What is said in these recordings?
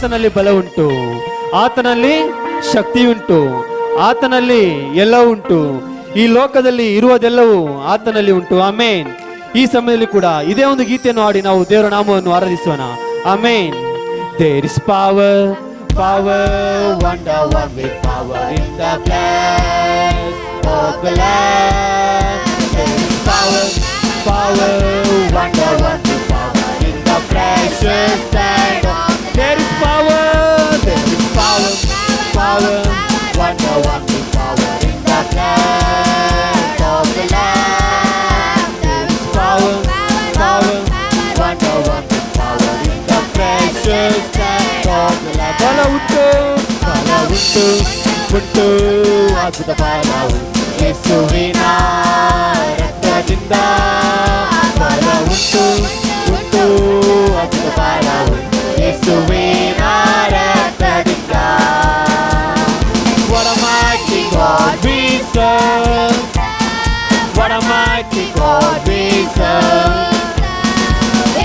ಆತನಲ್ಲಿ ಬಲ ಉಂಟು, ಆತನಲ್ಲಿ ಶಕ್ತಿ ಉಂಟು, ಆತನಲ್ಲಿ ಎಲ್ಲ ಉಂಟು. ಈ ಲೋಕದಲ್ಲಿ ಇರುವುದೆಲ್ಲವೂ ಆತನಲ್ಲಿ ಉಂಟು. ಆಮೇನ್. ಈ ಸಮಯದಲ್ಲಿ ಕೂಡ ಇದೇ ಒಂದು ಗೀತೆಯನ್ನು ಹಾಡಿ ನಾವು ದೇವರ ನಾಮವನ್ನು ಆರಾಧಿಸೋಣ. ಆಮೇನ್. There is power, power, wonder working power in the place of the Lamb. There is power, power, wonder working power in the precious blood. There is power, power, wonder working power in the blood of the Lamb. There is power, wonder working power in the precious blood of the Lamb. ಬಲ ಉಂಟು, ಉಂಟು, ಅದ್ಭುತ ಬಲವು ಯೇಸುವಿನ ರಕ್ತದಿಂದ. ಬಲ ಉಂಟು, ಅದ್ಭುತ ಬಲವು ಯೇಸುವಿನ ರಕ್ತದಿಂದ. What a mighty God we serve. What a mighty God we serve.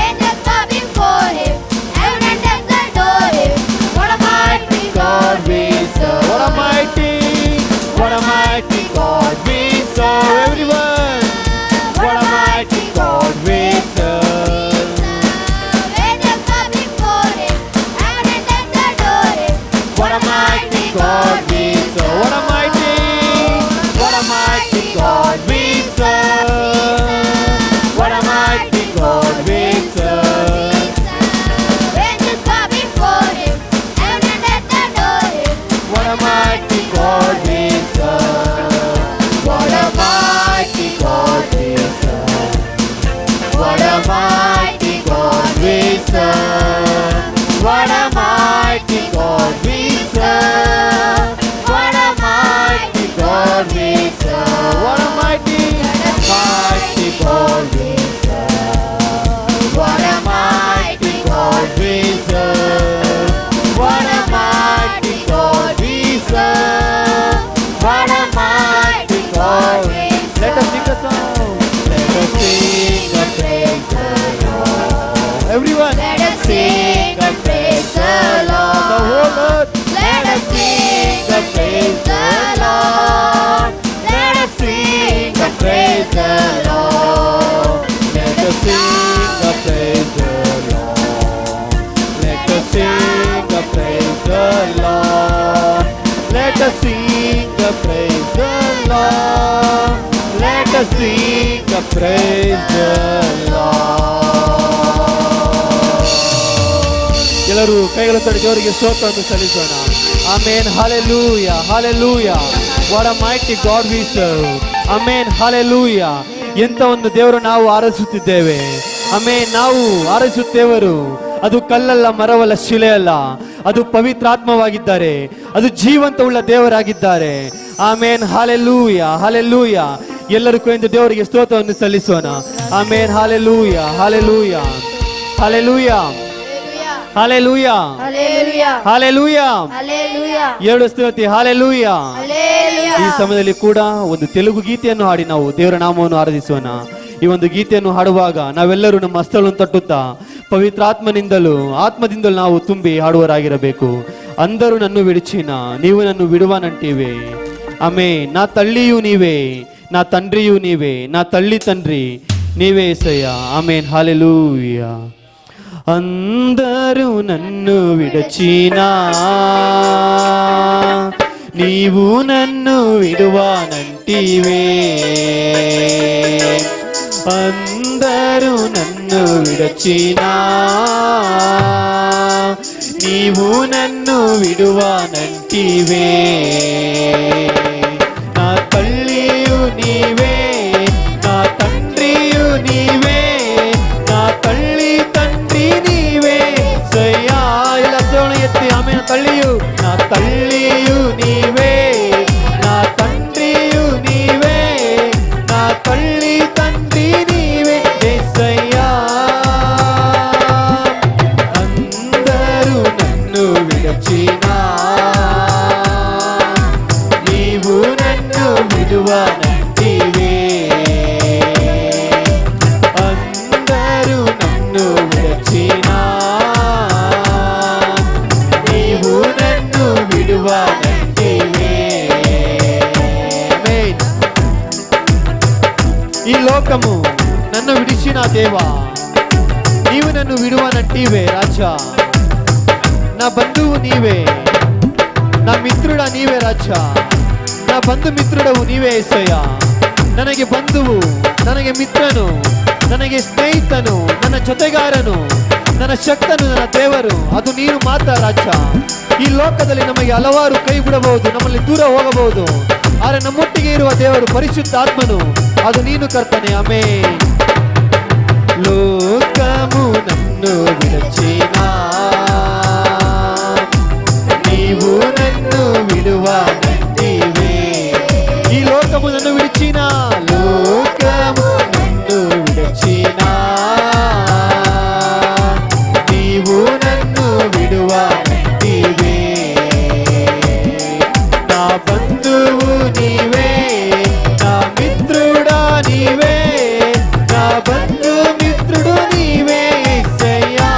Angels bow before him, heaven and earth adore him. What a mighty God we serve. What a mighty God we serve. Everyone. What a mighty God we serve. Angels bow before him, heaven and earth adore him. What a mighty God we serve. What a mighty God we serve. What a mighty God we serve. Angels bow before him, heaven and earth adore him. What a mighty God we serve. What a mighty God we serve. What a mighty God we serve. What a mighty God we serve. What a mighty God we serve. What a mighty God we serve. What a mighty God we serve. What a mighty God we serve. What a mighty God we serve. Let us sing a song. Let us sing and praise the Lord. Everyone. Let us sing and praise the Lord. The whole earth. Let us sing and praise the Lord. Let us sing and praise the Lord. Let us sing and praise the Lord. Let us sing and praise the Lord. Let us sing and praise the Lord. Let us sing and praise the Lord. ಎಲ್ಲರೂ ಕೈಗಳು ತಟ್ಟಿ ದೇವರಿಗೆ ಸ್ತೋತ್ರವನ್ನು ಸಲ್ಲಿಸೋಣ. Amen. Hallelujah, hallelujah. What a mighty God we serve. Amen. Hallelujah. ಎಂತ ಒಂದು ದೇವರು ನಾವು ಆರಾಧಿಸುತ್ತಿದ್ದೇವೆ. ಆಮೆನ್. ನಾವು ಆರಾಧಿಸುತ್ತೇವರು ಅದು ಕಲ್ಲಲ್ಲ, ಮರವಲ್ಲ, ಶಿಲೆ ಅಲ್ಲ, ಅದು ಪವಿತ್ರಾತ್ಮವಾಗಿದ್ದಾರೆ, ಅದು ಜೀವಂತವುಳ್ಳ ದೇವರಾಗಿದ್ದಾರೆ. ಆಮೆನ್. Hallelujah, hallelujah. ಎಲ್ಲರೂ ಕೈಯಿಂದ ದೇವರಿಗೆ ಸ್ತೋತ್ರವನ್ನು ಸಲ್ಲಿಸೋಣ. Amen. Hallelujah, hallelujah, hallelujah, hallelujah, hallelujah, hallelujah. ಎರಡು ಸ್ತುತಿ ಹಲ್ಲೆಲೂಯಾ. ಈ ಸಮಯದಲ್ಲಿ ಕೂಡ ಒಂದು ತೆಲುಗು ಗೀತೆಯನ್ನು ಹಾಡಿ ನಾವು ದೇವರ ನಾಮವನ್ನು ಆರಾಧಿಸೋಣ. ಈ ಒಂದು ಗೀತೆಯನ್ನು ಹಾಡುವಾಗ ನಾವೆಲ್ಲರೂ ನಮ್ಮ ಹಸ್ತಗಳನ್ನು ತಟ್ಟುತ್ತಾ ಪವಿತ್ರಾತ್ಮನಿಂದಲೂ ಆತ್ಮದಿಂದಲೂ ನಾವು ತುಂಬಿ ಹಾಡುವರಾಗಿರಬೇಕು. ಅಂದರು ನನ್ನು ವಿಡಿಚಿನ ನೀವು ನನ್ನು ಬಿಡುವನಂಟಿವೆ. ಆಮೆನ್. ನಾ ತಳ್ಳಿಯೂ ನೀವೇ, ನಾ ತಂಡ್ರಿಯೂ ನೀವೇ, ನಾ ತಳ್ಳಿ ತಂಡ್ರಿ ನೀವೇ ಏಸಯ್ಯ. ಆಮೆನ್. ಹಲ್ಲೆಲೂಯಾ. అందరూ నన్ను విడచినా నీవు నన్ను విడువానంటివే. అందరూ నన్ను విడచినా నీవు నన్ను విడువానంటివే. నా తల్లియు నీవే, నా తండ్రియు నీవే, నా తల్లి తండ్రి నీవే సయ్యా. ఇలా దేవుని ఎత్తి ఆమె తల్లియు, నా తల్లియు నీవే, నా తండ్రియు నీవే, నా తల్లి తండ్రి నీవే యేసయ్యా. అందరూ నన్ను విడచినా నీవు నన్ను విడువనంటివే. అందరూ నన్ను విడచినా విడువనంటివే. ఆమేన్. ఈ లోకము నన్ను విడిచిన దేవా, నీవు నన్ను విడువనంటివే రాజా. నా బంధువు నీవే, నా ಮಿತ್ರುಡ ನೀವೇ ರಾಜ. నా ಬಂಧು ಮಿತ್ರುಡವು ನೀವೇ యేసయ్యಾ. ನನಗೆ ಬಂಧುವು, ನನಗೆ ಮಿತ್ರನು, ನನಗೆ ಸ್ನೇಹಿತನು, ನನ್ನ ಜೊತೆಗಾರನು, ನನ್ನ ಶಕ್ತನು, ನನ್ನ ದೇವರು ಅದು ನೀನು ಮಾತ್ರ ರಾಜ. ಈ ಲೋಕದಲ್ಲಿ ನಮಗೆ ಹಲವಾರು ಕೈ ಬಿಡಬಹುದು, ನಮ್ಮಲ್ಲಿ ದೂರ ಹೋಗಬಹುದು, ಆದರೆ ನಮ್ಮೊಟ್ಟಿಗೆ ಇರುವ ದೇವರು ಪರಿಶುದ್ಧಾತ್ಮನು ಅದು ನೀನು ಕರ್ತನೆ. ಆಮೆನ್. లోకము నన్ను విడచినా, నీవు నన్ను విడువనంటివే. ఈ లోకము నన్ను విడిచినా, లోకము నన్ను విడచినా, నీవు నన్ను విడువనంటివే. నా బంధువు నీవే, నా మిత్రుడా నీవే, నా బంధు మిత్రుడు నీవే యేసయ్యా.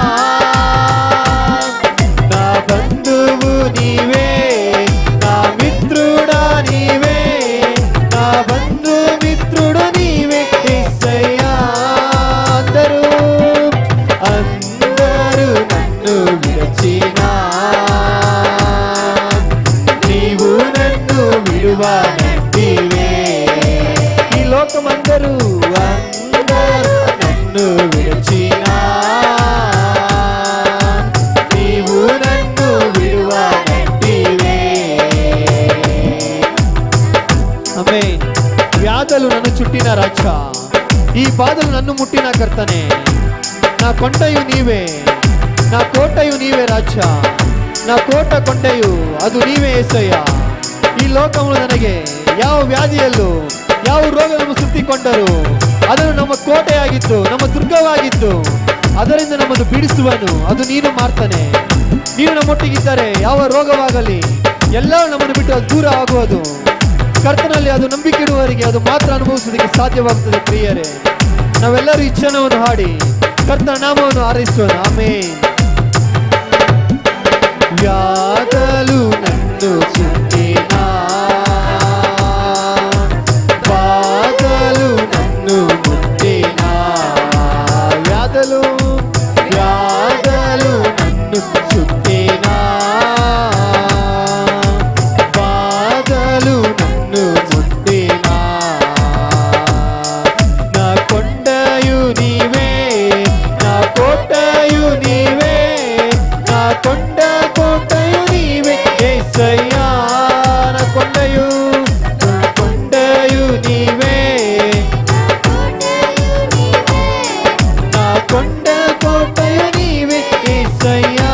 నా బంధువు నీవే, నా మిత్రుడా నీవే, నా బంధు మిత్రుడు నీవే యేసయ్యా. అందరూ నన్ను విడచినా, నీవు నన్ను విడువనంటివే. ఈ లోకమందరూ నన్ను విడచినా, నీవు నన్ను విడువనంటివే. ఆమేన్. వ్యాధులు నన్ను చుట్టిన రాజా, ఈ బాధలు నన్ను ముట్టిన కర్తనే. నా కొండయు నీవే, నా కోటయు నీవే ರಾಜ. నా ಕೋಟ ಕೊಂಡೆಯು ಅದು ನೀವೇ యేಸಯ್ಯ. ಈ ಲೋಕವು ನನಗೆ ಯಾವ ವ್ಯಾಧಿಯಲ್ಲೂ ಯಾವ ರೋಗವನ್ನು ಸುತ್ತಿಕೊಂಡರು ಅದನ್ನು ನಮ್ಮ ಕೋಟೆಯಾಗಿದ್ದು, ನಮ್ಮ ದುರ್ಗವಾಗಿದ್ದು, ಅದರಿಂದ ನಮ್ಮನ್ನು ಬಿಡಿಸುವನು ಅದು ನೀನು ಮಾಡ್ತಾನೆ. ನೀನು ನಮ್ಮೊಟ್ಟಿಗಿದ್ದರೆ ಯಾವ ರೋಗವಾಗಲಿ ಎಲ್ಲವೂ ನಮ್ಮನ್ನು ಬಿಟ್ಟು ಅದು ದೂರ ಆಗುವುದು. ಕರ್ತನಲ್ಲಿ ಅದು ನಂಬಿಕೆ ಇಡುವವರಿಗೆ ಅದು ಮಾತ್ರ ಅನುಭವಿಸೋದಕ್ಕೆ ಸಾಧ್ಯವಾಗುತ್ತದೆ. ಪ್ರಿಯರೇ, ನಾವೆಲ್ಲರೂ ಈ ಕ್ಷಣವನ್ನು ಹಾಡಿ ಕರ್ತನ ನಾಮವನ್ನು ಹಾರೈಸೋಣ. ಆಮೆನ್. ವ್ಯಾಧಲು ನನ್ನು చుట్టినా, బాధలు నన్ను ముట్టినా, వ్యాధలు నన్ను చుట్టినా, బాధలు నన్ను ముట్టినా, నా కొండయు నీవే, నా కోటయు నీవే, నా కొండ కోటయు నీవే యేసయ్యా. నా కొండయు నీవే, నా కొండ కోటయు నీవే యేసయ్యా.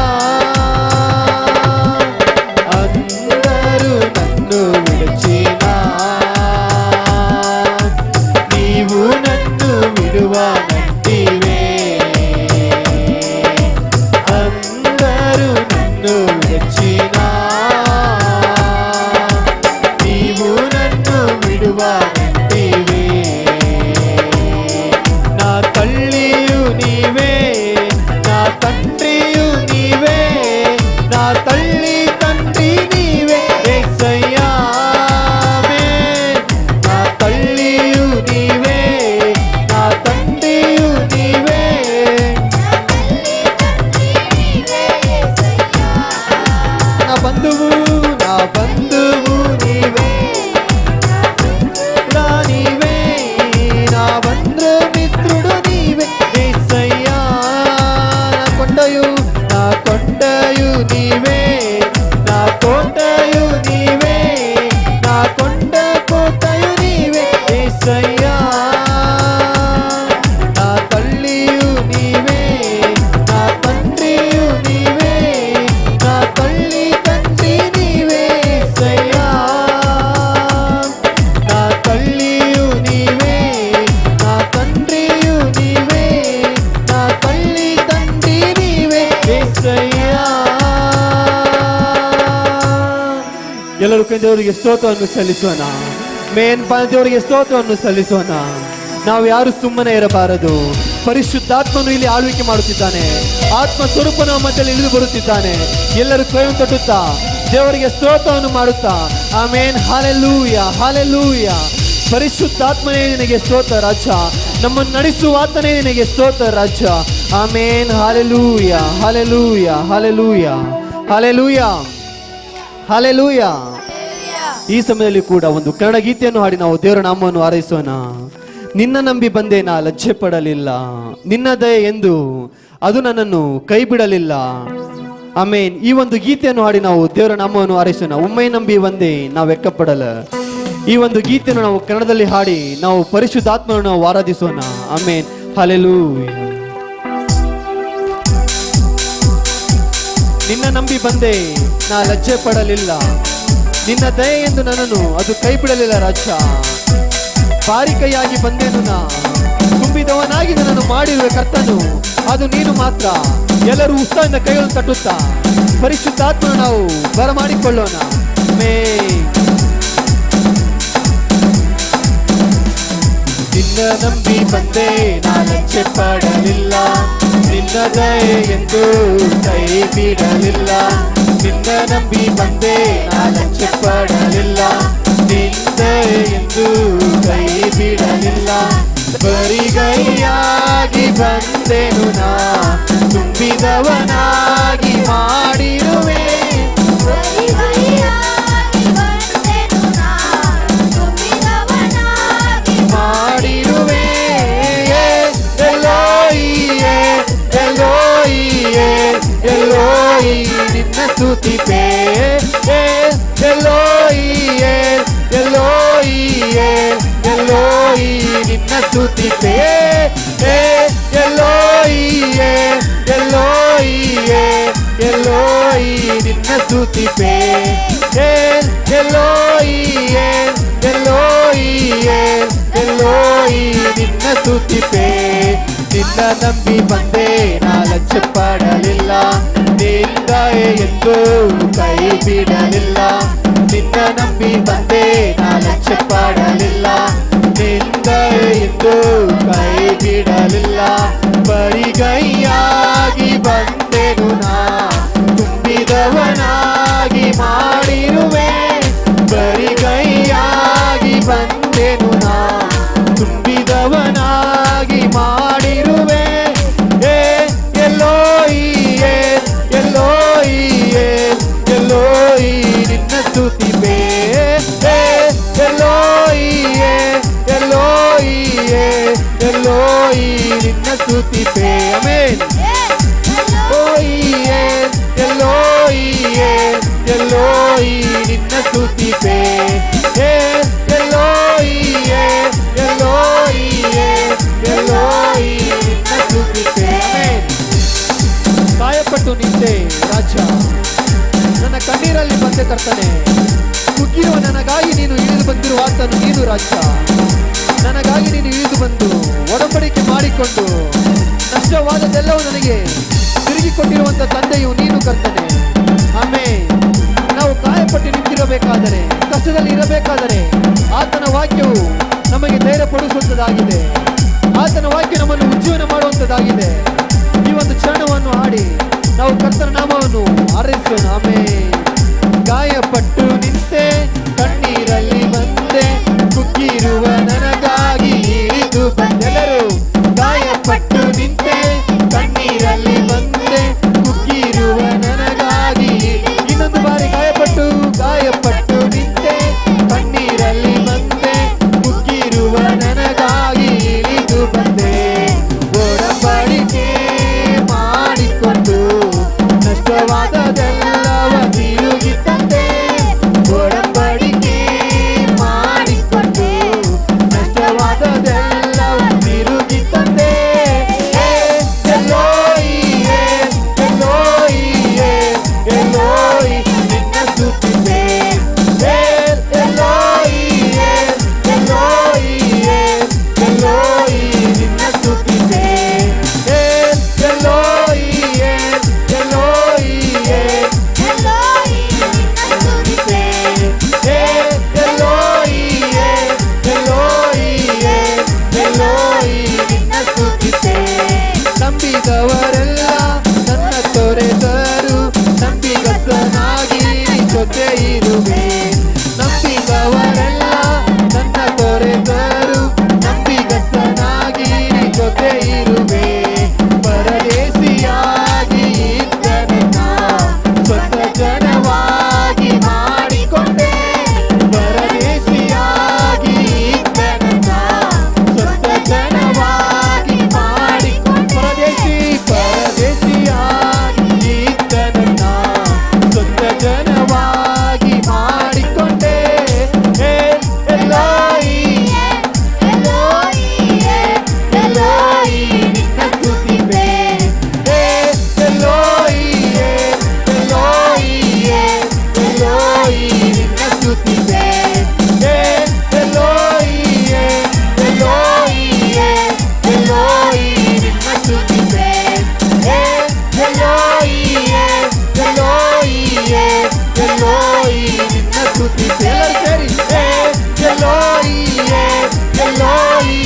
అందరూ నన్ను విడిచినా, నీవు నన్ను విడువనంటివే. అందరూ నన్ను విడిచినా, నీవు నన్ను విడువనంటివే. నా తల్లియు నీవే, నా తండ్రియు నీవే, నా తల్లి తండ్రి నీవే యేసయ్యా. ఆమేన్. నా తల్లియు నీవే, నా తండ్రియు నీవే, నా బంధువు నీవే, నా నీవే, నా బంధు మిత్రుడు నీవే యేసయ్యా. నా కొండయు నీవే, నా కోటయు నీవే, నా కొండ కోటయు నీవే యేసయ్యా. నా తల్లియు నీవే, నా తండ్రియు నీవే, నా తల్లి తండ్రి నీవే యేసయ్యా. నా తల్లియు నీవే, నా తండ్రియు నీవే, నా తల్లి తండ్రి నీవే యేసయ్ಯಾ. ಎಲ್ಲರೂ ಕೈ ದೇವರಿಗೆ ಸ್ತೋತ್ರವನ್ನು ಸಲ್ಲಿಸೋಣ. ಮೇನ್ ದೇವರಿಗೆ ಸ್ತೋತ್ರವನ್ನು ಸಲ್ಲಿಸೋಣ. ನಾವು ಯಾರು ಸುಮ್ಮನೆ ಇರಬಾರದು. ಪರಿಶುದ್ಧಾತ್ಮನು ಇಲ್ಲಿ ಆಳ್ವಿಕೆ ಮಾಡುತ್ತಿದ್ದಾನೆ. ಆತ್ಮ ಸ್ವರೂಪ ನಮ್ಮ ಮಧ್ಯದಲ್ಲಿ ಇಳಿದು ಬರುತ್ತಿದ್ದಾನೆ. ಎಲ್ಲರೂ ಕೈ ತಟ್ಟುತ್ತಾ ದೇವರಿಗೆ ಸ್ತೋತ್ರವನ್ನು ಮಾಡುತ್ತಾ ಆಮೇನ್. Hallelujah, hallelujah. ಪರಿಶುದ್ಧಾತ್ಮನೇ ನಿನಗೆ ಸ್ತೋತ್ರ ರಾಜ. ನಮ್ಮನ್ನು ನಡೆಸುವ ಆತನೇ ನಿನಗೆ ಸ್ತೋತ್ರ ರಾಜ. Amen. Hallelujah, hallelujah, hallelujah, hallelujah, hallelujah. ಈ ಸಮಯದಲ್ಲಿ ಕೂಡ ಒಂದು ಕನ್ನಡ ಗೀತೆಯನ್ನು ಹಾಡಿ ನಾವು ದೇವರ ನಾಮವನ್ನು ಆರೈಸೋಣ. ನಿನ್ನ ನಂಬಿ ಬಂದೆ ನಾ ಲಜ್ಜೆ ಪಡಲಿಲ್ಲ, ನಿನ್ನ ದಯೆ ಎಂದು ಅದು ನನ್ನನ್ನು ಕೈ ಬಿಡಲಿಲ್ಲ. ಆಮೇನ್. ಈ ಒಂದು ಗೀತೆಯನ್ನು ಹಾಡಿ ನಾವು ದೇವರ ನಾಮವನ್ನು ಆರೈಸೋಣ. ಒಮ್ಮೆ ನಂಬಿ ಬಂದೆ ನಾವು ವೆಕ್ಕಪಡಲ. ಈ ಒಂದು ಗೀತೆಯನ್ನು ನಾವು ಕನ್ನಡದಲ್ಲಿ ಹಾಡಿ ನಾವು ಪರಿಶುದ್ಧಾತ್ಮವನ್ನು ನಾವು ಆರಾಧಿಸೋಣ. ಆಮೇನ್. ಹಲ್ಲೆಲೂಯಾ. ನಿನ್ನ ನಂಬಿ ಬಂದೆ ನಾ ಲಜ್ಜೆ ಪಡಲಿಲ್ಲ, ನಿನ್ನ ದಯೆ ಎಂದು ನನ್ನನ್ನು ಅದು ಕೈ ಬಿಡಲಿಲ್ಲ ರಾಜ. ಬಾರಿಕೈಯಾಗಿ ಬಂದೆನು ನಾ, ತುಂಬಿದವನಾಗಿ ನನ್ನನ್ನು ಮಾಡಿರುವೆ ಕರ್ತನು ಅದು ನೀನು ಮಾತ್ರ. ಎಲ್ಲರೂ ಉತ್ಸಾಹದಿಂದ ಕೈಗಳನ್ನು ತಟ್ಟುತ್ತಾ ಪರಿಶುದ್ಧಾತ್ಮನ ನಾವು ಬರಮಾಡಿಕೊಳ್ಳೋಣ. ನಿನ್ನ ನಂಬಿ ಬಂದೆ ನಾ ಲಜ್ಜೆ ಪಡಲಿಲ್ಲ, ನಿನ್ನ ದಯೆ ಎಂದು ಕೈ ಬಿಡಲಿಲ್ಲ. ನಿನ್ನ ನಂಬಿ ಬಂದೆ ನಾ ಲಜ್ಜೆ ಪಡಲಿಲ್ಲ, ನಿನ್ನ ಎಂದು ಕೈ ಬಿಡಲಿಲ್ಲ. ಬರಿಗೈಯಾಗಿ ಬಂದೆನು ನಾ, ತುಂಬಿದವನಾಗಿ ಮಾಡಿರುವೆ. ಮಾಡಿರುವೆ ಎಲೋಹಿಯೇ, ಎಲೋಹಿಯೇ, ಎಲೋಹಿ ನಿನ್ನ ಸ್ತುತಿಪೆ. ಎಲೋಹಿಯೇ, ಎಲೋಹಿಯೇ, ಎಲೋಹಿ ನಿನ್ನ ಸ್ತುತಿಪೆ. ಎಲೋಹಿಯೇ, ಎಲೋಹಿಯೇ, ಎಲೋಹಿ ನಿನ್ನ ಸ್ತುತಿಪೆ. ಎಲೋಹಿಯೇ, ಎಲೋಹಿಯೇ, ಎಲೋಹಿ ನಿನ್ನ ಸ್ತುತಿಪೆ. ನಿನ್ನ ನಂಬಿ ಬಂದೆ ನಾ ಲಜ್ಜೆ ಪಡಲಿಲ್ಲ, ನಿನ್ನ ಎಂದು ಕೈ ಬಿಡಲಿಲ್ಲ. ನಿನ್ನ ನಂಬಿ ಬಂದೆ ನಾ ಲಜ್ಜೆ ಪಡಲಿಲ್ಲ, ನಿನ್ನ ಎಂದು ಕೈ ಬಿಡಲಿಲ್ಲ. ಬರಿಗೈಯಾಗಿ ಬಂದೆನು ನಾ, ತುಂಬಿದವನಾಗಿ ಮಾಡಿರುವೆ. ಬರಿಗೈಯಾಗಿ ಬಂದೆನು ನಾ, ತುಂಬಿದವನಾಗಿ ಮಾಡಿರುವೆ. ಎಲೋಹಿಯೇ, ಎಲೋಹಿಯೇ, ಎಲೋಹಿ ನಿನ್ನ ಸ್ತುತಿಪೆ. ಎಲೋಹಿಯೇ, ಎಲೋಹಿಯೇ, ಎಲೋಹಿ ನಿನ್ನ ಸ್ತುತಿಪೆ. ಆಮೆನ್. ಎಲೋಹಿಯೇ, ಎಲೋಹಿಯೇ, ಎಲೋಹಿ ನಿನ್ನ ಸ್ತುತಿಪೆ. ಎಲೋಹಿಯೇ, ಎಲೋಹಿಯೇ, ಎಲೋಹಿ ನಿನ್ನ ಸ್ತುತಿಪೆ. ಕಾಯಪಟ್ಟು ನಿಂತೆ ರಾಜ, ನನ್ನ ಕಣ್ಣೀರಲ್ಲಿ ಬಂದೆ ಕರ್ತನೆ. ಕುಗ್ಗಿರುವ ನನಗಾಗಿ ನೀನು ಇಳಿದು ಬಂದಿರುವ ಆತನು ನೀನು ರಾಜ. ನನಗಾಗಿ ನೀನು ಇಳಿದು ಬಂದು ಒಡಂಬಡಿಕೆ ಮಾಡಿಕೊಂಡು ನಷ್ಟವಾದದೆಲ್ಲವೂ ನನಗೆ ತಿರುಗಿ ಕೊಟ್ಟಿರುವಂತ ತಂದೆಯು ನೀನು ಕರ್ತನೆ. ಆಮೇಲೆ ನಾವು ಕಾಯಪಟ್ಟು ನಿಂತಿರಬೇಕಾದರೆ, ಕಷ್ಟದಲ್ಲಿ ಇರಬೇಕಾದರೆ ಆತನ ವಾಕ್ಯವು ನಮಗೆ ಧೈರ್ಯ ಪಡಿಸುವಂಥದ್ದಾಗಿದೆ. ಆತನ ವಾಕ್ಯ ನಮ್ಮನ್ನು ಉಜ್ಜೀವನ ಮಾಡುವಂಥದ್ದಾಗಿದೆ. ಈ ಒಂದು ಚರಣವನ್ನು ಹಾಡಿ ನಾವು ಕರ್ತನ ನಾಮವನ್ನು ಆರೈಸೋಣ. ಆಮೇಲೆ ಗಾಯಪಟ್ಟು ನಿಂತೆ ಕಣ್ಣೀರಲ್ಲಿ ಬಂದೆ, ಕುಗ್ಗಿರುವ ನನಗಾಗಿ ಇಳಿದು ಬಂದೆಲ್ಲರೂ. ಗಾಯಪಟ್ಟು ನಿಂತೆ ಕಣ್ಣೀರಲ್ಲಿ ಬಂದೆ, ಕುಗ್ಗಿರುವ ನನಗಾಗಿ. ಇನ್ನೊಂದು ಬಾರಿ ಗಾಯಪಟ್ಟು ನಿಂತೆ ಕಣ್ಣೀರಲ್ಲಿ ಬಂದೆ, ಕುಗ್ಗಿರುವ ನನಗಾಗಿ ಇಳಿದು ಬಂದೆ. ಒಡಂಬಡಿಕೆ ಮಾಡಿಕೊಂಡು ನಷ್ಟವಾದದೆಲ್ಲವ ತಿರುಗಿ ತಂದೆ. ಒಡಂಬಡಿಕೆ ಜೊತೆ ಇರುವೆ. ನಂಬಿದವರೆಲ್ಲ ನನ್ನ ತೊರೆದರು, ನಂಬಿಗಸ್ತನಾಗಿ ನೀ ಜೊತೆ ಇರುವೆ. ಪರದೇಶಿಯಾಗಿ ಇದ್ದ ನನ್ನ ಸ್ವಂತ ಜನವಾಗಿ ಮಾಡಿಕೊಂಡೆ. ಪರದೇಶಿಯಾಗಿ ಇದ್ದ ನನ್ನ ಸ್ವಂತ ಜನವಾಗಿ ಮಾಡಿಕೊಂಡೆ. ಪರದೇಶಿಯಾಗಿ ಇದ್ದ ನನ್ನ ಸ್ವಂತ ಜನವಾಗಿ ಮಾಡಿಕೊಂಡೆ. ಎಲೋಯಿ ಎಲೋಯಿ ನಿನ್ನ ಸ್ತುತಿಪೆ. ಎಲೋಯಿ ಎಲೋಯಿ ಎಲೋಯಿ ನಿನ್ನ ಸ್ತುತಿಪೆ. ಎಲೋಯಿ ಎಲೋಯಿ ಎಲೋಯಿ ನಿನ್ನ ಸ್ತುತಿಪೆ. ಎಲೋಯಿ ಎಲೋಯಿ ಎಲೋಯಿ ನಿನ್ನ ಸ್ತುತಿಪೆ. ಎಲ್ಲರೂ ಸೇರಿ ಎಲೋಯಿ ಎಲೋಯಿ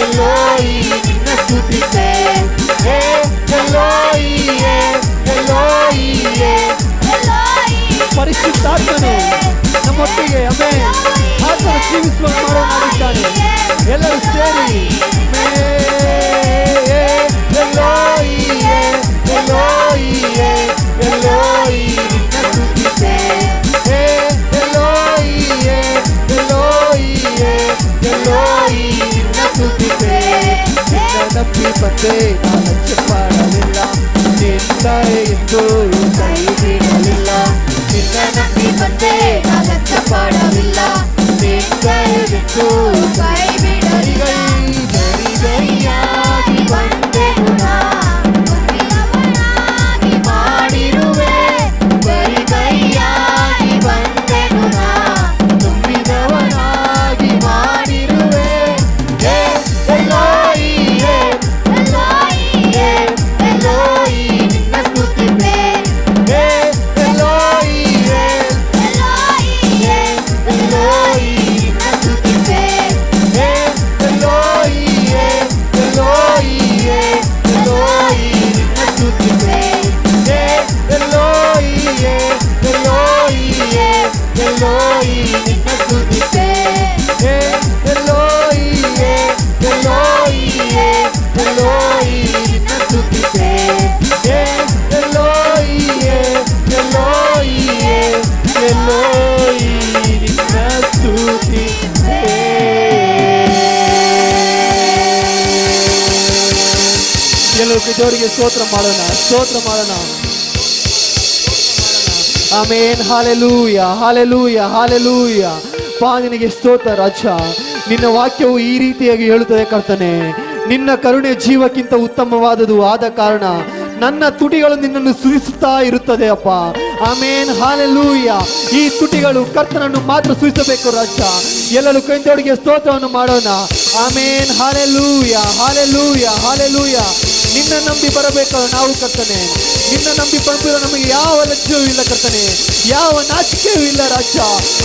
ಎಲೋಯಿ ನಿನ್ನ ಸ್ತುತಿಪೆ. ಎಲೋಯಿ ಎಲೋಯಿ ಪರಿಶುದ್ಧಾತ್ಮನು ನಮ್ಮೊಟ್ಟಿಗೆ ಆಮೆನ್ ಆತನು ಜೀವಿಸುವ ಮಾಡುತ್ತಾನೆ. ಎಲ್ಲರೂ ಸೇರಿ ಎಲೋಯಿ ಎಲೋಯಿ ಎಲೋಯಿ ನಿನ್ನ ಸ್ತುತಿಪೆ. ಎಲೋಯಿ ಎಲೋಯಿ ಎಲೋಯಿ ನಿನ್ನ ಸ್ತುತಿಪೆ. ನಿನ್ನ ನಂಬಿ ಬಂದೆ ನಾನು ಲಕ್ಷ್ಯಪಡಲಿಲ್ಲ, ನಿನ್ನ ಎಂದು ಕೈ ಬಿಡಲಿಲ್ಲ. ನಿನ್ನ ನಂಬಿ ಬಂದೆ ನಾನು ಲಕ್ಷ್ಯಪಡಲಿಲ್ಲ, ನಿನ್ನ ಎಂದು ಕೈ ಬಿಡಲಿಲ್ಲ. ಗೈಯಾಗಿ ಬಂದೆನು ನಾ, ತುಂಬಿದವನಾಗಿ ಮಾಡಿರುವೆ. ಬರಿ ಕೈಯಾಗಿ ಬಂದೆನು ನಾ, ತುಂಬಿದವನಾಗಿ ಮಾಡಿರುವೆ. ಎಲೋಯಿ ಎಲೋಯಿ ನಿನ್ನ ಸ್ತುತಿಪೆ. ಎಲೋಯಿ ಎಲೋಯಿ ನಿನ್ನ ಸ್ತುತಿಪೆ. ಎಲೋಯಿ ಎಲೋಯಿ ಎಲೋಯಿ ನಿನ್ನ ಸ್ತುತಿಪೆ. ಎಲೋಯಿ ಎಲೋಯಿ ಎಲೋಯಿ ನಿನ್ನ ಸ್ತುತಿಪೆ. ಎಲೋಯಿ ಎಲೋಯಿ ಎಲೋಯಿ ನಿನ್ನ ಸ್ತುತಿಪೆ. ಎಲೋಯಿ ಎಲೋಯಿ ಎಲೋಯಿ ನಿನ್ನ ಸ್ತುತಿಪೆ. ಎಲ್ಲರೂ ದೇವರಿಗೆ ಸ್ತೋತ್ರ ಮಾಡೋಣ, ಸ್ತೋತ್ರ ಮಾಡೋಣ. ಆಮೆನ್. Hallelujah hallelujah hallelujah. ನಿನಗೆ ಸ್ತೋತ್ರ ರಾಜ. ನಿನ್ನ ವಾಕ್ಯವು ಈ ರೀತಿಯಾಗಿ ಹೇಳುತ್ತದೆ ಕರ್ತನೆ, ನಿನ್ನ ಕರುಣೆ ಜೀವಕ್ಕಿಂತ ಉತ್ತಮವಾದುದು ಆದ ಕಾರಣ ನನ್ನ ತುಟಿಗಳು ನಿನ್ನನ್ನು ಸ್ತುತಿಸುತ್ತಾ ಇರುತ್ತದೆ ಅಪ್ಪ. ಆಮೇನ್. ಹಾಲೆಲೂಯ. ಈ ತುಟಿಗಳು ಕರ್ತನನ್ನು ಮಾತ್ರ ಸ್ತುತಿಸಬೇಕು ರಾಜ. ಎಲ್ಲರೂ ಕೈದೊಳಗೆ ಸ್ತೋತ್ರವನ್ನು ಮಾಡೋಣ. ಆಮೇನ್. Hallelujah hallelujah hallelujah. ನಿನ್ನ ನಂಬಿ ಬರಬೇಕು ನಾವು ಕರ್ತನೆ. ನಿನ್ನ ನಂಬಿ ಬಂದಿರೋ ನಮಗೆ ಯಾವ ಲಜ್ಜೆಯೂ ಇಲ್ಲ ಕರ್ತನೆ, ಯಾವ ನಾಚಿಕೆಯೂ ಇಲ್ಲ ರಾಜ.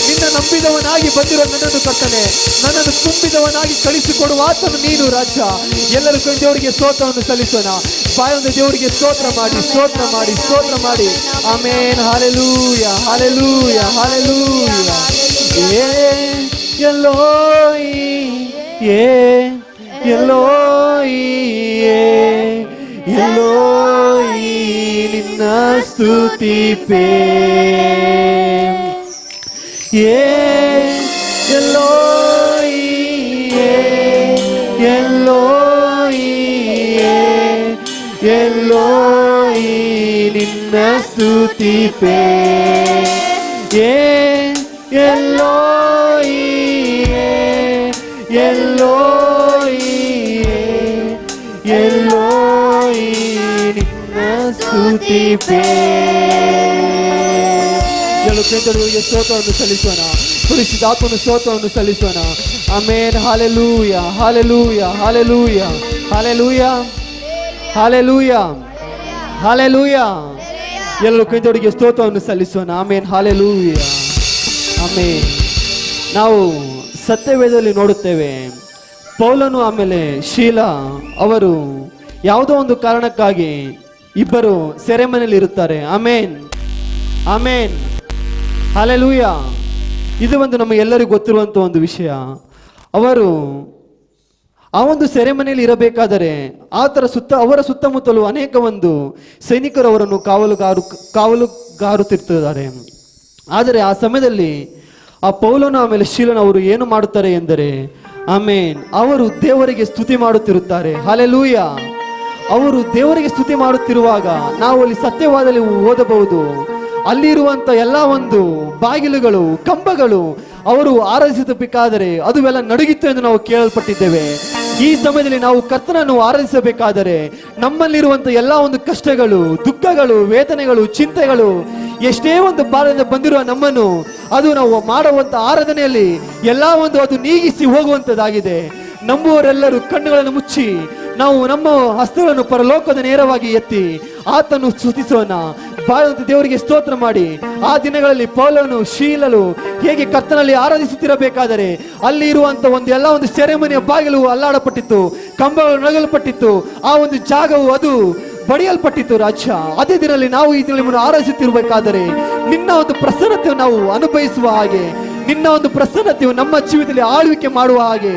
ನಿನ್ನ ನಂಬಿದವನಾಗಿ ಬಂದಿರೋ ನನ್ನನ್ನು ಕರ್ತನೆ, ನನ್ನನ್ನು ತುಂಬಿದವನಾಗಿ ಕಳಿಸಿಕೊಡುವ ಆತನು ನೀನು ರಾಜ. ಎಲ್ಲರೂ ದೇವರಿಗೆ ಸ್ತೋತ್ರವನ್ನು ಸಲ್ಲಿಸೋಣ. ಬಾಯೊಂದು ದೇವರಿಗೆ ಸ್ತೋತ್ರ ಮಾಡಿ ಸ್ತೋತ್ರ ಮಾಡಿ ಸ್ತೋತ್ರ ಮಾಡಿ. ಆಮೇನ್. Hallelujah hallelujah hallelujah. ಎಲೋಯಿ ಎಲೋಯಿ ಎಲೋಯಿ ನಿನ್ನ ಸ್ತುತಿಪೆ. ಎಲೋಯಿ ಎಲೋಯಿ ಎಲೋಯಿ ನಿನ್ನ ಸ್ತುತಿಪೆ. ಎಲೋಯಿ ಎಲೋಯಿ ಎಲೋಯಿ ನಿನ್ನ ಸ್ತುತಿಪೆ. ಎಲ್ಲರಿಗೆ ಸ್ತೋತ್ರವನ್ನು ಸಲ್ಲಿಸೋಣ. ಪರಿಶುದ್ಧಾತ್ಮನ ಸ್ತೋತ್ರವನ್ನು ಸಲ್ಲಿಸೋಣ. Amen. Hallelujah hallelujah hallelujah hallelujah hallelujah hallelujah. ಎಲ್ಲರೂ ಕೈದೊಡೆಗೆ ಸ್ತೋತ್ರವನ್ನು ಸಲ್ಲಿಸೋಣ. ಆಮೇನ್. ಹಾಲೆಲೂಯ ಆಮೇನ್. ನಾವು ಸತ್ಯವೇದದಲ್ಲಿ ನೋಡುತ್ತೇವೆ, ಪೌಲನು ಆಮೇಲೆ ಶೀಲಾ ಅವರು ಯಾವುದೋ ಒಂದು ಕಾರಣಕ್ಕಾಗಿ ಇಬ್ಬರು ಸೆರೆಮನೆಯಲ್ಲಿ ಇರುತ್ತಾರೆ. ಆಮೇನ್ ಆಮೇನ್. ಹಲ್ಲೆಲೂಯ. ಇದು ಒಂದು ನಮ್ಮ ಎಲ್ಲರಿಗೂ ಗೊತ್ತಿರುವಂಥ ಒಂದು ವಿಷಯ. ಅವರು ಆ ಒಂದು ಸೆರೆಮನೆಯಲ್ಲಿ ಇರಬೇಕಾದರೆ ಅವರ ಸುತ್ತಮುತ್ತಲು ಅನೇಕ ಒಂದು ಸೈನಿಕರು ಅವರನ್ನು ಕಾವಲುಗಾರುತ್ತಿರ್ತಿದ್ದಾರೆ. ಆದರೆ ಆ ಸಮಯದಲ್ಲಿ ಆ ಪೌಲನು ಆಮೇಲೆ ಶೀಲನು ಅವರು ಏನು ಮಾಡುತ್ತಾರೆ ಎಂದರೆ ಅವರು ದೇವರಿಗೆ ಸ್ತುತಿ ಮಾಡುತ್ತಿರುತ್ತಾರೆ. ಹಲ್ಲೆಲೂಯ. ಅವರು ದೇವರಿಗೆ ಸ್ತುತಿ ಮಾಡುತ್ತಿರುವಾಗ ನಾವು ಅಲ್ಲಿ ಸತ್ಯವಾದಲ್ಲಿ ಓದಬಹುದು, ಅಲ್ಲಿರುವಂತ ಎಲ್ಲ ಒಂದು ಬಾಗಿಲುಗಳು ಕಂಬಗಳು ಅವರು ಆರಾಧಿಸಬೇಕಾದರೆ ಅದುವೆಲ್ಲ ನಡುಗಿತ್ತು ಎಂದು ನಾವು ಕೇಳಲ್ಪಟ್ಟಿದ್ದೇವೆ. ಈ ಸಮಯದಲ್ಲಿ ನಾವು ಕರ್ತನನ್ನು ಆರಾಧಿಸಬೇಕಾದರೆ ನಮ್ಮಲ್ಲಿರುವಂತ ಎಲ್ಲ ಒಂದು ಕಷ್ಟಗಳು, ದುಃಖಗಳು, ವೇದನೆಗಳು, ಚಿಂತೆಗಳು ಎಷ್ಟೇ ಒಂದು ಬಾರದಿಂದ ಬಂದಿರುವ ನಮ್ಮನ್ನು ಅದು ನಾವು ಮಾಡುವಂತ ಆರಾಧನೆಯಲ್ಲಿ ಎಲ್ಲ ಒಂದು ಅದು ನೀಗಿಸಿ ಹೋಗುವಂತದ್ದಾಗಿದೆ. ನಂಬುವರೆಲ್ಲರೂ ಕಣ್ಣುಗಳನ್ನು ಮುಚ್ಚಿ ನಾವು ನಮ್ಮ ಹಸ್ತಗಳನ್ನು ಪರಲೋಕದ ನೇರವಾಗಿ ಎತ್ತಿ ಆತನು ಸ್ತುತಿಸೋಣ. ಬಾಳುವಂತ ದೇವರಿಗೆ ಸ್ತೋತ್ರ ಮಾಡಿ. ಆ ದಿನಗಳಲ್ಲಿ ಪೌಲನು ಶೀಲಲು ಹೇಗೆ ಕರ್ತನಲ್ಲಿ ಆರಾಧಿಸುತ್ತಿರಬೇಕಾದರೆ ಅಲ್ಲಿ ಇರುವಂತ ಎಲ್ಲ ಒಂದು ಸೆರೆಮನೆಯ ಬಾಗಿಲು ಅಲ್ಲಾಡಪಟ್ಟಿತ್ತು, ಕಂಬಗಳು ನಗಲ್ಪಟ್ಟಿತ್ತು, ಆ ಒಂದು ಜಾಗವು ಅದು ಬಡಿಯಲ್ಪಟ್ಟಿತ್ತು. ರಾಜ, ಅದೇ ದಿನದಲ್ಲಿ ನಾವು ಈ ದಿನದಲ್ಲಿ ಆರಾಧಿಸುತ್ತಿರಬೇಕಾದರೆ ನಿನ್ನ ಒಂದು ಪ್ರಸನ್ನತೆಯು ನಾವು ಅನುಭವಿಸುವ ಹಾಗೆ, ನಿನ್ನ ಒಂದು ಪ್ರಸನ್ನತೆಯು ನಮ್ಮ ಜೀವಿತದಲ್ಲಿ ಆಳ್ವಿಕೆ ಮಾಡುವ ಹಾಗೆ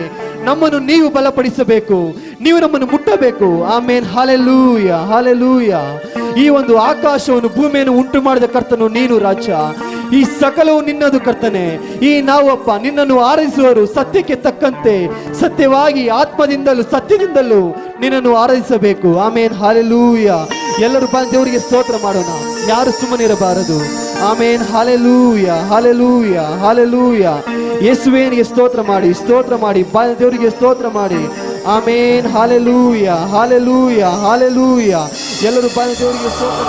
ನಮ್ಮನ್ನು ನೀವು ಬಲಪಡಿಸಬೇಕು, ನೀವು ನಮ್ಮನ್ನು ಮುಟ್ಟಬೇಕು. ಆಮೇನ್. Hallelujah, hallelujah. ಈ ಒಂದು ಆಕಾಶವನ್ನು ಭೂಮಿಯನ್ನು ಉಂಟು ಮಾಡಿದ ಕರ್ತನು ನೀನು ರಾಜ. ಈ ಸಕಲವು ನಿನ್ನದು ಕರ್ತನೆ. ಈ ನಾವಪ್ಪ ನಿನ್ನನ್ನು ಆರಾಧಿಸುವರು ಸತ್ಯಕ್ಕೆ ತಕ್ಕಂತೆ ಸತ್ಯವಾಗಿ ಆತ್ಮದಿಂದಲೂ ಸತ್ಯದಿಂದಲೂ ನಿನ್ನನ್ನು ಆರಾಧಿಸಬೇಕು. ಆಮೇನ್. ಹಲ್ಲೆಲೂಯ. ಎಲ್ಲರೂ ಬಂದು ದೇವರಿಗೆ ಸ್ತೋತ್ರ ಮಾಡೋಣ, ಯಾರು ಸುಮ್ಮನಿರಬಾರದು. ಆಮೇನ್. Hallelujah, hallelujah, hallelujah. ಯೇಸುವೇನಿಗೆ ಸ್ತೋತ್ರ ಮಾಡಿ, ಸ್ತೋತ್ರ ಮಾಡಿ, ದೇವರಿಗೆ ಸ್ತೋತ್ರ ಮಾಡಿ. ಆಮೇನ್. Hallelujah, hallelujah, hallelujah. ಎಲ್ಲರೂ ಬಂದು ದೇವರಿಗೆ ಸ್ತೋತ್ರ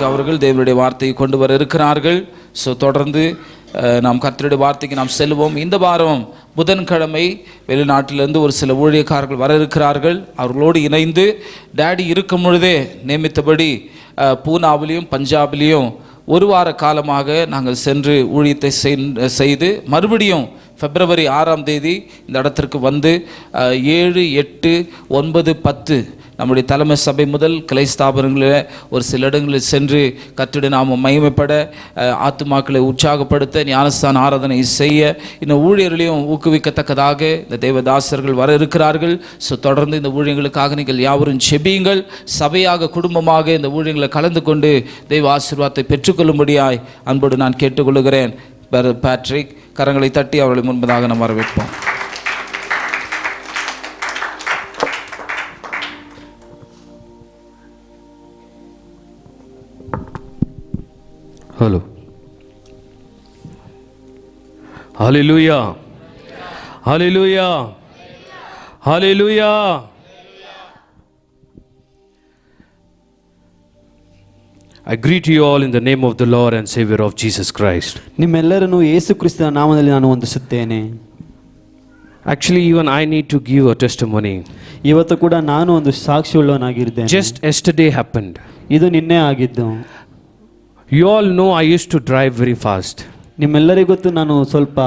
அவர்கள் தேவனுடைய வார்த்தையை கொண்டு வர இருக்கிறார்கள். ஸோ தொடர்ந்து நாம் கர்த்தருடைய வார்த்தைக்கு நாம் செல்வோம். இந்த வாரம் புதன்கிழமை வெளிநாட்டிலிருந்து ஒரு சில ஊழியக்காரர்கள் வர இருக்கிறார்கள். அவர்களோடு இணைந்து டேடி இருக்கும் பொழுதே நியமித்தபடி பூனாவிலையும் பஞ்சாபிலையும் ஒரு வார காலமாக நாங்கள் சென்று ஊழியத்தை செய்து மறுபடியும் பிப்ரவரி 6ஆம் தேதி இந்த இடத்திற்கு வந்து 7, 8, 9, 10 நம்முடைய தலைமை சபை முதல் கிளை ஸ்தாபனங்களில் ஒரு சில இடங்களில் சென்று கர்த்தருடைய நாமம் மகிமைப்பட, ஆத்துமாக்களை உற்சாகப்படுத்த, ஞானஸ்தான ஆராதனை செய்ய, இன்னும் ஊழியர்களையும் ஊக்குவிக்கத்தக்கதாக இந்த தேவதாசர்கள் வர இருக்கிறார்கள். ஸோ தொடர்ந்து இந்த ஊழியங்களுக்காக நீங்கள் யாவரும் செபியுங்கள். சபையாக குடும்பமாக இந்த ஊழியங்களை கலந்து கொண்டு தெய்வ ஆசீர்வாதத்தை பெற்றுக்கொள்ளும்படியாய் அன்போடு நான் கேட்டுக்கொள்கிறேன். பேட்ரிக் கரங்களை தட்டி அவர்களை முன்பதாக நாம் வரவேற்போம். Hello. Hallelujah. Hallelujah. Hallelujah. I greet you all in the name of the Lord and Savior of Jesus Christ. ನಿಮ್ಮೆಲ್ಲರನ್ನು ಯೇಸು ಕ್ರಿಸ್ತನ ನಾಮದಲ್ಲಿ ನಾನು ವಂದಿಸುತ್ತೇನೆ. Actually, even I need to give a testimony. ಇವತ್ತು ಕೂಡ ನಾನು ಒಂದು ಸಾಕ್ಷಿಯುಳ್ಳವನಾಗಿದ್ದೇನೆ. Just yesterday happened. ಇದು ನಿನ್ನೆ ಆಗಿದ್ದು. You all know I used to drive very fast. ನಿಮ್ಮೆಲ್ಲರಿಗೂ ಗೊತ್ತು ನಾನು ಸ್ವಲ್ಪ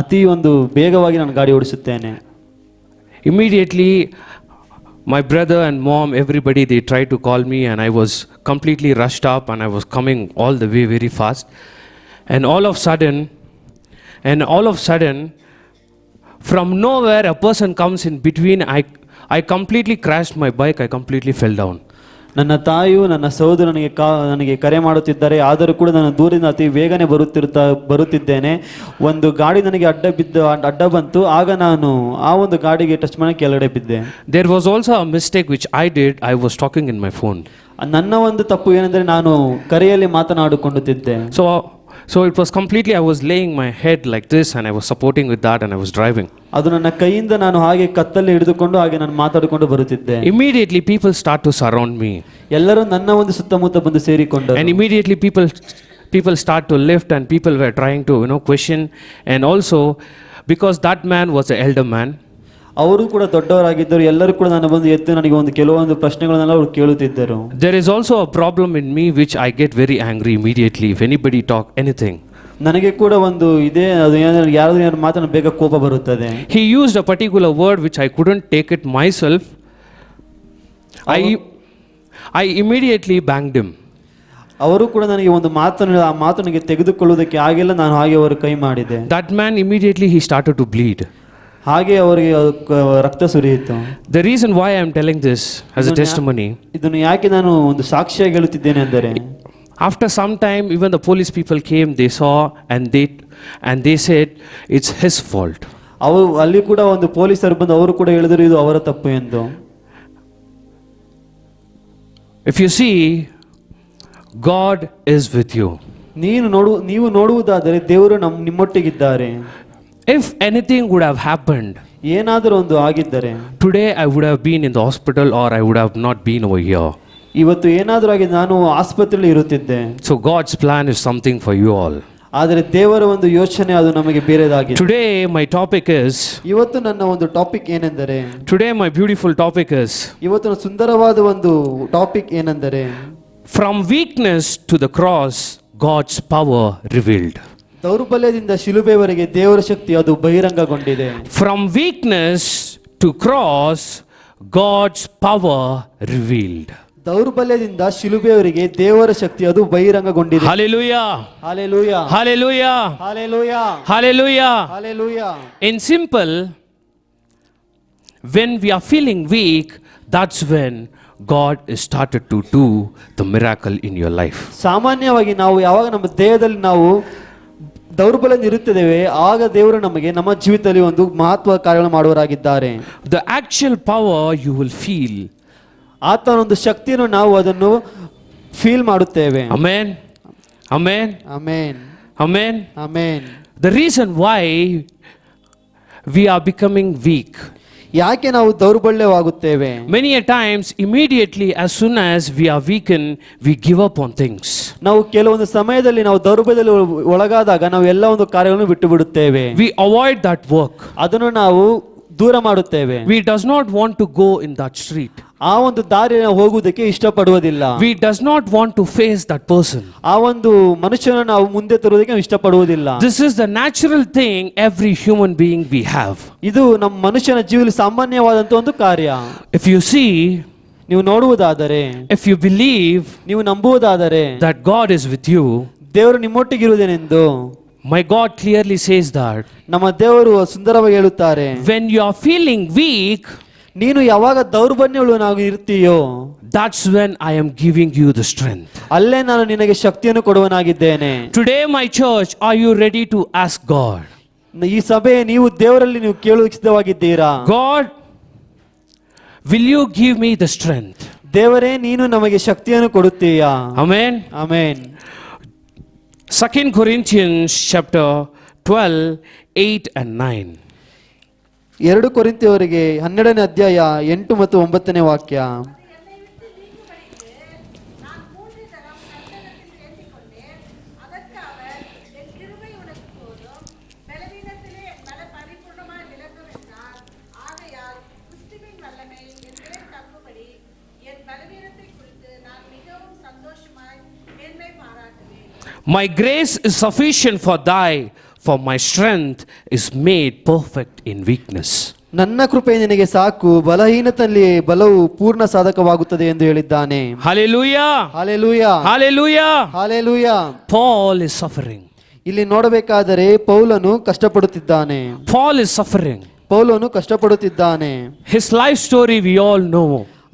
ಅತಿ ಒಂದು ಬೇಗವಾಗಿ ನಾನು ಗಾಡಿ ಓಡಿಸುತ್ತೇನೆ. Immediately my brother and mom, everybody, they tried to call me and I was completely rushed up and I was coming all the way very fast. And all of sudden, from nowhere a person comes in between. I completely crashed my bike. I completely fell down. ನನ್ನ ತಾಯಿಯು ನನ್ನ ಸಹೋದರ ನನಗೆ ಕರೆ ಮಾಡುತ್ತಿದ್ದಾರೆ. ಆದರೂ ಕೂಡ ನಾನು ದೂರದಿಂದ ಅತಿ ಬೇಗನೆ ಬರುತ್ತಿದ್ದೇನೆ. ಒಂದು ಗಾಡಿ ನನಗೆ ಅಡ್ಡ ಬಂತು. ಆಗ ನಾನು ಆ ಒಂದು ಗಾಡಿಗೆ ಟಚ್ ಮಾಡಿ ಕೆಳಗಡೆ ಬಿದ್ದೆ. There was also a mistake which I did. I was talking in my phone. ನನ್ನ ಒಂದು ತಪ್ಪು ಏನೆಂದರೆ ನಾನು ಕರೆಯಲ್ಲಿ ಮಾತನಾಡಿಕೊಳ್ಳುತ್ತಿದ್ದೆ. So it was completely, I was laying my head like this and I was supporting with that and I was driving. ಅದು ನನ್ನ ಕೈಯಿಂದ ನಾನು ಹಾಗೆ ಕತ್ತಲ್ಲಿ ಹಿಡಿದುಕೊಂಡು ಹಾಗೆ ನಾನು ಮಾತಾಡಿಕೊಂಡು ಬರುತ್ತಿದ್ದೆ. Immediately people start to surround me. ಎಲ್ಲರೂ ನನ್ನ ಒಂದು ಸುತ್ತಮುತ್ತ ಬಂದು ಸೇರಿಕೊಂಡರು. And immediately people start to lift and people were trying to question. And also because that man was an elder man. ಅವರು ಕೂಡ ದೊಡ್ಡವರಾಗಿದ್ದರು, ಎಲ್ಲರೂ ಕೂಡ ನನ್ನ ಬಂದು ಎದ್ದು ನನಗೆ ಒಂದು ಕೆಲವೊಂದು ಪ್ರಶ್ನೆಗಳನ್ನೆಲ್ಲ ಅವರು ಕೇಳುತ್ತಿದ್ದರು. There is also a problem in me which I get very angry immediately if anybody talk anything. ನನಗೆ ಕೂಡ ಒಂದು ಇದೆ, ಅದು ಏನಾದ್ರು ಯಾರು ಮಾತನ್ನು ಬೇಗ ಕೋಪ ಬರುತ್ತದೆ. He used a particular word which I couldn't take it myself. I immediately banged him. ಅವರು ಕೂಡ ನನಗೆ ಒಂದು ಮಾತನ್ನು ಆ ಮಾತನಿಗೆ ತೆಗೆದುಕೊಳ್ಳುವುದಕ್ಕೆ ಆಗಿಲ್ಲ, ನಾನು ಹಾಗೆ ಅವರು ಕೈ ಮಾಡಿದೆ. That man immediately he started to bleed. ಹಾಗೆ ಅವರಿಗೆ ರಕ್ತ ಸುರಿಯಿತು. The reason why I am telling this as a testimony, ಇದನ್ನು ಯಾಕೆ ನಾನು ಒಂದು ಸಾಕ್ಷಿಯಾಗಿ ಹೇಳುತ್ತಿದ್ದೇನೆ ಅಂದರೆ, after some time even the police people came, they saw and they said it's his fault. ಅವರು ಅಲ್ಲಿ ಕೂಡ ಒಂದು ಪೊಲೀಸರು ಬಂದು ಅವರು ಕೂಡ ಹೇಳಿದರು ಇದು ಅವರ ತಪ್ಪು ಎಂದು. If you see, God is with you. ನೀವು ನೋಡುವುದಾದರೆ ದೇವರು ನಿಮ್ಮೊಟ್ಟಿಗಿದ್ದಾರೆ. If anything would have happened, ಏನಾದರೂ ಒಂದು ಆಗಿದ್ದರೆ, today I would have been in the hospital or I would have not been over here. ಇವತ್ತು ಏನಾದರೂ ಆಗಿದೆ ನಾನು ಆಸ್ಪತ್ರೆಯಲ್ಲಿ ಇರುತ್ತಿದ್ದೆ. So God's plan is something for you all. ಆದರೆ ದೇವರ ಒಂದು ಯೋಚನೆ ಅದು ನಮಗೆ ಬೇರೆದಾಗಿದೆ. Today my topic is, ಇವತ್ತು ನನ್ನ ಒಂದು ಟಾಪಿಕ್ ಏನೆಂದರೆ, today my beautiful topic is, ಇವತ್ತು ಸುಂದರವಾದ ಒಂದು ಟಾಪಿಕ್ ಏನೆಂದರೆ, from weakness to the cross God's power revealed. ದೌರ್ಬಲ್ಯದಿಂದ ಶಿಲುಬೆವರೆಗೆ ದೇವರ ಶಕ್ತಿ ಅದು ಬಹಿರಂಗಗೊಂಡಿದೆ. From weakness to cross God's power revealed. ದೌರ್ಬಲ್ಯದಿಂದ ಶಿಲುಬೆಯವರೆಗೆ ದೇವರ ಶಕ್ತಿ ಅದು ಬಹಿರಂಗಗೊಂಡಿದೆ. Hallelujah. Hallelujah. Hallelujah. Hallelujah. Hallelujah. Hallelujah. In simple, when we are feeling weak, that's when God is started to do the miracle in your life. ಸಾಮಾನ್ಯವಾಗಿ ನಾವು ಯಾವಾಗ ನಮ್ಮ ದೇಹದಲ್ಲಿ ನಾವು ದೌರ್ಬಲ್ಯ ಇರುತ್ತೇವೆ, ಆಗ ದೇವರು ನಮಗೆ ನಮ್ಮ ಜೀವಿತದಲ್ಲಿ ಒಂದು ಮಹತ್ವ ಕಾರ್ಯಗಳನ್ನು ಮಾಡುವರಾಗಿದ್ದಾರೆ. The actual power you will feel. ಆತನ ಒಂದು ಶಕ್ತಿಯನ್ನು ನಾವು ಅದನ್ನು ಫೀಲ್ ಮಾಡುತ್ತೇವೆ. Amen. Amen. Amen. Amen. Amen. The reason why we are becoming weak, ಯಾಕೆ ನಾವು ದೌರ್ಬಲ್ಯವಾಗುತ್ತೇವೆ? many a times immediately as soon as we are weakened, we give up on things. ನಾವು ಕೆಲವೊಂದು ಸಮಯದಲ್ಲಿ ನಾವು ದೌರ್ಬಲ್ಯದಲ್ಲಿ ಒಳಗಾದಾಗ ನಾವು ಎಲ್ಲ ಒಂದು ಕಾರ್ಯಗಳನ್ನು ಬಿಟ್ಟು ಬಿಡುತ್ತೇವೆ. We avoid that work. ಅದನ್ನು ನಾವು ದೂರ ಮಾಡುತ್ತೇವೆ. We does not want to go in that street. ಆ ಒಂದು ದಾರಿಯನ್ನು ಹೋಗುವುದಕ್ಕೆ ಇಷ್ಟಪಡುವುದಿಲ್ಲ. We does not want to face that person. ಆ ಒಂದು ಮನುಷ್ಯನ ನಾವು ಮುಂದೆ ತರುವುದಕ್ಕೆ ಇಷ್ಟಪಡುವುದಿಲ್ಲ. This is the natural thing every human being we have. ಇದು ನಮ್ಮ ಮನುಷ್ಯನ ಜೀವನದಲ್ಲಿ ಸಾಮಾನ್ಯವಾದಂತ ಒಂದು ಕಾರ್ಯ. If you see, ನೀವು ನೋಡುವುದಾದರೆ, if you believe ನೀವು ನಂಬುವುದಾದರೆ that God is with you, ದೇವರು ನಿಮ್ಮೊಟ್ಟಿಗಿರುವುದೇನೆಂದು my God clearly says that. ನಮ್ಮ ದೇವರು ಸುಂದರವಾಗಿ ಹೇಳುತ್ತಾರೆ, When you are feeling weak, ನೀನು ಯಾವಾಗ ದೌರ್ಬಲ್ಯವುಳ್ಳವನಾಗಿ ಇರ್ತೀಯೋ, that's when I am giving you the strength. ಅಲ್ಲೇ ನಾನು ನಿನಗೆ ಶಕ್ತಿಯನ್ನು ಕೊಡುವನಾಗಿದ್ದೇನೆ. Today my church, are you ready to ask God? ಈ ಸಭೆ ನೀವು ದೇವರಲ್ಲಿ ನೀವು ಕೇಳುವ ಸಿದ್ಧವಾಗಿದ್ದೀರಾ? God, will you give me the strength? ದೇವರೇ ನೀನು ನಮಗೆ ಶಕ್ತಿಯನ್ನು ಕೊಡುತ್ತೀಯಾ? Amen. Amen. 2 Corinthians chapter 12, 8 and 9. 2 ಕೊರಿಂಥಿಯವರಿಗೆ 12ನೇ ಅಧ್ಯಾಯ 8 ಮತ್ತು 9ನೇ ವಾಕ್ಯ. My grace is sufficient for thy, for my strength is made perfect in weakness. ನನ್ನ ಕೃಪೆ ನಿನಗೆ ಸಾಕು, ಬಲಹೀನತೆಯಲ್ಲಿ ಬಲವು ಪೂರ್ಣ ಸಾಧಕವಾಗುತ್ತದೆ ಎಂದು ಹೇಳಿದ್ದಾನೆ. Hallelujah. Hallelujah. Hallelujah. Hallelujah. Paul is suffering. ಇಲ್ಲಿ ನೋಡಬೇಕಾದರೆ ಪೌಲನು ಕಷ್ಟಪಡುತ್ತಿದ್ದಾನೆ. Paul is suffering. ಪೌಲನು ಕಷ್ಟಪಡುತ್ತಿದ್ದಾನೆ. His life story we all know.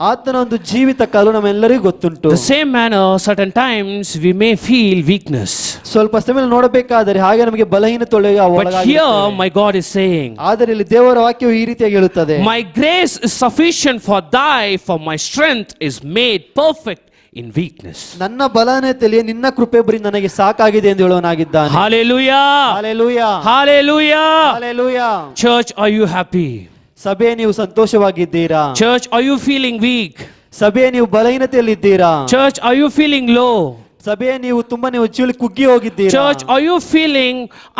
ಆತನ ಒಂದು ಜೀವಿತ ಕಾಲ ನಮ್ಮೆಲ್ಲರಿಗೂ ಗೊತ್ತುಂಟು. The same manner, certain times we may feel weakness. ಸ್ವಲ್ಪ ಸಮಯ ನೋಡಬೇಕಾದರೆ ಹಾಗೆ ನಮಗೆ ಬಲಹೀನತೆ But here my God is saying, ಆದರೆ ಇಲ್ಲಿ ದೇವರ ವಾಕ್ಯವು ಈ ರೀತಿಯಾಗಿ ಹೇಳುತ್ತದೆ, my grace is sufficient for thy, for my strength is made perfect in weakness. ನನ್ನ ಬಲಹೀನತೆಯಲ್ಲಿ ನಿನ್ನ ಕೃಪೆ ಬರೀ ನನಗೆ ಸಾಕಾಗಿದೆ ಎಂದು ಹೇಳುವನಾಗಿದ್ದಾನೆ. Hallelujah. Hallelujah. Hallelujah. Hallelujah. Church, are you happy? ಸಭೆ ನೀವು ಸಂತೋಷವಾಗಿದ್ದೀರಾ? Church, are you feeling weak? ಸಭೆ ನೀವು ಬಲಹೀನತೆಯಲ್ಲಿದ್ದೀರಾ? Church, are you feeling low? ಸಭೆ ನೀವು ಜೀವನದಲ್ಲಿ ಕುಗ್ಗಿ ಹೋಗಿದ್ದೀರಾ? Church, are you feeling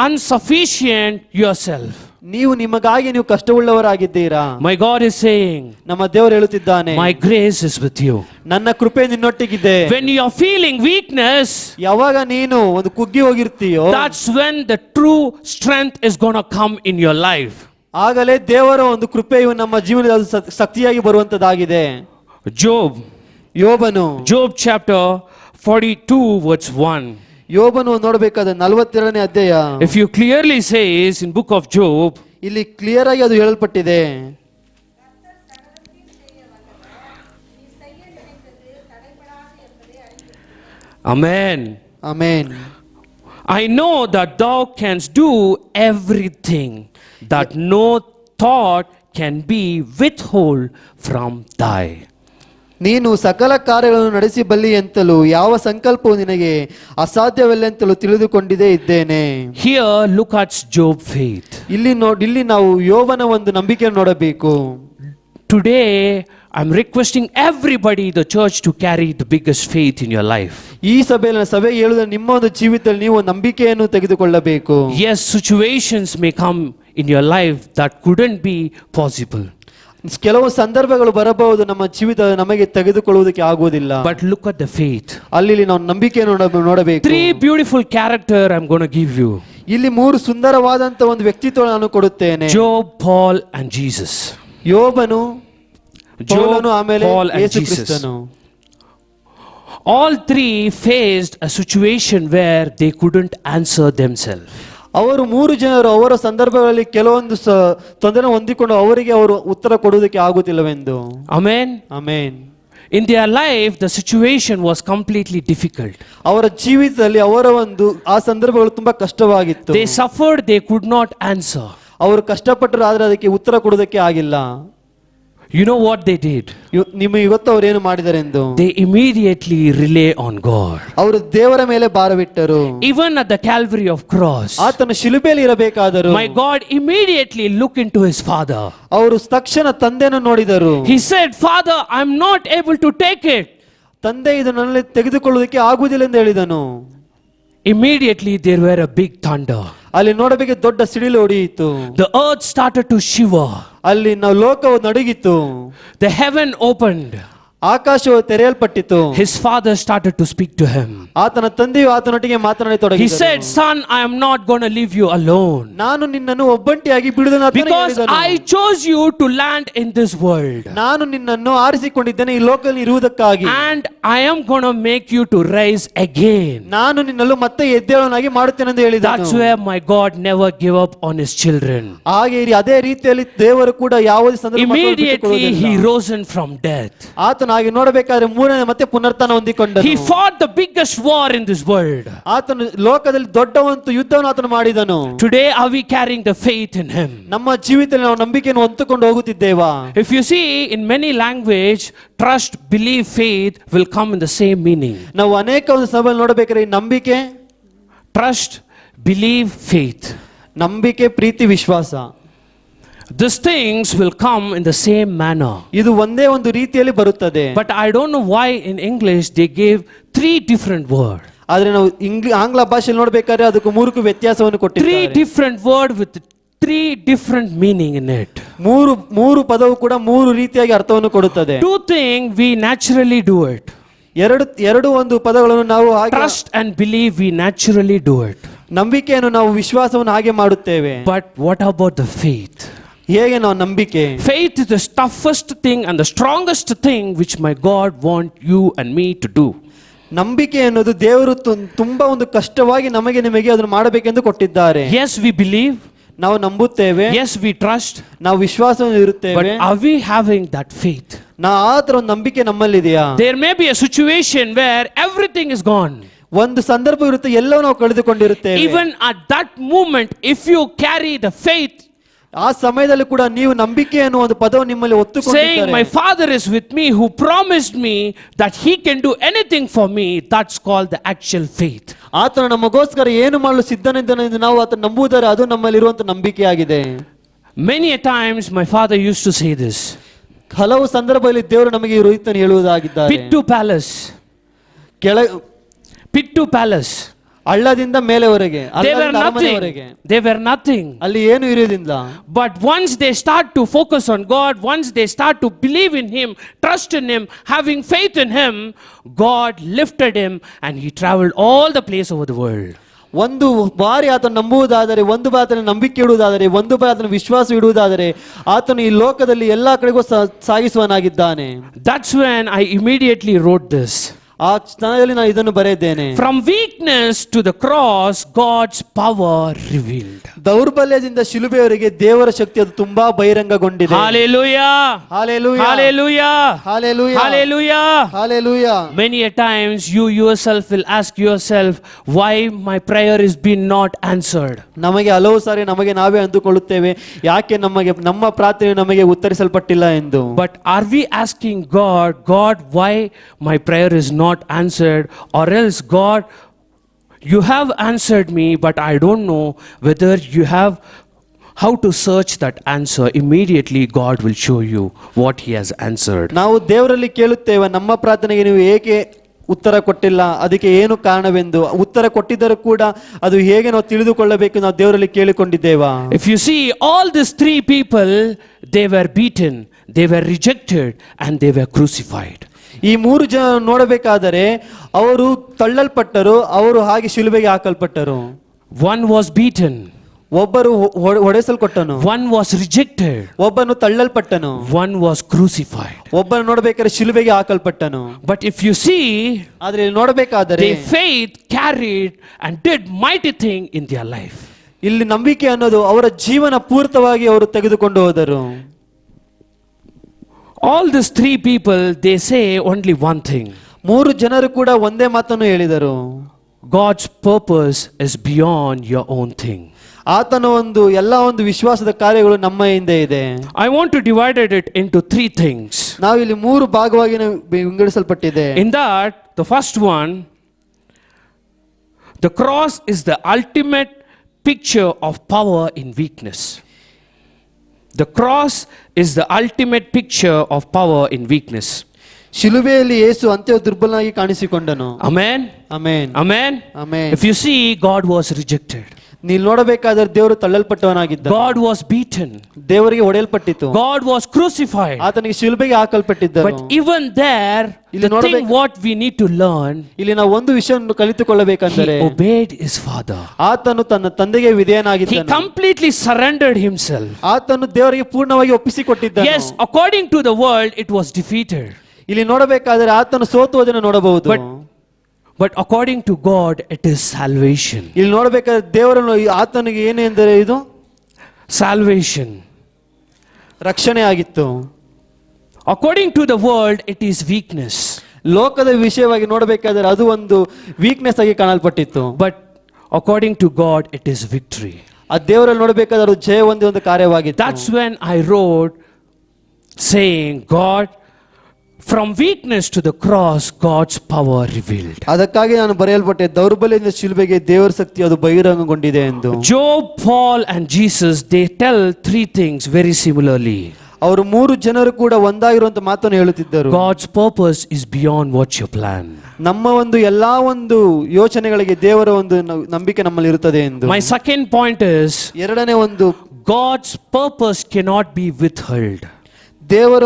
insufficient yourself? ನೀವು ನಿಮಗಾಗಿ ನೀವು ಕಷ್ಟವುಳ್ಳವರಾಗಿದ್ದೀರಾ. My God is saying, ನಮ್ಮ ದೇವರು ಹೇಳುತ್ತಿದ್ದಾನೆ, my grace is with you. ನನ್ನ ಕೃಪೆ ನಿನ್ನೊಟ್ಟಿಗಿದೆ. When you are feeling weakness, ಯಾವಾಗ ನೀನು ಒಂದು ಕುಗ್ಗಿ ಹೋಗಿರ್ತೀಯೋ, that's when the true strength is going to come in your life. ಆಗಲೇ ದೇವರ ಒಂದು ಕೃಪೆಯು ನಮ್ಮ ಜೀವನದ ಶಕ್ತಿಯಾಗಿ ಬರುವಂತದ್ದಾಗಿದೆ. ಯೋಬನು Job chapter 42 verse 1. ಯೋಬನು ನೋಡಬೇಕಾದ 42ನೇ ಅಧ್ಯಾಯ. If you clearly says in book of Job, ಇಲ್ಲಿ ಕ್ಲಿಯರ್ ಆಗಿ ಅದು ಹೇಳಲ್ಪಟ್ಟಿದೆ. Amen. Amen. I know that thou canst do everything, that no thought can be withheld from thy. ನೀನು ಸಕಲ ಕಾರ್ಯಗಳನ್ನು ನಡೆಸಬಲ್ಲಿ ಎಂತಲೂ ಯಾವ ಸಂಕಲ್ಪವು ನಿನಗೆ ಅಸಾಧ್ಯವಿಲ್ಲಂತಲೂ ತಿಳಿದುಕೊಂಡಿದ್ದೇ ಇದ್ದೇನೆ. Here look at Job faith. ಇಲ್ಲಿ ನಾವು ಯೋಬನ ಒಂದು ನಂಬಿಕೆಯನ್ನು ನೋಡಬೇಕು. Today I'm requesting everybody the church to carry the biggest faith in your life. ಈ ಸಭೆ ಹೇಳುವುದನ್ನು ನಿಮ್ಮ ಒಂದು ಜೀವಿತದಲ್ಲಿ ನೀವು ನಂಬಿಕೆಯನ್ನು ತೆಗೆದುಕೊಳ್ಳಬೇಕು. Yes, situations may come in your life that couldn't be possible. ಕೆಲವು ಸಂದರ್ಭಗಳು ಬರಬಹುದು ನಮ್ಮ ಜೀವಿತ ನಮಗೆ ತೆಗೆದುಕೊಳ್ಳುವುದಕ್ಕೆ ಆಗುವುದಿಲ್ಲ. But look at the faith. ಅಲ್ಲಿ ನಾವು ನಂಬಿಕೆಯನ್ನು ನೋಡಬೇಕು. 3 beautiful character I'm going to give you. ಇಲ್ಲಿ 3 ಸುಂದರವಾದಂತ ಒಂದು ವ್ಯಕ್ತಿತ್ವ ನಾನು ಕೊಡುತ್ತೇನೆ. Job, Paul and Jesus. ಯೋಬನು, ಪೌಲನು, ಆಮೇಲೆ Paul and ಯೇಸು Jesus. ಕ್ರಿಸ್ತನು. All 3 faced a situation where they couldn't answer themselves. ಅವರು 3 ಜನರು ಅವರ ಸಂದರ್ಭಗಳಲ್ಲಿ ಕೆಲವೊಂದು ತೊಂದರೆ ಹೊಂದಿಕೊಂಡು ಅವರಿಗೆ ಅವರು ಉತ್ತರ ಕೊಡುವುದಕ್ಕೆ ಆಗುತ್ತಿಲ್ಲವೆಂದು. Amen. Amen. In their life the situation was completely difficult. ಅವರ ಜೀವಿತದಲ್ಲಿ ಅವರ ಒಂದು ಆ ಸಂದರ್ಭಗಳು ತುಂಬಾ ಕಷ್ಟವಾಗಿತ್ತು. They suffered, they could not answer. ಅವರು ಕಷ್ಟಪಟ್ಟರು, ಆದ್ರೆ ಅದಕ್ಕೆ ಉತ್ತರ ಕೊಡುವುದಕ್ಕೆ ಆಗಿಲ್ಲ. You know what they did? ನಿಮಗೆ ಇವತ್ತು ಅವರು ಏನು ಮಾಡಿದ್ದಾರೆ ಎಂದು? They immediately rely on God. ಅವರು ದೇವರ ಮೇಲೆ ಭಾರವಿಟ್ಟರು. Even at the Calvary of cross, ಆತನ ಶಿಲುಬೆಯಲ್ಲಿ ಇರಬೇಕಾದರು. my God immediately looked into his father. ಅವರು ತಕ್ಷಣ ತಂದೆಯನ್ನು ನೋಡಿದರು. He said, Father, I'm not able to take it. ತಂದೆ ಇದು ನನ್ನಲ್ಲಿ ತೆಗೆದುಕೊಳ್ಳುವುದಕ್ಕೆ ಆಗುವುದಿಲ್ಲ ಎಂದು ಹೇಳಿದನು. Immediately there were a big thunder. ಅಲ್ಲಿ ನೋಡಬೇಕು ದೊಡ್ಡ ಸಿಡಿಲು ಹೊಡೆಯಿತು. The earth started to shiver. ಅಲ್ಲಿ ನಾವು ಲೋಕವು ನಡುಗಿತು. The heaven opened. ಆಕಾಶವು ತೆರೆಯಲ್ಪಟ್ಟಿತು. His father started to speak to him. ಆತನ ತಂದೆಯು ಆತನೊಟ್ಟಿಗೆ ಮಾತನಾಡತೊಡಗಿದನು. He said, Son, I am not going to leave you alone. ನಾನು ನಿನ್ನನ್ನು ಒಬ್ಬಂಟಿಯಾಗಿ ಬಿಡುವುದಿಲ್ಲ ಅಂತ Because ಹೇಳಿದನು. I chose you to land in this world. ನಾನು ನಿನ್ನನ್ನು ಆರಿಸಿಕೊಂಡಿದ್ದೇನೆ ಈ ಲೋಕದಲ್ಲಿ ಇರುವುದಕ್ಕಾಗಿ. And I am going to make you to rise again. ನಾನು ನಿನ್ನನ್ನು ಮತ್ತೆ ಎದ್ದೇಳನಾಗಿ ಮಾಡುತ್ತೇನೆ ಎಂದು ಹೇಳಿದನು. That's where my God never gave up on his children. ಹಾಗೆ ಅದೇ ರೀತಿಯಲ್ಲಿ ದೇವರು ಕೂಡ ಯಾವುದೇ ಸಂದರ್ಭದಲ್ಲಿ Immediately he rose from death. ಆತನು ಹಾಗೆ ನೋಡಬೇಕಾದ್ರೆ ಮೂರನೇ ಮತ್ತೆ ಪುನರುತ್ಥಾನ ಹೊಂದಿಕೊಂಡನು. He fought the biggest war in this world. ಆತನು ಲೋಕದಲ್ಲಿ ದೊಡ್ಡ ಒಂದು ಯುದ್ಧವನ್ನು ಆತನು ಮಾಡಿದನು. Today are we carrying the faith in him? ನಮ್ಮ ಜೀವಿತದಲ್ಲಿ ನಾವು ನಂಬಿಕೆಯನ್ನು ಹೊತ್ತುಕೊಂಡು ಹೋಗುತ್ತಿದ್ದೇವಾ? If you see in many language, trust, believe, faith will come in the same meaning. ನಾವು ಅನೇಕ ಒಂದು ಸಭೆಯಲ್ಲಿ ನೋಡಬೇಕಾದ್ರೆ ನಂಬಿಕೆ, Trust, believe, faith. ನಂಬಿಕೆ, ಪ್ರೀತಿ, ವಿಶ್ವಾಸ. These things will come in the same manner. ಇದು ಒಂದೇ ಒಂದು ರೀತಿಯಲ್ಲಿ ಬರುತ್ತದೆ. But I don't know why in English they gave 3 different words. ಆದ್ರೆ ನಾವು ಆಂಗ್ಲ ಭಾಷೆಯಲ್ಲಿ ನೋಡಬೇಕಾದ್ರೆ ಅದಕ್ಕೆ 3 ವ್ಯತ್ಯಾಸವನ್ನು 3 ಕೊಟ್ಟಿದ್ದಾರೆ. different words with 3 different meaning in it. ಮೂರು ಪದವು ಕೂಡ 3 ರೀತಿಯಾಗಿ ಅರ್ಥವನ್ನು ಕೊಡುತ್ತದೆ. 2 things we naturally do it. ಎರಡು ಒಂದು ಪದಗಳನ್ನು ನಾವು ಹಾಗೆ Trust and believe we naturally do it. ನಂಬಿಕೆಯನ್ನು ನಾವು ವಿಶ್ವಾಸವನ್ನು ಹಾಗೆ ಮಾಡುತ್ತೇವೆ. But what about the faith? ಹೇಗೆ ನಾವು ನಂಬಿಕೆ? Faith is the toughest thing and the strongest thing which my God want you and me to do. ನಂಬಿಕೆ ಅನ್ನೋದು ದೇವರು ತುಂಬಾ ಒಂದು ಕಷ್ಟವಾಗಿ ನಮಗೆ ನಿಮಗೆ ಅದನ್ನು ಮಾಡಬೇಕೆಂದು ಕೊಟ್ಟಿದ್ದಾರೆ. Yes, we believe. ನಾವು ನಂಬುತ್ತೇವೆ. Yes, we trust. ನಾವು ವಿಶ್ವಾಸವನ್ನು ಇರುತ್ತೇವೆ. But are we having that faith? ಆ ತರ ಒಂದು ನಂಬಿಕೆ ನಮ್ಮಲ್ಲಿದೆಯಾ? There may be a situation where everything is gone. ಒಂದು ಸಂದರ್ಭ ಇರುತ್ತೆ, ಎಲ್ಲವೂ ನಾವು ಕಳೆದುಕೊಂಡಿರುತ್ತೇವೆ. Even at that moment, if you carry the faith, ಆ ಸಮಯದಲ್ಲಿ ಕೂಡ ನೀವು ನಂಬಿಕೆ ಅನ್ನೋ ಒಂದು ಪದವನ್ನು ನಿಮ್ಮಲ್ಲಿ saying my ಒತ್ತುಕೊಂಡಿದ್ದಾರೆ. father is with me who promised me that he can do anything for me, that's called the actual faith. ಆತನು ನಮಗೋಸ್ಕರ ಏನು ಮಾಡಲು ಸಿದ್ಧನಿದ್ದಾನೆ ಎಂದು ನಾವು ಆತನ ನಂಬುವುದಾರೆ, ಅದು ನಮ್ಮಲ್ಲಿರುವಂತ ನಂಬಿಕೆಯಾಗಿದೆ. Many a times my father used to say this. ಹಲವು ಸಂದರ್ಭದಲ್ಲಿ ದೇವರು ನಮಗೆ ಈ ರೀತಿಯನ್ನು ಹೇಳುವುದಾಗಿದ್ದಾರೆ. Pit to palace. ಕೆಳ Pit to palace. ಹಳ್ಳದಿಂದ ಮೇಲೆವರೆಗೆ, They were ಹಳ್ಳದಿಂದ ಅರಮನೆವರೆಗೆ. nothing. They were nothing. ಅಲ್ಲಿ ಏನು ಇರುವುದಿಲ್ಲ. But once they start to focus on God, once they start to believe in Him, trust in Him, having faith in Him, God lifted him and he traveled all the place over the world. ಒಂದು ಬಾರಿ ಆತನು ನಂಬುವುದಾದರೆ, ಒಂದು ಬಾರಿ ಆತನ ನಂಬಿಕೆ ಇಡುವುದಾದರೆ, ಒಂದು ಬಾರಿ ಆತನ ವಿಶ್ವಾಸ ಇಡುವುದಾದರೆ, ಆತನು ಈ ಲೋಕದಲ್ಲಿ ಎಲ್ಲಾ ಕಡೆಗೂ ಸಾಗಿಸುವನಾಗಿದ್ದಾನೆ. That's when I immediately wrote this. ಆ ಕ್ಷಣದಲ್ಲಿ ನಾನು ಇದನ್ನು ಬರೆದಿದ್ದೇನೆ. From weakness to the cross, God's power revealed. ದೌರ್ಬಲ್ಯದಿಂದ ಶಿಲುಬೆಯವರೆಗೆ ದೇವರ ಶಕ್ತಿ ಅದು ತುಂಬಾ ಬಹಿರಂಗಗೊಂಡಿದೆ. Hallelujah. Hallelujah. Hallelujah. Hallelujah. Hallelujah. Hallelujah. Many a times you yourself will ask yourself, why my prayer is being not answered. ನಮಗೆ ಹಲವು ಸಾರಿ ನಮಗೆ ನಾವೇ ಅಂದುಕೊಳ್ಳುತ್ತೇವೆ, ಯಾಕೆ ನಮ್ಮ ಪ್ರಾರ್ಥನೆ ನಮಗೆ ಉತ್ತರಿಸಲ್ಪಟ್ಟಿಲ್ಲ ಎಂದು. But are we asking God, why my prayer is not answered? Or else, God, you have answered me, but I don't know whether you have how to search that answer. Immediately God will show you what He has answered. ನಾವು ದೇವರಲ್ಲಿ ಕೇಳುತ್ತೇವೆ, ನಮ್ಮ ಪ್ರಾರ್ಥನೆಗೆ ನೀವು ಏಕೆ ಉತ್ತರ ಕೊಟ್ಟಿಲ್ಲ, ಅದಕ್ಕೆ ಏನು ಕಾರಣವೆಂದು. ಉತ್ತರ ಕೊಟ್ಟಿದ್ದರೂ ಕೂಡ ಅದು ಹೇಗೆ ನಾವು ತಿಳಿದುಕೊಳ್ಳಬೇಕು, ನಾವು ದೇವರಲ್ಲಿ ಕೇಳಿಕೊಂಡಿದ್ದೇವಾ. If you see all these three people, they were beaten, they were rejected, and they were crucified. ಈ ಮೂರು ಜನ ನೋಡಬೇಕಾದರೆ ಅವರು ತಳ್ಳಲ್ಪಟ್ಟರು, ಅವರು ಹಾಗೆ ಶಿಲುಬೆಗೆ ಹಾಕಲ್ಪಟ್ಟರು. One was beaten, ಒಬ್ಬರು ಹೊಡೆಸಲ್ಪಟ್ಟನು, one was rejected, ಒಬ್ಬನು ತಳ್ಳಲ್ಪಟ್ಟನು, one was crucified. ಒಬ್ಬನು ನೋಡಬೇಕಾದ್ರೆ ಶಿಲುಬೆಗೆ ಹಾಕಲ್ಪಟ್ಟನು. But if you see, ಆದ್ರೆ ಇಲ್ಲಿ ನೋಡಬೇಕಾದರೆ their faith carried and did mighty thing in their life. ಇಲ್ಲಿ ನಂಬಿಕೆ ಅನ್ನೋದು ಅವರ ಜೀವನ ಪೂರ್ತಿಯಾಗಿ ಅವರು ತೆಗೆದುಕೊಂಡು ಹೋದರು. All these three people, they say only one thing. ಮೂರು ಜನರು ಕೂಡ ಒಂದೇ ಮಾತನ್ನು ಹೇಳಿದರು, God's purpose is beyond your own thing. ಆತನ ಎಲ್ಲ ವಿಶ್ವಾಸದ ಕಾರ್ಯಗಳು ನಮ್ಮ ಹಿಂದೆ ಇದೆ. I want to divide it into three things. ನಾವು ಇಲ್ಲಿ ಮೂರು ಭಾಗವಾಗಿ ವಿಂಗಡಿಸಲ್ಪಟ್ಟಿದೆ. In that, the first one, the cross is the ultimate picture of power in weakness. The cross is the ultimate picture of power in weakness. ಶಿಲುಬೆಯಲ್ಲಿ ಯೇಸು ಅಂತ್ಯ ದುರ್ಬಲನಾಗಿ ಕಾಣಿಸಿಕೊಂಡನು. Amen. Amen. Amen. Amen. If you see, God was rejected. ನೀವು ನೋಡಬೇಕಾದರೆ ದೇವರು ತಳ್ಳಲ್ಪಟ್ಟವನಾಗಿದ್ದ. God was beaten. ದೇವರಿಗೆ ಹೊಡೆಯಲ್ಪಟ್ಟಿತು. God was crucified. ಆತನಿಗೆ ಶಿಲುಬೆಗೆ ಹಾಕಲ್ಪಟ್ಟಿದ್ದನು. But even there, the thing what we need to learn, ಇಲ್ಲಿ ನಾವು ಒಂದು ವಿಷಯವನ್ನು ಕಲಿತುಕೊಳ್ಳಬೇಕೆಂದರೆ he obeyed his father. ಆತನು ತನ್ನ ತಂದೆಗೆ ವಿಧೇಯನಾಗಿದ್ದನು. He completely surrendered himself. ಆತನು ದೇವರಿಗೆ ಪೂರ್ಣವಾಗಿ ಒಪ್ಪಿಸಿಕೊಟ್ಟಿದ್ದನು. Yes, according to the world, it was defeated. ಇಲ್ಲಿ ನೋಡಬೇಕಾದರೆ ಆತನು ಸೋತುವುದನ್ನು ನೋಡಬಹುದು. But according to God, it is salvation. ಇಲ್ಲಿ ನೋಡಬೇಕಾದ್ರೆ ದೇವರನ್ನು ಆತನಿಗೆ ಏನೆಂದರೆ ಇದು Salvation. ರಕ್ಷಣೆ ಆಗಿತ್ತು. According to the world, it is weakness. ಲೋಕದ ವಿಷಯವಾಗಿ ನೋಡಬೇಕಾದರೆ ಅದು ಒಂದು ವೀಕ್ನೆಸ್ ಆಗಿ ಕಾಣಲ್ಪಟ್ಟಿತ್ತು. But according to God, it is victory. ಆ ದೇವರಲ್ಲಿ ನೋಡಬೇಕಾದ್ರೆ ಅದು ಜಯ ಹೊಂದಿ ಒಂದು ಕಾರ್ಯವಾಗಿತ್ತು. That's when I wrote saying, God, from weakness to the cross, God's power revealed. ಅದಕ್ಕಾಗಿ ನಾನು ಬರೆಯಲ್ಪಟ್ಟೆ, ದೌರ್ಬಲ್ಯದಿಂದ ಶಿಲುಬೆಗೆ ದೇವರ ಶಕ್ತಿ ಅದು ಬಹಿರಂಗಗೊಂಡಿದೆ ಎಂದು. Job, Paul and Jesus, they tell three things very similarly. ಅವರು ಮೂರು ಜನರು ಕೂಡ ಒಂದಾಗಿರುವಂತ ಮಾತನ್ನು ಹೇಳುತ್ತಿದ್ದರು. God's purpose is beyond what you plan. ನಮ್ಮ ಎಲ್ಲಾ ಯೋಚನೆಗಳಿಗೆ ದೇವರ ನಂಬಿಕೆ ನಮ್ಮಲ್ಲಿ ಇರುತ್ತದೆ ಎಂದು. My second point is, ಎರಡನೇ God's purpose cannot be withheld. ದೇವರ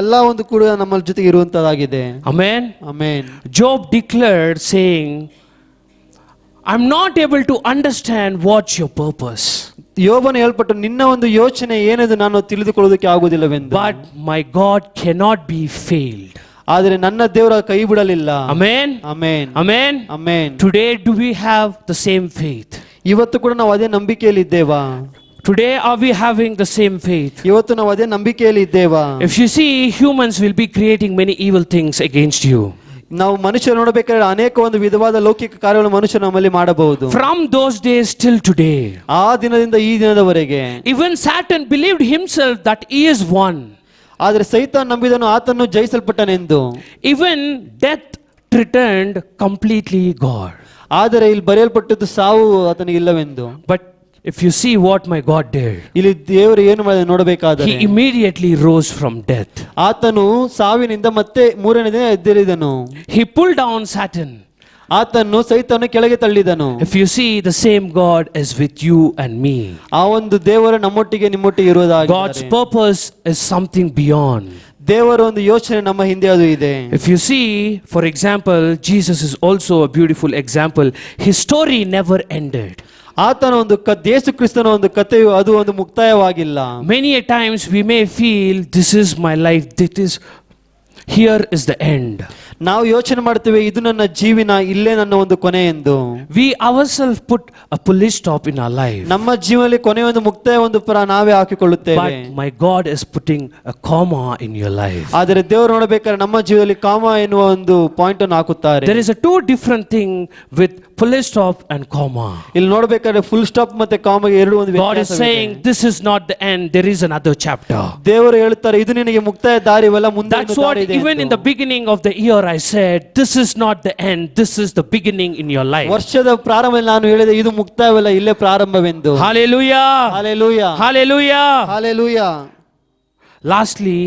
ಎಲ್ಲಾ ಕೂಡ ನಮ್ಮ ಜೊತೆಗೆ ಇರುವಂತದಾಗಿದೆ. Amen. Amen. Job declared saying, I'm not able to understand what's your purpose. ಯೋಬನು ಹೇಳ್ಪಟ್ಟು ನಿನ್ನ ಯೋಚನೆ ಏನೆಂದು ನಾನು ತಿಳಿದುಕೊಳ್ಳುವುದಕ್ಕೆ ಆಗುವುದಿಲ್ಲವೆಂದು. But my God cannot be failed. ಆದರೆ ನನ್ನ ದೇವರ ಕೈ ಬಿಡಲಿಲ್ಲ. Amen. Amen. Amen. Amen. Today do we have the same faith? ಇವತ್ತು ಕೂಡ ನಾವು ಅದೇ ನಂಬಿಕೆಯಲ್ಲಿ ಇದ್ದೇವಾ? Today are we having the same faith? ಇವತ್ತು ನಾವು ಅದೇ ನಂಬಿಕೆಯಲ್ಲಿ ಇದ್ದೇವಾ? If you see, humans will be creating many evil things against you. ನಾವು ಮನುಷ್ಯರು ನೋಡಬೇಕಾದ್ರೆ ಅನೇಕ ವಿಧವಾದ ಲೌಕಿಕ ಕಾರ್ಯಗಳನ್ನು ಮನುಷ್ಯರು ನಮ್ಮಲ್ಲಿ ಮಾಡಬಹುದು. From those days till today, ಆ ದಿನದಿಂದ ಈ ದಿನದವರೆಗೆ even Satan believed himself that he is one. ಆದರೆ ಸೈತಾನ್ ನಂಬಿದನು ಆತನು ಜಯಿಸಲ್ಪಟ್ಟನೆಂದು. Even death threatened completely God. ಆದರೆ ಇಲ್ಲಿ ಬರೆಯಲ್ಪಟ್ಟದ್ದು ಸಾವು ಆತನಿಗೆ ಇಲ್ಲವೆಂದು. But if you see what my God did, ಇಲ್ಲಿ ದೇವರು ಏನು ಮಾಡಿದ ನೋಡಬೇಕಾದರೆ he immediately rose from death. ಆತನು ಸಾವಿನಿಂದ ಮತ್ತೆ ಮೂರನೇ ದಿನ ಎದ್ದೇಳಿದನು. He pulled down Satan. ಆತನು ಸೈತಾನನು ಕೆಳಗೆ ತಳ್ಳಿದನು. If you see, the same God is with you and me. ಆ ಒಂದು ದೇವರು ನಮ್ಮೊಟ್ಟಿಗೆ ನಿಮ್ಮೊಟ್ಟಿಗೆ ಇರುವುದಾಗಿ God's purpose is something beyond. ದೇವರ ಒಂದು ಯೋಚನೆ ನಮ್ಮ ಹಿಂದೆ ಅದು ಇದೆ. If you see, for example, Jesus is also a beautiful example. His story never ended. ಆತನ ಒಂದು ಯೇಸು ಕ್ರಿಸ್ತನ ಒಂದು ಕಥೆಯು ಅದು ಒಂದು ಮುಕ್ತಾಯವಾಗಿಲ್ಲ. Many a times we may feel, this is my life, here is the end. ನಾವು ಯೋಚನೆ ಮಾಡ್ತೇವೆ, ಇದು ನನ್ನ ಜೀವನ, ಇಲ್ಲೇ ನನ್ನ ಒಂದು ಕೊನೆ ಎಂದು. We ourselves put a full stop in our life. ನಮ್ಮ ಜೀವನದಲ್ಲಿ ಕೊನೆಯ ಒಂದು ಮುಕ್ತಾಯ ಒಂದು ನಾವೇ ಹಾಕಿಕೊಳ್ಳುತ್ತೇವೆ. But my God is putting a comma in your life. ಆದರೆ ದೇವರು ನೋಡಬೇಕಾದ್ರೆ ನಮ್ಮ ಜೀವನದಲ್ಲಿ ಕಾಮ ಎನ್ನುವ ಒಂದು ಪಾಯಿಂಟ್ ಅನ್ನು ಹಾಕುತ್ತಾರೆ. There is a two different thing with full stop and comma. ಇಲ್ಲಿ ನೋಡಬೇಕಾದ್ರೆ ಫುಲ್ ಸ್ಟಾಪ್ ಮತ್ತೆ ಕಾಮಗೆ ಎರಡು ಒಂದು God is saying, this is not the end, there is another chapter. ದೇವರು ಹೇಳುತ್ತಾರೆ, ಇದು ನಿನಗೆ ಮುಕ್ತಾಯ ದಾರಿವಲ್ಲ, ಮುಂದೆ That's what even in the beginning of the year I said, this is not the end, this is the beginning in your life. ವರ್ಷದ ಪ್ರಾರಂಭದಲ್ಲಿ ನಾನು ಹೇಳಿದೆ, ಇದು ಮುಕ್ತಾಯವಲ್ಲ, ಇಲ್ಲೇ ಪ್ರಾರಂಭವೆಂದು. Hallelujah. Hallelujah. Hallelujah. Hallelujah. Lastly,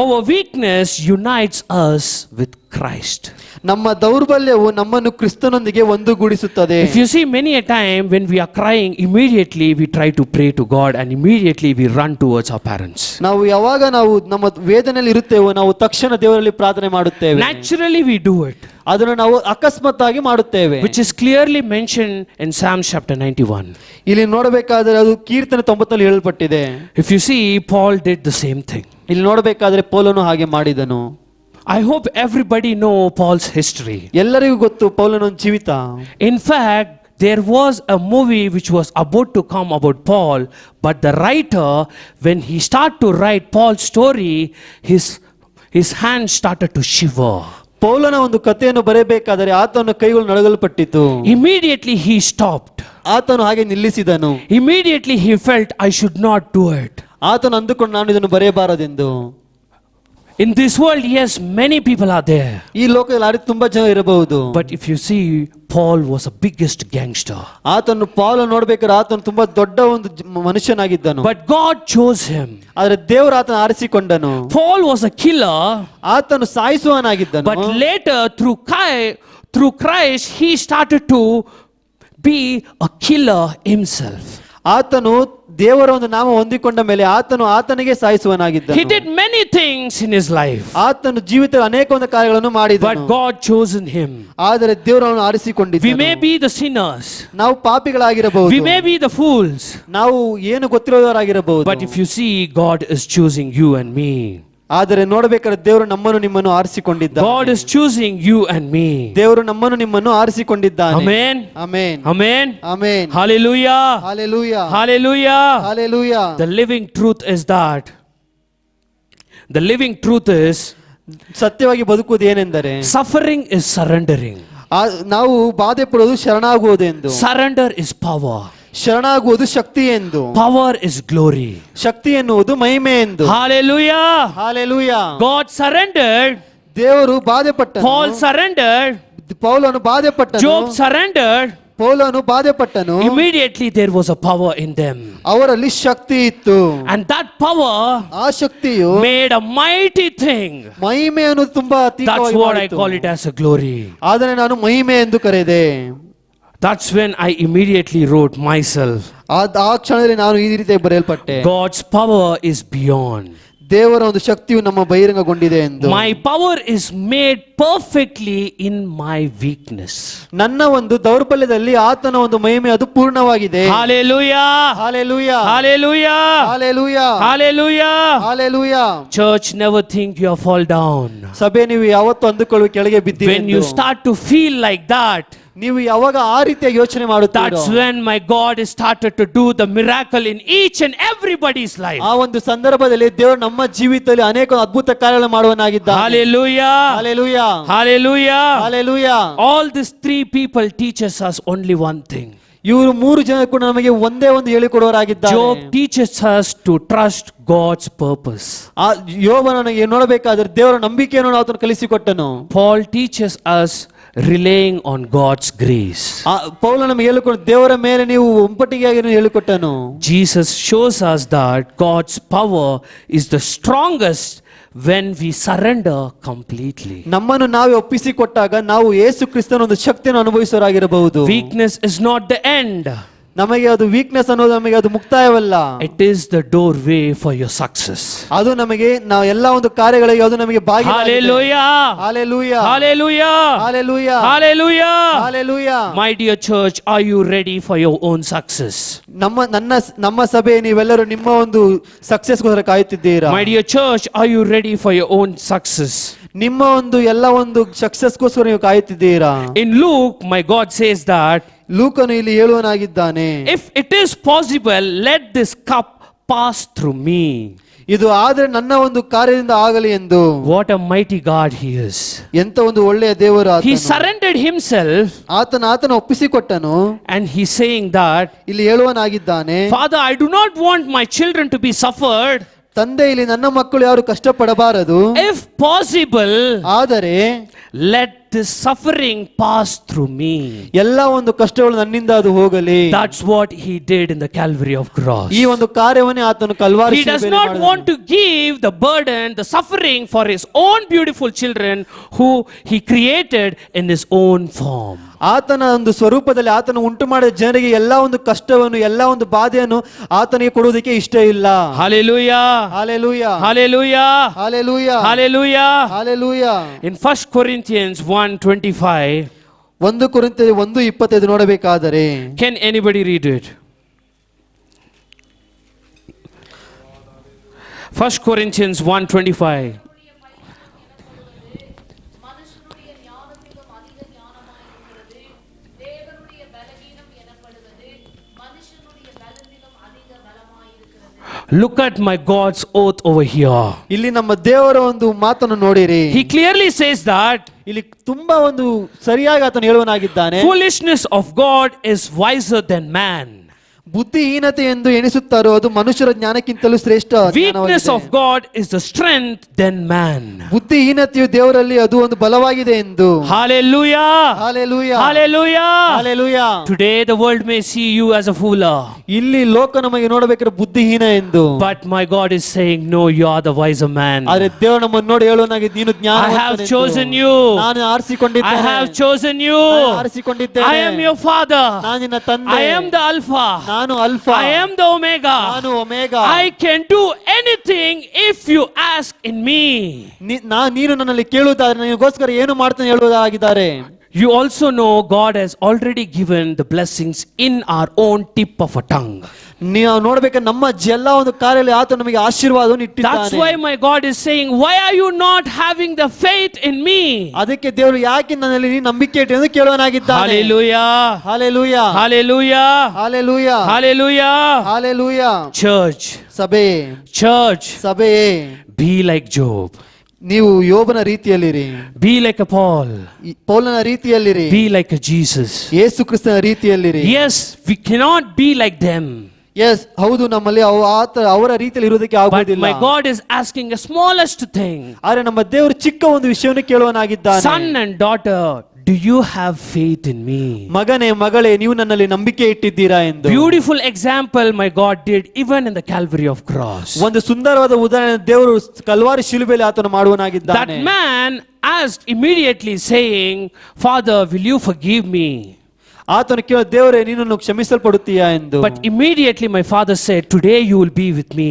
our weakness unites us with Christ. ನಮ್ಮ ದೌರ್ಬಲ್ಯವು ನಮ್ಮನ್ನು ಕ್ರಿಸ್ತನೊಂದಿಗೆ ಒಂದುಗೂಡಿಸುತ್ತದೆ. If you see, many a time when we are crying, immediately we try to pray to God and immediately we run towards our parents. ನಾವು ಯಾವಾಗ ನಾವು ನಮ್ಮ ವೇದನೆಯಲ್ಲಿ ಇರುತ್ತೇವೋ ನಾವು ತಕ್ಷಣ ದೇವರಲ್ಲಿ ಪ್ರಾರ್ಥನೆ ಮಾಡುತ್ತೇವೆ. Naturally we do it. ಅದನ್ನು ನಾವು ಅಕಸ್ಮಾತ್ತಾಗಿ ಮಾಡುತ್ತೇವೆ. Which is clearly mentioned in Psalm chapter 91. ಇಲ್ಲಿ ನೋಡಬೇಕಾದರೆ ಅದು ಕೀರ್ತನೆ 90ರಲ್ಲಿ ಹೇಳಲ್ಪಟ್ಟಿದೆ. If you see, Paul did the same thing. ಇಲ್ಲಿ ನೋಡಬೇಕಾದ್ರೆ ಪೌಲನು ಹಾಗೆ ಮಾಡಿದನು. I hope everybody know Paul's history. ಎಲ್ಲರಿಗೂ ಗೊತ್ತು ಪೌಲನ ಒಂದು ಜೀವಿತ. In fact, there was a movie which was about to come about Paul, but the writer, when he started to write Paul's story, his hands started to shiver. ಪೌಲನ ಒಂದು ಕಥೆಯನ್ನು ಬರೆಯಬೇಕಾದರೆ ಆತನ ಕೈಗಳು ನಡುಗಲ್ಪಟ್ಟಿತು. Immediately he stopped. ಆತನು ಹಾಗೆ ನಿಲ್ಲಿಸಿದನು. Immediately he felt, I should not do it. ಆತನು ಅಂದುಕೊಂಡು ನಾನು ಇದನ್ನು ಬರೆಯಬಾರದೆಂದು. In this world, yes, many people are there. ಈ ಲೋಕದಲ್ಲಿ ಆ ರೀತಿ ತುಂಬಾ ಜನ ಇರಬಹುದು. But if you see, Paul was the biggest gangster. ಆತನು ಪೌಲ ನೋಡಬೇಕಾದ್ರೆ ಆತನು ತುಂಬಾ ದೊಡ್ಡ ಒಂದು ಮನುಷ್ಯನಾಗಿದ್ದನು. But God chose him. ಆದರೆ ದೇವರು ಆತನ ಆರಿಸಿಕೊಂಡನು. Paul was a killer. ಆತನು ಸಾಯಿಸುವನಾಗಿದ್ದನು. But later, through Christ, he started to be a killer himself. ಆತನು ದೇವರ ಒಂದು ನಾಮ ಹೊಂದಿಕೊಂಡ ಮೇಲೆ ಆತನಿಗೆ ಸಾಯಿಸುವನಾಗಿದ್ದನು. He did many things in his life. ಆತನು ಜೀವಿತದಲ್ಲಿ ಅನೇಕ ಒಂದು ಕಾರ್ಯಗಳನ್ನು ಮಾಡಿದನು. But God chosen him. ಆದರೆ ದೇವರು ಅವನನ್ನು ಆರಿಸಿಕೊಂಡಿದ್ದನು. We may be the sinners. ನಾವು ಪಾಪಿಗಳಾಗಿರಬಹುದು. We may be the fools. ನಾವು ಏನು ಗೊತ್ತಿರೋದವರಾಗಿರಬಹುದು. But if you see, God is choosing you and me. ಆದರೆ ನೋಡಬೇಕಾದ್ರೆ ದೇವರು ನಮ್ಮನ್ನು ನಿಮ್ಮನ್ನು ಆರಿಸಿಕೊಂಡಿದ್ದಾನೆ. God is choosing you and me. ದೇವರು ನಮ್ಮನ್ನು ನಿಮ್ಮನ್ನು ಆರಿಸಿಕೊಂಡಿದ್ದಾನೆ. Amen. Amen. Amen. Amen. Hallelujah. Hallelujah. Hallelujah. Hallelujah. The living truth is that. The living truth is, ಸತ್ಯವಾಗಿ ಬದುಕುವುದು ಏನೆಂದರೆ suffering is surrendering. ನಾವು ಬಾಧೆ ಪಡೋದು ಶರಣಾಗುವುದು ಎಂದು. Surrender is power. ಶರಣಾಗುವುದು ಶಕ್ತಿ ಎಂದು. Power is glory. ಶಕ್ತಿ ಎನ್ನುವುದು ಮಹಿಮೆ ಎಂದು. Hallelujah. Hallelujah. God surrendered. ದೇವರು ಬಾಧೆ ಪಟ್ಟನು. Paul surrendered. ಪೌಲನು ಬಾಧೆ ಪಟ್ಟನು. Job surrendered. ಪೌಲನು ಬಾಧೆ ಪಟ್ಟನು. Immediately there was a power in them. ಅವರಲ್ಲಿ ಶಕ್ತಿ ಇತ್ತು. And that power ಆ ಶಕ್ತಿಯು made a mighty thing. ಮಹಿಮೆ ಅನ್ನೋದು ತುಂಬಾ That's what I call it as a glory. ಆದರೆ ನಾನು ಮಹಿಮೆ ಎಂದು ಕರೆದೆ. That's when I immediately wrote myself. ಆ ಕ್ಷಣದಲ್ಲಿ ನಾನು ಈ ರೀತಿ ಬರೆಯಲ್ಪಟ್ಟೆ. God's power is beyond. ದೇವರ ಒಂದು ಶಕ್ತಿಯು ನಮ್ಮ ಬಹಿರಂಗಗೊಂಡಿದೆ ಎಂದು. My power is made perfectly in my weakness. ನನ್ನ ಒಂದು ದೌರ್ಬಲ್ಯದಲ್ಲಿ ಆತನ ಒಂದು ಮಹಿಮೆ ಅದು ಪೂರ್ಣವಾಗಿದೆ. Hallelujah. Hallelujah. Hallelujah. Hallelujah. Hallelujah. Hallelujah. Church, never think you have fall down. ಸಭೆ ನೀವು ಯಾವತ್ತು ಅಂದುಕೊಳ್ಳುವ ಕೆಳಗೆ ಬಿದ್ದೀರಿ. When you start to feel like that, ನೀವು ಯಾವಾಗ ಆ ರೀತಿಯ ಯೋಚನೆ ಮಾಡುತ್ತೀರೋ, that's when my God has started to do the miracle in each and everybody's life. ಆ ಒಂದು ಸಂದರ್ಭದಲ್ಲಿ ದೇವರು ನಮ್ಮ ಜೀವಿತದಲ್ಲಿ ಅನೇಕ ಅದ್ಭುತ ಕಾರ್ಯಗಳನ್ನು ಮಾಡುವನಾಗಿದ್ದಾನೆ. Hallelujah. Hallelujah. Hallelujah. Hallelujah. All these three people teaches us only one thing. ಇವರು ಮೂರು ಜನ ಕೂಡ ನಮಗೆ ಒಂದೇ ಒಂದು ಹೇಳಿಕೊಡುವರಾಗಿದ್ದಾರೆ. Job teaches us to trust God's purpose. ಆ ಯೋಬನನಿಗೆ ನೋಡಬೇಕಾದ್ರೆ ದೇವರ ನಂಬಿಕೆಯನ್ನು ಆತನು ಕಲಿಸಿಕೊಟ್ಟನು. Paul teaches us relying on God's grace. ಪೌಲ ನಮಗೆ ಹೇಳಿಕೊಂಡು ದೇವರ ಮೇಲೆ ನೀವು ಒಂಪಟ್ಟಿಗೆಯಾಗಿ ಹೇಳಿಕೊಟ್ಟನು. Jesus shows us that God's power is the strongest when we surrender completely. ನಮ್ಮನ್ನು ನಾವೇ ಒಪ್ಪಿಸಿಕೊಟ್ಟಾಗ ನಾವು ಯೇಸು ಕ್ರಿಸ್ತನ ಒಂದು ಶಕ್ತಿಯನ್ನು ಅನುಭವಿಸೋರಾಗಿರಬಹುದು. Weakness is not the end. ನಮಗೆ ಅದು ವೀಕ್ನೆಸ್ ಅನ್ನೋದು ನಮಗೆ ಅದು ಮುಕ್ತಾಯವಲ್ಲ. It is the doorway for your success. ಅದು ನಮಗೆ ನಾವು ಎಲ್ಲ ಒಂದು ಕಾರ್ಯಗಳಿಗೆ ಅದು ನಮಗೆ ಬಾಗಿಲಾಗಿದೆ. Hallelujah. Hallelujah. Hallelujah. Hallelujah. Hallelujah. Hallelujah. My dear church, are you ready for your own success? ನಮ್ಮ ಸಭೆ ನೀವೆಲ್ಲರೂ ನಿಮ್ಮ ಒಂದು ಸಕ್ಸೆಸ್ಗೋಸ್ಕರ ಕಾಯುತ್ತಿದ್ದೀರಾ? My dear church, are you ready for your own success? ನಿಮ್ಮ ಒಂದು ಎಲ್ಲ ಒಂದು ಸಕ್ಸೆಸ್ಗೋಸ್ಕರ ನೀವು ಕಾಯುತ್ತಿದ್ದೀರಾ? In Luke, my God says that ಲೂಕನು ಇಲ್ಲಿ ಹೇಳುವನಾಗಿದ್ದಾನೆ, if it is possible, let this cup pass through me. ಇದು ಆದರೆ ನನ್ನ ಒಂದು ಕಾರ್ಯದಿಂದ ಆಗಲಿ ಎಂದು. What a mighty God he is. ಎಂತ ಒಂದು ಒಳ್ಳೆಯ ದೇವರು ಆತನು. He surrendered himself ಆತನ ಒಪ್ಪಿಸಿಕೊಟ್ಟನು. and he's saying that, ಇಲ್ಲಿ ಹೇಳುವನಾಗಿದ್ದಾನೆ, Father, I do not want my children to be suffered. ತಂದೆ, ಇಲ್ಲಿ ನನ್ನ ಮಕ್ಕಳು ಯಾರು ಕಷ್ಟಪಡಬಾರದು. If possible, ಆದರೆ let this suffering pass through me. ಎಲ್ಲ ಒಂದು ಕಷ್ಟಗಳು ನನ್ನಿಂದ ಅದು ಹೋಗಲಿ. That's what he did in the Calvary of cross. ಈ ಒಂದು ಕಾರ್ಯವನ್ನೇ ಆತನು Calvary He does not want to give the burden, the suffering for his own beautiful children who he created in his own form. ಆತನ ಒಂದು ಸ್ವರೂಪದಲ್ಲಿ ಆತನು ಉಂಟು ಮಾಡಿದ ಜನರಿಗೆ ಎಲ್ಲ ಒಂದು ಕಷ್ಟವನ್ನು ಎಲ್ಲ ಒಂದು ಬಾಧೆಯನ್ನು ಆತನಿಗೆ ಕೊಡುವುದಕ್ಕೆ ಇಷ್ಟ ಇಲ್ಲ. Hallelujah. Hallelujah. Hallelujah. Hallelujah. Hallelujah. Hallelujah. In 1 Corinthians 1:25, 1 ಕೊರಿಂಥ 1:25 ನೋಡಬೇಕಾದರೆ, can anybody read it? 1 Corinthians 1:25. மனுஷனுடைய ஞானத்திலும் அதிக ஞானமாயிருக்கிறது, தேவனுடைய பலவீனம் எனப்படுவது மனுஷனுடைய பலத்திலும் அதிக பலமாயிருக்கிறது. Look at my God's oath over here. ಇಲ್ಲಿ ನಮ್ಮ ದೇವರ ಒಂದು ಮಾತನ್ನು ನೋಡಿರಿ. He clearly says that ಇಲ್ಲಿ ತುಂಬಾ ಒಂದು ಸರಿಯಾಗಿ ಆತನು ಹೇಳುವನಾಗಿದ್ದಾನೆ, foolishness of God is wiser than man. ಬುದ್ಧಿಹೀನತೆ ಎಂದು ಎಣಿಸುತ್ತಾರೋ ಅದು ಮನುಷ್ಯರ ಜ್ಞಾನಕ್ಕಿಂತಲೂ ಶ್ರೇಷ್ಠ Weakness of God is the strength than man. ಬುದ್ಧಿಹೀನತೆಯು ದೇವರಲ್ಲಿ ಅದು ಒಂದು ಬಲವಾಗಿದೆ ಎಂದು. Hallelujah. Hallelujah. Hallelujah. Hallelujah. Today the world may see you as a fool. ಇಲ್ಲಿ ಲೋಕ ನಮಗೆ ನೋಡಬೇಕಾದ್ರೆ ಬುದ್ಧಿಹೀನ ಎಂದು. But my God is saying, no, you are the wiser man. ಆದರೆ ದೇವರು ನಮ್ಮನ್ನು ನೋಡಿ ಹೇಳುವನಾಗಿ, ನೀನು I have chosen you. ನಾನು I ಆರಿಸಿಕೊಂಡಿದ್ದೇನೆ. have chosen you. ಆರಿಸಿಕೊಂಡಿದ್ದೇನೆ. I am your father. ನಾನು ನಿನ್ನ ತಂದೆ. I am the Alpha. ನಾನು alpha. I am the Omega. ನಾನು omega. I can do anything if you ask in me. ನೀನು ನನ್ನಲ್ಲಿ ಕೇಳುವುದಾದ್ರೆ ನಿನಗೋಸ್ಕರ ಏನು ಮಾಡ್ತಾನೆ ಹೇಳುವುದಾಗಿದ್ದಾರೆ. You also know God has already given the blessings in our own tip of a tongue. ನೀವು ನೋಡಬೇಕು, ನಮ್ಮ ಎಲ್ಲ ಒಂದು ಕಾರ್ಯದಲ್ಲಿ ಆತ ನಮಗೆ ಆಶೀರ್ವಾದವನ್ನು ಇಟ್ಟಿದ್ದಾನೆ. That's why my God is saying, why are you not having the faith in me? ಅದಕ್ಕೆ ದೇವರು ಯಾಕೆ ನನ್ನಲ್ಲಿ ನೀನು ನಂಬಿಕೆ ಇಟ್ಟು ಎಂದು ಕೇಳುವನಾಗಿದ್ದಾನೆ. Hallelujah. Hallelujah. Hallelujah. Hallelujah. Hallelujah. Hallelujah. Church. ಸಭೆ. Church. ಸಭೆ. Be like Job. ನೀವು ಯೋಬನ ರೀತಿಯಲ್ಲಿರಿ. Be like a Paul. ಪೌಲನ ರೀತಿಯಲ್ಲಿರಿ. Be like a Jesus. ಯೇಸು ಕ್ರಿಸ್ತನ ರೀತಿಯಲ್ಲಿರಿ. Yes, we cannot be like them. Yes, ಹೌದು, ನಮ್ಮಲ್ಲಿ ಅವರ ರೀತಿಯಲ್ಲಿ ಇರುವುದಕ್ಕೆ But ಆಗುವುದಿಲ್ಲ. my God is asking a smallest thing. ಆದರೆ ನಮ್ಮ ದೇವರು ಚಿಕ್ಕ ಒಂದು ವಿಷಯವನ್ನು ಕೇಳುವನಾಗಿದ್ದಾನೆ. Son and daughter, do you have faith in me? ಮಗನೇ, ಮಗಳೇ, ನೀವು ನನ್ನಲ್ಲಿ ನಂಬಿಕೆ ಇಟ್ಟಿದ್ದೀರಾ ಎಂದು. Beautiful example my God did even in the Calvary of cross. ಒಂದು ಸುಂದರವಾದ ಉದಾಹರಣೆ ದೇವರು ಕಲ್ವಾರಿ ಶಿಲುಬೆಯಲ್ಲಿ ಆತನು ಮಾಡುವನಾಗಿದ್ದಾನೆ. That man asked immediately saying, Father, will you forgive me? ಆತನು ಕೇಳ, ದೇವರೇ ನೀನನ್ನು ಕ್ಷಮಿಸಲ್ಪಡುತ್ತೀಯಾ ಎಂದು. But immediately my father said, today you will be with me.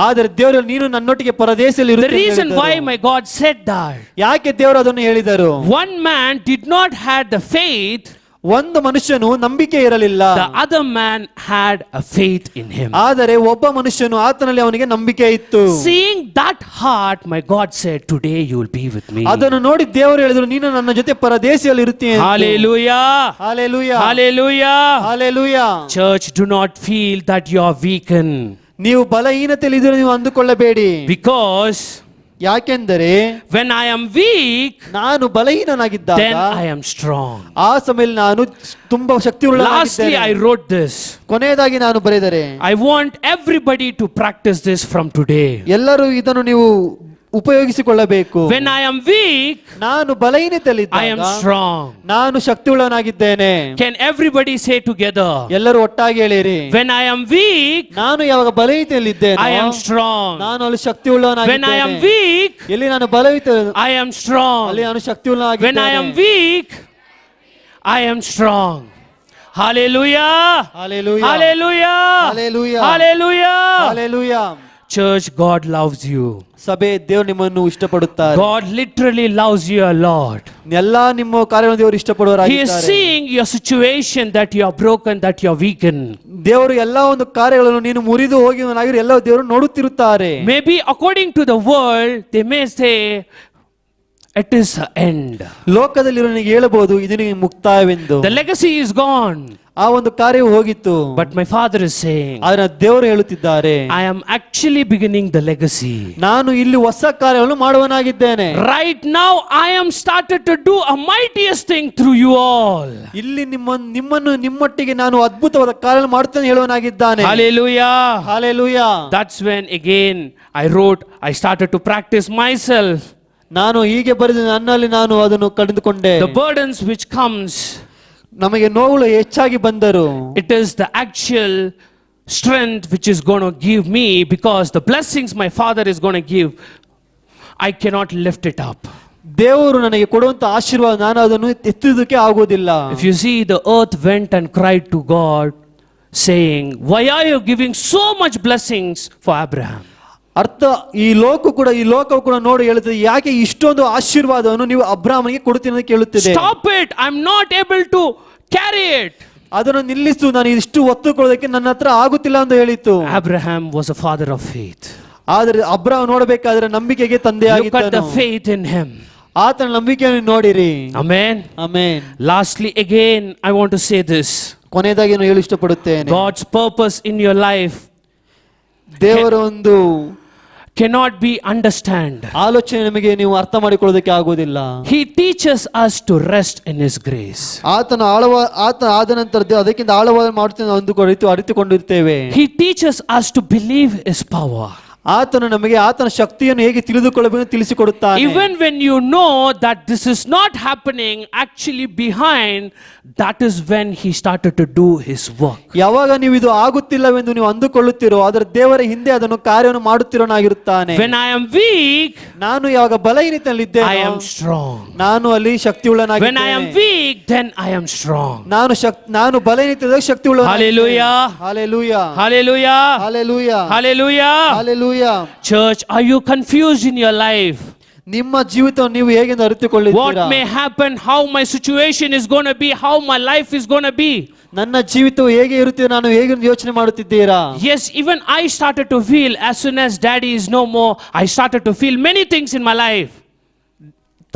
ಆದರೆ ದೇವರು ನೀನು ನನ್ನೊಟ್ಟಿಗೆ ಪರದೇಶದಲ್ಲಿ The reason why my God said that, ಯಾಕೆ ದೇವರು ಅದನ್ನು ಹೇಳಿದರು? one man did not had the faith, ಒಂದು ಮನುಷ್ಯನು ನಂಬಿಕೆ ಇರಲಿಲ್ಲ, the other man had a faith in him. ಆದರೆ ಒಬ್ಬ ಮನುಷ್ಯನು ಆತನಲ್ಲಿ ಅವನಿಗೆ ನಂಬಿಕೆ ಇತ್ತು. Seeing that heart, my God said, today you will be with me. ಅದನ್ನು ನೋಡಿ ದೇವರು ಹೇಳಿದರು, ನೀನು ನನ್ನ ಜೊತೆ ಪರದೇಶದಲ್ಲಿ ಇರುತ್ತೀಯ. Hallelujah. Hallelujah. Hallelujah. Hallelujah. Church, do not feel that you are weakened. ನೀವು ಬಲಹೀನತೆಯಲ್ಲಿ ಇದ್ದರೆ ನೀವು ಅಂದುಕೊಳ್ಳಬೇಡಿ. Because ಯಾಕೆಂದರೆ when I am weak, ನಾನು ಬಲಹೀನನಾಗಿದ್ದಾಗ then I am strong. ಆ ಸಮಯದಲ್ಲಿ ನಾನು ತುಂಬಾ Lastly, ಶಕ್ತಿಯುಳ್ಳವನಾಗಿದ್ದೇನೆ. I wrote this. ಕೊನೆಯದಾಗಿ ನಾನು ಬರೆದರೆ, I want everybody to practice this from today. ಎಲ್ಲರೂ ಇದನ್ನು ನೀವು ಉಪಯೋಗಿಸಿಕೊಳ್ಳಬೇಕು. When I am weak, ನಾನು I am ಬಲಹೀನತೆಯಲ್ಲಿದ್ದಾಗ strong. ನಾನು ಶಕ್ತಿಯುಳ್ಳವನಾಗಿದ್ದೇನೆ. Can everybody say together? ಎಲ್ಲರೂ ಒಟ್ಟಾಗಿ ಹೇಳಿರಿ. When I am weak, ನಾನು ಯಾವಾಗ ಬಲಹೀನತೆಯಲ್ಲಿದ್ದೇನೆ I am strong. ನಾನು ಅಲ್ಲಿ When I am ಶಕ್ತಿಯುಳ್ಳವನಾಗಿದ್ದೇನೆ. weak, ಎಲ್ಲಿ ನಾನು ಬಲಹೀನ I am strong. ಅಲ್ಲಿ ನಾನು When I am ಶಕ್ತಿಯುಳ್ಳವನಾಗಿದ್ದೇನೆ. weak, I am strong. Hallelujah. Hallelujah. Hallelujah. Hallelujah. Hallelujah. Hallelujah. Church, God loves you. ಸಭೆ ದೇವರು ನಿಮ್ಮನ್ನು ಇಷ್ಟಪಡುತ್ತಾರೆ. God literally loves you a lot. ಎಲ್ಲಾ ನಿಮ್ಮ ಕಾರ್ಯಗಳನ್ನು ದೇವರು He is ಇಷ್ಟಪಡುವರಾಗಿದ್ದಾರೆ. seeing your situation that you are broken, that you are weakened. ದೇವರು ಎಲ್ಲಾ ಒಂದು ಕಾರ್ಯಗಳನ್ನು ನೀನು ಮುರಿದು ಹೋಗಿವನಾಗಿರು ಎಲ್ಲ ದೇವರು ನೋಡುತ್ತಿರುತ್ತಾರೆ. Maybe according to the world, they may say, it is the end. ಲೋಕದಲ್ಲಿರೋ ನಿನಗೆ ಹೇಳಬಹುದು ಇದು ನಿನಗೆ ಮುಕ್ತಾಯವೆಂದು. The legacy is gone. ಆ ಒಂದು ಕಾರ್ಯವು ಹೋಗಿತ್ತು. But my Father is saying, ಆದ್ರೆ ದೇವರು ಹೇಳುತ್ತಿದ್ದಾರೆ, I am actually beginning the legacy. ನಾನು ಇಲ್ಲಿ ಹೊಸ ಕಾರ್ಯವನ್ನು ಮಾಡುವನಾಗಿದ್ದೇನೆ. Right now, I am started to do a mightiest thing through you all. ಇಲ್ಲಿ ನಿಮ್ಮನ್ನು ನಿಮ್ಮೊಟ್ಟಿಗೆ ನಾನು ಅದ್ಭುತವಾದ ಕಾರ್ಯ ಮಾಡುತ್ತೇನೆ ಹೇಳುವನಾಗಿದ್ದಾನೆ. Hallelujah. Hallelujah. That's when again I started to practice myself. ನಾನು ಹೀಗೆ ಬರೆದು ನನ್ನಲ್ಲಿ ನಾನು ಅದನ್ನು ಕಂಡುಕೊಂಡೆ. The burdens which comes, ನಮಗೆ ನೋವುಗಳು ಹೆಚ್ಚಾಗಿ ಬಂದರು. it is the actual strength which is going to give me, because the blessings my Father is going to give, I cannot lift it up. ದೇವರು ನನಗೆ ಕೊಡುವಂತ ಆಶೀರ್ವಾದ ನಾನು ಅದನ್ನು ಎತ್ತುವುದಕ್ಕೆ ಆಗುವುದಿಲ್ಲ. If you see, the earth went and cried to God saying, why are you giving so much blessings for Abraham? ಅರ್ಥ ಈ ಲೋಕವು ಕೂಡ ನೋಡಿ ಹೇಳುತ್ತದೆ, ಯಾಕೆ ಇಷ್ಟೊಂದು ಆಶೀರ್ವಾದವನ್ನು ನೀವು ಅಬ್ರಾಮನಿಗೆ ಕೊಡುತ್ತೀನಿ ಅಂತ ಕೇಳುತ್ತಿದೆ. Stop it, I'm not able to carry it. ಅದನ್ನು ನಿಲ್ಲಿಸು, ನಾನು ಇಷ್ಟು ಹೊತ್ತುಕೊಳ್ಳೋದಕ್ಕೆ ನನ್ನ ಹತ್ರ ಆಗುತ್ತಿಲ್ಲ ಅಂತ ಹೇಳಿತ್ತು. Abraham was a father of faith. ಆದ್ರೆ ಅಬ್ರಾಮ್ ನೋಡಬೇಕಾದ್ರೆ ನಂಬಿಕೆಗೆ Look at the ತಂದೆಯಾಗಿದ್ದನು. faith in him. ಆತನ ನಂಬಿಕೆಯನ್ನು ನೋಡಿರಿ. Amen. Amen. Lastly, again, I want to say this. ಕೊನೆಯದಾಗಿ ನಾನು ಹೇಳಿ ಇಷ್ಟಪಡುತ್ತೇನೆ, God's purpose in your life ದೇವರ ಒಂದು cannot be understand. ಆಲೋಚನೆ ನಮಗೆ ನೀವು ಅರ್ಥ ಮಾಡಿಕೊಳ್ಳೋದಕ್ಕೆ ಆಗುವುದಿಲ್ಲ. He teaches us to rest in His grace. ಆತ ಆದ ನಂತರ ಅದಕ್ಕಿಂತ ಆಳವಾದ ಮಾಡುತ್ತೇನೆ ಅರಿತುಕೊಂಡಿರ್ತೇವೆ. He teaches us to believe His power. ಆತನು ನಮಗೆ ಆತನ ಶಕ್ತಿಯನ್ನು ಹೇಗೆ ತಿಳಿದುಕೊಳ್ಳಬೇಕು ತಿಳಿಸಿಕೊಡುತ್ತಾನೆ. Even when you know that this is not happening, actually behind that is when He started to do His work. ಯಾವಾಗ ನೀವು ಇದು ಆಗುತ್ತಿಲ್ಲವೆಂದು ನೀವು ಅಂದುಕೊಳ್ಳುತ್ತೀರೋ ಅದರ ದೇವರ ಹಿಂದೆ ಅದನ್ನು ಕಾರ್ಯವನ್ನು ಮಾಡುತ್ತಿರೋನಾಗಿರುತ್ತಾನೆ. When I am weak, ನಾನು ಯಾವಾಗ ಬಲಹೀನತೆಯಲ್ಲಿದ್ದೇನೆ I am strong. ನಾನು ಅಲ್ಲಿ ಶಕ್ತಿಯುಳ್ಳನಾಗಿದ್ದೇನೆ. When I am weak, then I am strong. ನಾನು ಬಲಹೀನತೆಯಾದಾಗ ಶಕ್ತಿಯುಳ್ಳ. Hallelujah. Hallelujah. Hallelujah. Hallelujah. Hallelujah. Hallelujah. Church, are you confused in your life? ನಿಮ್ಮ ಜೀವಿತವನ್ನು ನೀವು ಹೇಗೆ What ಅರಿತುಕೊಳ್ಳುತ್ತೀರಾ? may happen, how my situation is going to be, how my life is going to be. ನನ್ನ ಜೀವಿತವು ಹೇಗೆ ಇರುತ್ತದೆ, ನಾನು ಹೇಗೆ ಯೋಚನೆ ಮಾಡುತ್ತಿದ್ದೀರಾ? Yes, even I started to feel, as soon as daddy is no more, I started to feel many things in my life.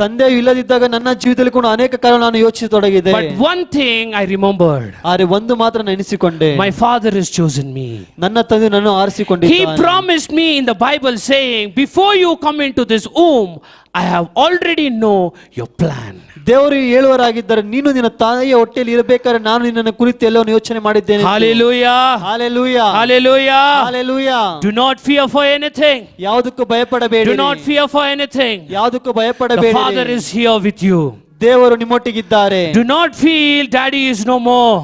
ತಂದೆಯು ಇಲ್ಲದಿದ್ದಾಗ ನನ್ನ ಜೀವಿತದಲ್ಲಿ ಕೂಡ ಅನೇಕ ಕಾರಣ ನಾನು ಯೋಚಿಸತೊಡಗಿದೆ. But one thing I remembered, ಆದರೆ ಒಂದು ಮಾತ್ರ ನೆನೆಸಿಕೊಂಡೆ, my Father has chosen me. ನನ್ನ ತಂದೆ ನನ್ನನ್ನು He ಆರಿಸಿಕೊಂಡಿದ್ದಾನೆ. promised me in the Bible saying, before you come into this womb, I have already know your plan. ದೇವರು ಹೇಳುವರಾಗಿದ್ದಾರೆ, ನೀನು ನಿನ್ನ ತಾಯಿಯ ಹೊಟ್ಟೆಯಲ್ಲಿ ಇರಬೇಕಾದ್ರೆ ನಾನು ನಿನ್ನನ್ನು ಕುರಿತು ಎಲ್ಲವನ್ನು ಯೋಚನೆ ಮಾಡಿದ್ದೇನೆ. Hallelujah. Hallelujah. Hallelujah. Hallelujah. Do not fear for anything. ಯಾವುದಕ್ಕೂ ಭಯಪಡಬೇಡಿ. Do not fear for anything. ಯಾವುದಕ್ಕೂ The ಭಯಪಡಬೇಡಿ. Father is here with you. ದೇವರು ನಿಮ್ಮೊಟ್ಟಿಗಿದ್ದಾರೆ. Do not feel daddy is no more.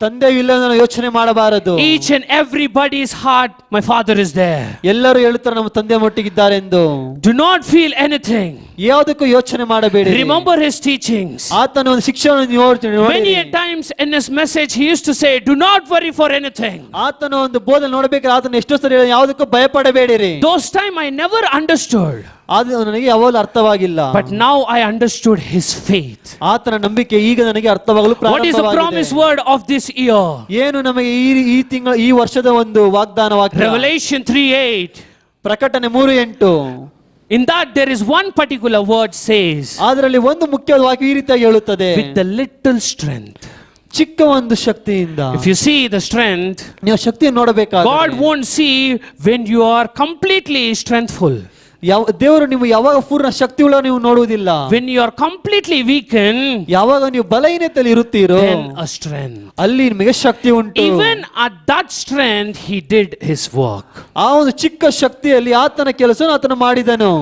ತಂದೆಯು ಇಲ್ಲ ಯೋಚನೆ ಮಾಡಬಾರದು. Each and everybody's heart, my Father is there. ಎಲ್ಲರೂ ಹೇಳುತ್ತಾರೆ ನಮ್ಮ ತಂದೆ ಮಟ್ಟಿಗಿದ್ದಾರೆ ಎಂದು. Do not feel anything. ಯಾವುದಕ್ಕೂ ಯೋಚನೆ ಮಾಡಬೇಡಿ. Remember His teachings. ಆತನ ಒಂದು ಶಿಕ್ಷಣವನ್ನು ನೋಡಿ. Many a times in His message He used to say, do not worry for anything. ಆತನ ಒಂದು ಬೋಧನೆ ನೋಡಬೇಕಾದ್ರೆ ಆತನ ಎಷ್ಟೋ ಸರಿ ಯಾವುದಕ್ಕೂ ಭಯಪಡಬೇಡಿರಿ. Those time I never understood. ಅದು ನನಗೆ ಯಾವಾಗಲೂ ಅರ್ಥವಾಗಿಲ್ಲ. But now I understood His faith. ಆತನ ನಂಬಿಕೆ ಈಗ ನನಗೆ ಅರ್ಥವಾಗಲು What is the promise word of this year? ಏನು ನಮಗೆ ಈ ತಿಂಗಳ ಈ ವರ್ಷದ ಒಂದು ವಾಗ್ದಾನ ವಾಕ್ಯ? Revelation 3:8. ಪ್ರಕಟಣೆ 3:8. In that there is one particular word says, ಅದರಲ್ಲಿ ಒಂದು ಮುಖ್ಯವಾದ ವಾಕ್ಯ ಈ ರೀತಿಯಾಗಿ ಹೇಳುತ್ತದೆ, with the little strength. ಚಿಕ್ಕ ಒಂದು ಶಕ್ತಿಯಿಂದ. If you see the strength, ನೀವು ಶಕ್ತಿಯನ್ನು ನೋಡಬೇಕಾದ್ರೆ God won't see when you are completely strengthful. ದೇವರು ನೀವು ಯಾವಾಗ ಪೂರ್ಣ ಶಕ್ತಿ ಉಳ್ಳ ನೀವು ನೋಡುವುದಿಲ್ಲ. When you are completely weakened, ಯಾವಾಗ ನೀವು ಬಲಹೀನತೆಯಲ್ಲಿ ಇರುತ್ತೀರೋ then a strength. ಅಲ್ಲಿ ನಿಮಗೆ ಶಕ್ತಿ ಉಂಟು. Even at that strength, he did his work. ಆ ಒಂದು ಚಿಕ್ಕ ಶಕ್ತಿಯಲ್ಲಿ ಆತನ ಕೆಲಸವನ್ನು ಆತನು ಮಾಡಿದನು.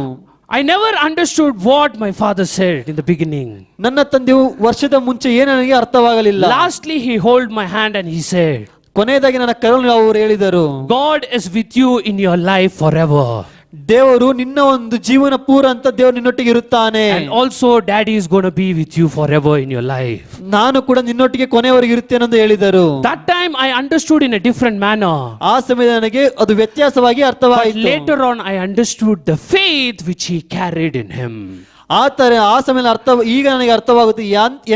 I never understood what my father said in the beginning. ನನ್ನ ತಂದೆಯು ವರ್ಷದ ಮುಂಚೆ ಏನು ನನಗೆ ಅರ್ಥವಾಗಲಿಲ್ಲ. Lastly, he held my hand and he said, ಕೊನೆಯದಾಗಿ ನನ್ನ ಕರಳು ಅವರು ಹೇಳಿದರು, God is with you in your life forever. ದೇವರು ನಿನ್ನ ಒಂದು ಜೀವನ ಪೂರ ಅಂತ ದೇವರು ನಿನ್ನೊಟ್ಟಿಗೆ ಇರುತ್ತಾನೆ. And also daddy is going to be with you forever in your life. ನಾನು ಕೂಡ ನಿನ್ನೊಟ್ಟಿಗೆ ಕೊನೆಯವರೆಗೆ ಇರುತ್ತೇನೆ ಎಂದು ಹೇಳಿದರು. That time I understood in a different manner. ಆ ಸಮಯದಲ್ಲಿ ನನಗೆ ಅದು ವ್ಯತ್ಯಾಸವಾಗಿ But ಅರ್ಥವಾಯಿತು. later on I understood the faith which he carried in him. ಆ ಸಮಯದಲ್ಲಿ ಈಗ ನನಗೆ ಅರ್ಥವಾಗುತ್ತೆ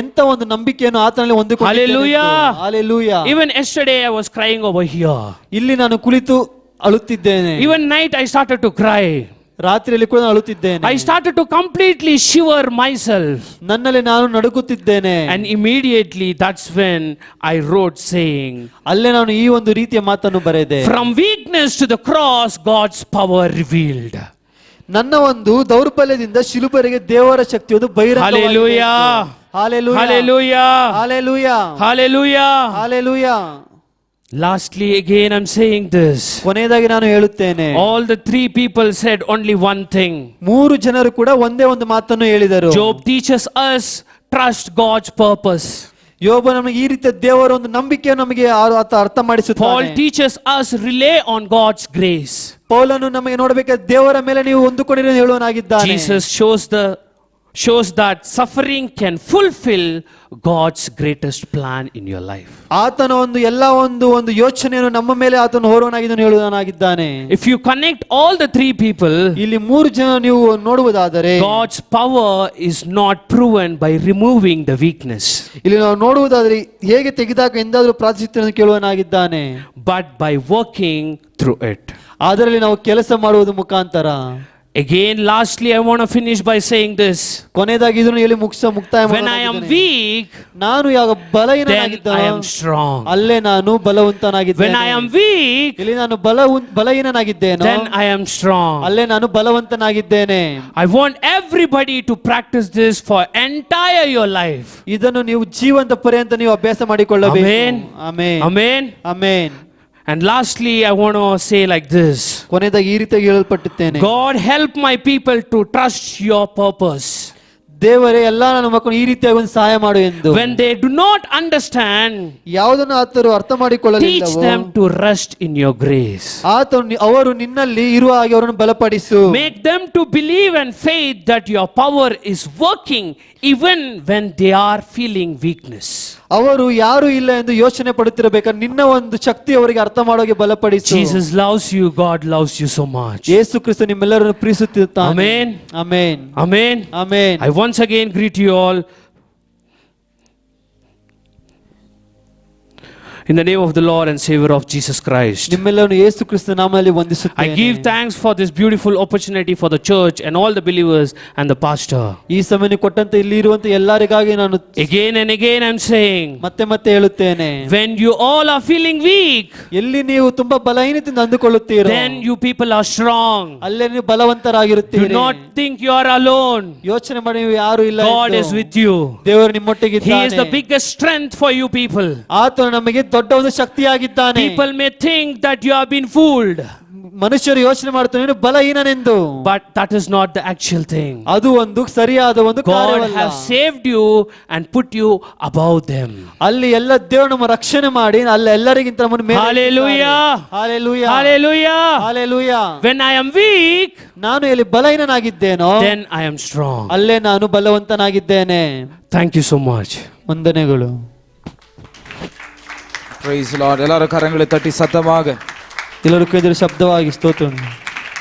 ಎಂತ ಒಂದು ನಂಬಿಕೆಯನ್ನು ಆತನಲ್ಲಿ Hallelujah. Hallelujah. Even yesterday I was crying over here. ಇಲ್ಲಿ ನಾನು ಕುಳಿತು ಅಳುತ್ತಿದ್ದೇನೆ. Even night I started to cry. ರಾತ್ರಿಯಲ್ಲಿ ಕೂಡ ಅಳುತ್ತಿದ್ದೇನೆ. I started to completely shiver myself. ನನ್ನಲ್ಲಿ ನಾನು ನಡುಗುತ್ತಿದ್ದೇನೆ. And immediately that's when I wrote saying, ಅಲ್ಲೇ ನಾನು ಈ ಒಂದು ರೀತಿಯ ಮಾತನ್ನು ಬರೆದೆ. from weakness to the cross God's power revealed. ನನ್ನ ಒಂದು ದೌರ್ಬಲ್ಯದಿಂದ ಶಿಲುಬೆಗೆ ದೇವರ ಶಕ್ತಿ ಒಂದು ಬಹಿರಂಗವಾಗಿದೆ. Hallelujah. Hallelujah. Hallelujah. Hallelujah. Hallelujah. Hallelujah. Lastly again I'm saying this. ಕೊನೆಯದಾಗಿ ನಾನು ಹೇಳುತ್ತೇನೆ, All the three people said only one thing. ಮೂರು ಜನರು ಕೂಡ ಒಂದೇ ಒಂದು ಮಾತನ್ನು ಹೇಳಿದರು. Job teaches us trust God's purpose. ಯೋಬ ನಮಗೆ ಈ ರೀತಿಯ ದೇವರ ಒಂದು ನಂಬಿಕೆಯನ್ನು ನಮಗೆ ಅರ್ಥ Paul ಮಾಡಿಸುತ್ತಾನೆ. teaches us rely on God's grace. ಪೌಲನು ನಮಗೆ ನೋಡಬೇಕಾದ ದೇವರ ಮೇಲೆ ನೀವು ಹೊಂದಿಕೊಂಡಿರೋ ಹೇಳುವನಾಗಿದ್ದಾನೆ. Jesus shows that suffering can fulfill God's greatest plan in your life. ಆತನ ಒಂದು ಒಂದು ಯೋಚನೆಯನ್ನು ನಮ್ಮ ಮೇಲೆ ಆತನು ಹೊರುವನಾಗಿದ್ದಾನೆ ಹೇಳುವನಾಗಿದ್ದಾನೆ. If you connect all the three people, ಇಲ್ಲಿ ಮೂರು ಜನ ನೀವು ನೋಡುವುದಾದರೆ God's power is not proven by removing the weakness, ಇಲ್ಲಿ ನಾವು ನೋಡುವುದಾದರೆ ಹೇಗೆ ತೆಗೆದಾಗ ಎಂದಾದರೂ ಪ್ರಾರ್ಥಿಸುತ್ತೇನೆ ಕೇಳುವನಾಗಿದ್ದಾನೆ, but by working through it. ಅದರಲ್ಲಿ ನಾವು ಕೆಲಸ ಮಾಡುವುದು ಮುಖಾಂತರ. Again, lastly, I want to finish by saying this. ಕೊನೆಯದಾಗಿ ಇದನ್ನು ಹೇಳಿ ಮುಕ್ತಾಯ When I am weak, ನಾನು ಯಾವ then ಬಲಹೀನನಾಗಿದ್ದೇನೆ I am strong. ಅಲ್ಲೇ ನಾನು ಬಲವಂತನಾಗಿದ್ದೇನೆ. When I am weak, ಇಲ್ಲಿ ನಾನು ಬಲಹೀನನಾಗಿದ್ದೇನೆ then I am strong. ಅಲ್ಲೇ ನಾನು ಬಲವಂತನಾಗಿದ್ದೇನೆ. I want everybody to practice this for entire your life. ಇದನ್ನು ನೀವು ಜೀವಂತ ಪರ್ಯಂತ ನೀವು ಅಭ್ಯಾಸ ಮಾಡಿಕೊಳ್ಳಬೇಕು. Amen. Amen. Amen. Amen. And lastly, I want to say like this. ಕೊನೆಯದಾಗಿ ಈ ರೀತಿಯಾಗಿ ಹೇಳಲ್ಪಟ್ಟಿದ್ದೇನೆ, God help my people to trust your purpose. ದೇವರೇ ಎಲ್ಲಾ ನನ್ನ ಮಕ್ಕಳು ಈ ರೀತಿಯಾಗಿ ಒಂದು ಸಹಾಯ ಮಾಡು ಎಂದು. When they do not understand, ಯಾವುದನ್ನು ಆತರು ಅರ್ಥ teach ಮಾಡಿಕೊಳ್ಳಲಿಲ್ಲವೋ them to rest in your grace. ಅವರು ನಿನ್ನಲ್ಲಿ ಇರುವ ಹಾಗೆ ಅವರನ್ನು ಬಲಪಡಿಸು. Make them to believe and faith that your power is working even when they are feeling weakness. ಅವರು ಯಾರು ಇಲ್ಲ ಎಂದು ಯೋಚನೆ ಪಡುತ್ತಿರಬೇಕಾದ್ರೆ ನಿನ್ನ ಒಂದು ಶಕ್ತಿ ಅವರಿಗೆ ಅರ್ಥ ಮಾಡೋಗೆ ಬಲಪಡಿಸು. Jesus loves you. God loves you so much. Yesu Krista ನಿಮ್ಮೆಲ್ಲರನ್ನು ಪ್ರೀತಿಸುತ್ತಾನೆ. Amen. Amen. Amen. Amen. I once again greet you all in the name of the Lord and Savior of Jesus Christ. ನಿಮ್ಮೆಲ್ಲರನ್ನು ಯೇಸು ಕ್ರಿಸ್ತ ನಾಮದಲ್ಲಿ ವಂದಿಸುತ್ತೇನೆ. I give thanks for this beautiful opportunity for the church and all the believers and the pastor. ಈ ಸಮಯ ಕೊಟ್ಟಂತೆ ಇಲ್ಲಿ ಇರುವಂತ ಎಲ್ಲರಿಗಾಗಿ ನಾನು Again and again I'm saying, ಮತ್ತೆ ಹೇಳುತ್ತೇನೆ, when you all are feeling weak, ಎಲ್ಲಿ ನೀವು ತುಂಬಾ ಬಲಹೀನತೆಯಿಂದ ಅಂದುಕೊಳ್ಳುತ್ತೀರೋ then you people are strong. ಅಲ್ಲೇ ನೀವು ಬಲವಂತರಾಗಿರುತ್ತೀರಿ. Do not think you are alone. ಯೋಚನೆ ಮಾಡಿ ನೀವು ಯಾರು ಇಲ್ಲ God ಎಂದು. is with you. ದೇವರು ನಿಮ್ಮೊಟ್ಟಿಗಿದ್ದಾನೆ. He is the biggest strength for you people. ಆತನು ನಮಗೆ ದೊಡ್ಡ ಒಂದು ಶಕ್ತಿಯಾಗಿದ್ದಾನೆ. People may think that you have been fooled, ಮನುಷ್ಯರು ಯೋಚನೆ ಮಾಡ್ತಾರೆ ನೀನು ಬಲಹೀನನೆಂದು, but that is not the actual thing. ಅದು ಒಂದು ಸರಿಯಾದ ಒಂದು God ಕಾರ್ಯವಲ್ಲ. has saved you and put you above them. ಅಲ್ಲಿ ಎಲ್ಲ ದೇವರು ನಮ್ಮ ರಕ್ಷಣೆ ಮಾಡಿ ಅಲ್ಲಿ ಎಲ್ಲರಿಗಿಂತ ನಮ್ಮನ್ನು ಮೇಲೆ Hallelujah. Hallelujah. Hallelujah. Hallelujah. When I am weak, ನಾನು ಎಲ್ಲಿ ಬಲಹೀನನಾಗಿದ್ದೇನೋ then I am strong. ಅಲ್ಲೇ ನಾನು ಬಲವಂತನಾಗಿದ್ದೇನೆ. Thank you so much. ವಂದನೆಗಳು. Praise the Lord. ಎಲ್ಲರೂ ಕರங்களை ತಟ್ಟಿ ಸತ್ತವಾಗ ಎಲ್ಲರೂ ಕೈದರೆ ಶಬ್ದವಾಗಿ ಸ್ತೋತ್ರ.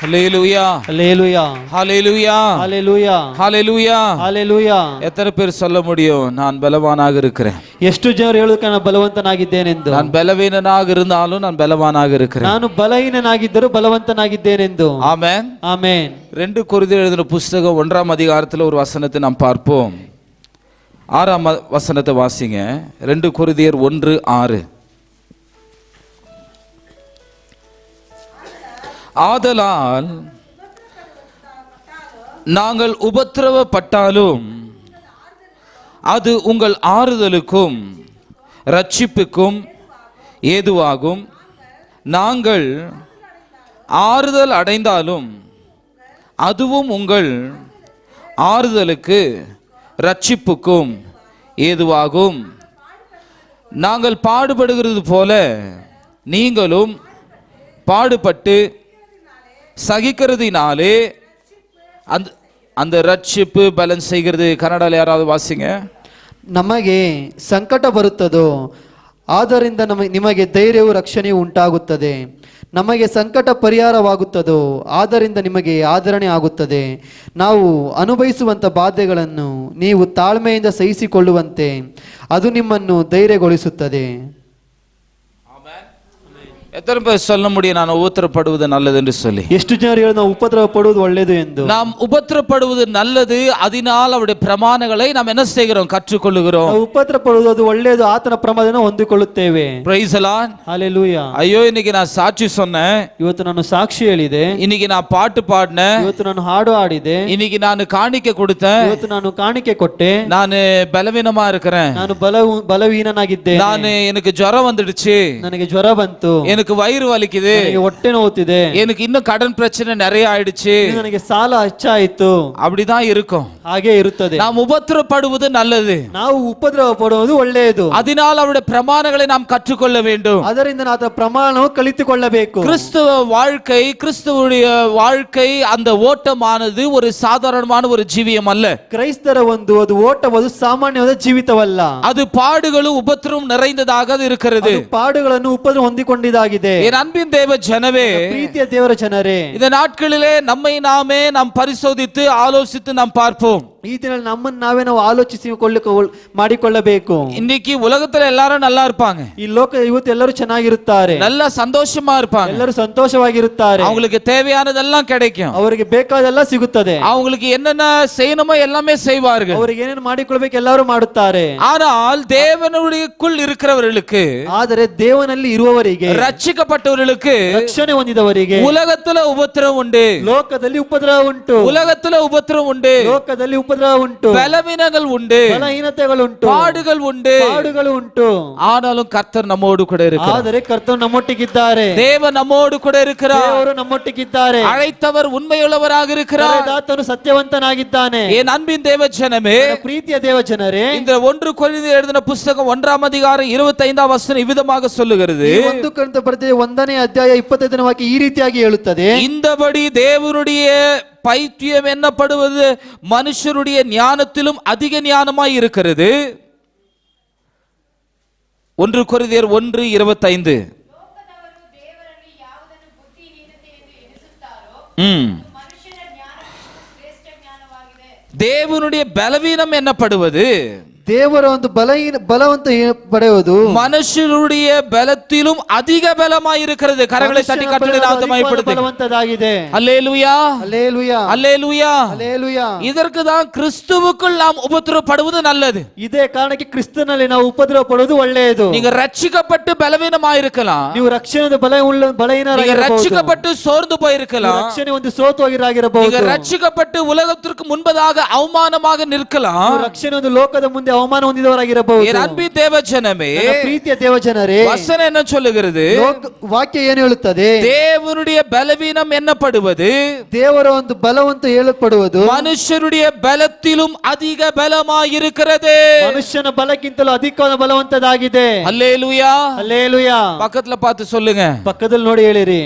Hallelujah. Hallelujah. Hallelujah. Hallelujah. Hallelujah. Hallelujah. எத்தனை பேர் சொல்ல முடியும் நான் பலவானாக இருக்கிறேன்? ಎಷ್ಟು ಜನರು ಹೇಳುತ್ತಾರೆ ನಾನು ಬಲವಂತನಾಗಿದ್ದೇನೆಂದು? நான் பலவீனனாக இருந்தாலும் நான் பலவானாக இருக்கிறேன். ನಾನು ಬಲಹೀನನಾಗಿದ್ದರೂ ಬಲವಂತನಾಗಿದ್ದೇನೆಂದು. ஆமென். ಆಮೆನ್. 2 கொரிந்தியர் எழுதின புத்தகம் 1ஆம் அதிகாரத்தில் ஒரு வசனத்தை நாம் பார்ப்போம். 6ஆம் வசனத்தை வாசிங்க. 2 கொரிந்தியர் 1:6. ஆதலால் நாங்கள் உபத்திரவப்பட்டாலும் அது உங்கள் ஆறுதலுக்கும் இரட்சிப்புக்கும் ஏதுவாகும். நாங்கள் ஆறுதல் அடைந்தாலும் அதுவும் உங்கள் ஆறுதலுக்கு இரட்சிப்புக்கும் ஏதுவாகும். நாங்கள் பாடுபடுகிறது போல நீங்களும் பாடுபட்டு சகிக்கிறதுனாலே அந்த அந்த ರಕ್ಷಿப்பு ಬ್ಯಾಲೆನ್ಸ್ செய்கிறது. ಕನ್ನಡದಲ್ಲಿ ಯಾರಾவது ವಾಸಿங்க. ನಮಗೆ ಸಂಕಟ ಬರುತ್ತದೋ ಆದ್ದರಿಂದ ನಿಮಗೆ ಧೈರ್ಯವು ರಕ್ಷಣೆಯು ಉಂಟಾಗುತ್ತದೆ. ನಮಗೆ ಸಂಕಟ ಪರಿಹಾರವಾಗುತ್ತದೋ ಆದ್ದರಿಂದ ನಿಮಗೆ ಆದರಣೆ ಆಗುತ್ತದೆ. ನಾವು ಅನುಭವಿಸುವಂಥ ಬಾಧೆಗಳನ್ನು ನೀವು ತಾಳ್ಮೆಯಿಂದ ಸಹಿಸಿಕೊಳ್ಳುವಂತೆ ಅದು ನಿಮ್ಮನ್ನು ಧೈರ್ಯಗೊಳಿಸುತ್ತದೆ. எத்தனை பேர் சொல்ல முடியும் நான் உபத்திரப்படுவது நல்லது என்று சொல்லி? ಎಷ್ಟು ಜನರು ಹೇಳಿ ನಾವು ಉಪದ್ರವ ಪಡುವುದು ಒಳ್ಳೆಯದು ಎಂದು? நாம் உபத்திரப்படுவது நல்லது, அதனால் அவருடைய பிரமாணங்களை நாம் என்ன செய்கிறோம்? கற்றுக்கொள்ளுகிறோம். ನಾವು ಉಪದ್ರ ಪಡುವುದು ಅದು ಒಳ್ಳೆಯದು, ಆತನ ಪ್ರಮಾಣವನ್ನು ಹೊಂದಿಕೊಳ್ಳುತ್ತೇವೆ. Praise the Lord. Hallelujah. ஐயோ இன்னைக்கு நான் சாட்சி சொன்னேன், ಇವತ್ತು ನಾನು ಸಾಕ್ಷಿ ಹೇಳಿದೆ, இன்னைக்கு நான் பாட்டு பாடினேன், ಇವತ್ತು ನಾನು ಹಾಡು ಹಾಡಿದೆ, இன்னைக்கு நான் காணிக்கை கொடுத்தேன், ಇವತ್ತು ನಾನು ಕಾಣಿಕೆ ಕೊಟ್ಟೆ, நான் பலவீனமா இருக்கிறேன், ನಾನು ಬಲವೀನನಾಗಿದ್ದೆ, எனக்கு ஜுரம் வந்துடுச்சு, ನನಗೆ ಜ್ವರ ಬಂತು, எனக்கு வயிறு வலிக்குது, ನನಗೆ ಹೊಟ್ಟೆ ನೋವುತ್ತಿದೆ, எனக்கு இன்னும் கடன் பிரச்சனை நிறைய ஆயிடுச்சு, ನನಗೆ ಸಾಲ ಹೆಚ್ಚಾಯಿತು. அப்படிதான் இருக்கும். ಹಾಗೆ ಇರುತ್ತದೆ. நாம் உபத்திரப்படுவது நல்லது, ನಾವು ಉಪದ್ರವ ಪಡುವುದು ಒಳ್ಳೆಯದು. அதனால் அவருடைய பிரமாணங்களை நாம் கற்றுக்கொள்ள வேண்டும். ಅದರಿಂದ ನಾವು ಪ್ರಮಾಣವು ಕಲಿತುಕೊಳ್ಳಬೇಕು. கிறிஸ்தவ வாழ்க்கை, கிறிஸ்தவனுடைய வாழ்க்கை, அந்த ஓட்டமானது ஒரு சாதாரணமான ஒரு ஜீவியம் அல்ல. ಕ್ರೈಸ್ತರ ಅದು ಓಟವುದು ಸಾಮಾನ್ಯವಾದ ಜೀವಿತವಲ್ಲ. அது பாடுகளும் உபத்திரமும் நிறைந்ததாக இருக்கிறது. ಪಾಡುಗಳನ್ನು ಉಪದ್ರ ಹೊಂದಿಕೊಂಡಿದ್ದಾಗಿದೆ. என் அன்பின் தேவ ஜனமே, ಪ್ರೀತಿಯ ದೇವರ ಜನರೇ, இந்த நாட்களிலே நம்மை நாமே நாம் பரிசோதித்து ஆலோசித்து நாம் பார்ப்போம். ಈ ದಿನ ನಮ್ಮನ್ನು ನಾವೇ ನಾವು ಮಾಡಿಕೊಳ್ಳಬೇಕು. இன்னைக்கு உலகத்துல எல்லாரும் நல்லா இருப்பாங்க, ಈ ಲೋಕ ಇವತ್ತು ಎಲ್ಲರೂ ಚೆನ್ನಾಗಿರುತ್ತಾರೆ, நல்லா சந்தோஷமா இருப்பாங்க, ಎಲ್ಲರೂ ಸಂತೋಷವಾಗಿರುತ್ತಾರೆ, அவங்களுக்கு தேவையானதெல்லாம் கிடைக்கும், ಅವರಿಗೆ ಬೇಕಾದೆಲ್ಲ ಸಿಗುತ್ತದೆ, அவங்களுக்கு என்னென்ன செய்யணுமோ எல்லாமே செய்வார்கள், ಅವರಿಗೆ ಏನೇನು ಮಾಡಿಕೊಳ್ಳಬೇಕು ಎಲ್ಲರೂ ಮಾಡುತ್ತಾರೆ. ஆனால் தேவனுடையக்குள் இருக்கிறவர்களுக்கு, ಆದರೆ ದೇವನಲ್ಲಿ ಇರುವವರಿಗೆ, ரட்சிக்கப்பட்டவர்களுக்கு, ರಕ್ಷಣೆ ಹೊಂದಿದವರಿಗೆ உலகத்துல உபத்திரம் உண்டு, ಲೋಕದಲ್ಲಿ ಉಪದ್ರವ ಉಂಟು, உலகத்துல உபத்திரம் உண்டு, ಲೋಕದಲ್ಲಿ ಉಪದ್ರವ ಉಂಟು, பலவீனங்கள் உண்டு, ಬಲಹೀನತೆಗಳು ಉಂಟು, பாடுகள் உண்டு, ಪಾಡುಗಳು ಉಂಟು. ஆனாலும் கர்த்தர் நம்மோடு கூட இருக்கிறார். ಆದರೆ ಕರ್ತನು ನಮ್ಮೊಟ್ಟಿಗಿದ್ದಾರೆ, தேவன் நம்மோடு கூட இருக்கிறார். ದೇವರು ನಮ್ಮೊಟ್ಟಿಗಿದ್ದಾರೆ, அழைத்தவர் உண்மையுள்ளவராக இருக்கிறார். ಆತನು ಸತ್ಯವಂತನಾಗಿದ್ದಾನೆ. என் அன்பின் தேவ ஜனமே, ಪ್ರೀತಿಯ ದೇವ ಜನರೇ, இந்த 1 கொரிந்தியர் எழுதின புத்தகம் 1ஆம் அதிகாரம் 25ஆம் வசனம் இவ்விதமாக சொல்லுகிறது. 1 ಕೊರಿಂಥ ಬರೆದ 1ನೇ ಅಧ್ಯಾಯ 25ನೇ ವಾಕ್ಯ ಈ ರೀತಿಯಾಗಿ ಹೇಳುತ್ತದೆ. இந்தபடி தேவனுடைய பைத்தியம் என்னப்படுவது மனுஷருடைய ஞானத்திலும் அதிக ஞானமாய் இருக்கிறது. 1 கொரிந்தியர் 1:25. தேவனுடைய பலவீனம் என்னப்படுவது, ದೇವರ ಒಂದು ಬಲವಂತ ಪಡೆಯುವುದು ಮನುಷ್ಯರುடைய பலத்திலும் அதிக பலமாய் இருக்கிறது. கரங்களை தட்டி கர்த்தருடைய நாமத்தை மகிமைப்படுத்து. ಬಲವಂತದಾಗಿದೆ. அல்லேலூயா, அல்லேலூயா, அல்லேலூயா, அல்லேலூயா. இதற்கு தான் கிறிஸ்துவுக்குள் நாம் உபத்திரவப்படுவது நல்லது. ಇದೇ ಕಾರಣಕ್ಕೆ ಕ್ರಿಸ್ತನಲ್ಲಿ ನಾವು ಉಪದ್ರವ ಪಡುವುದು ಒಳ್ಳೆಯದು. நீங்க ரட்சிக்கப்பட்டு பலவீனமாய் இருக்கலாம், ನೀವು ರಕ್ಷಣೆಯ ಬಲಹೀನರಾಗಿರಬಹುದು, ரட்சிக்கப்பட்டு சோர்ந்து போயிருக்கலாம், ರಕ್ಷಣೆ ಒಂದು ಸೋತು ಹೋಗಿರಾಗಿರಬಹುದು, நீங்க ரட்சிக்கப்பட்டு உலகத்திற்கு முன்பதாக அவமானமாக நிற்கலாம், ರಕ್ಷಣೆ ಒಂದು ಲೋಕದ ಮುಂದೆ ಅವಮಾನ ಹೊಂದಿದವರಾಗಿರಬಹುದು. என் அன்பின் தேவ ஜனமே, ಪ್ರೀತಿಯ ದೇವಜನರೇ, வசனம் என்ன சொல்லுகிறது? ವಾಕ್ಯ ಏನು ಹೇಳುತ್ತದೆ? தேவனுடைய பலவீனம் என்னப்படுவது, ದೇವರ ಒಂದು ಬಲವಂತ ಹೇಳಲ್ಪಡುವುದು மனுஷருடைய பலத்திலும் அதிக பலமாய் இருக்கிறது. ಮನುಷ್ಯನ ಬಲಕ್ಕಿಂತಲೂ ಅಧಿಕವಾದ ಬಲವಂತದಾಗಿದೆ. அல்லேலூயா, அல்லேಲೂಯಾ. பக்கத்துல பார்த்து சொல்லுங்க, ಪಕ್ಕದಲ್ಲಿ ನೋಡಿ ಹೇಳಿರಿ,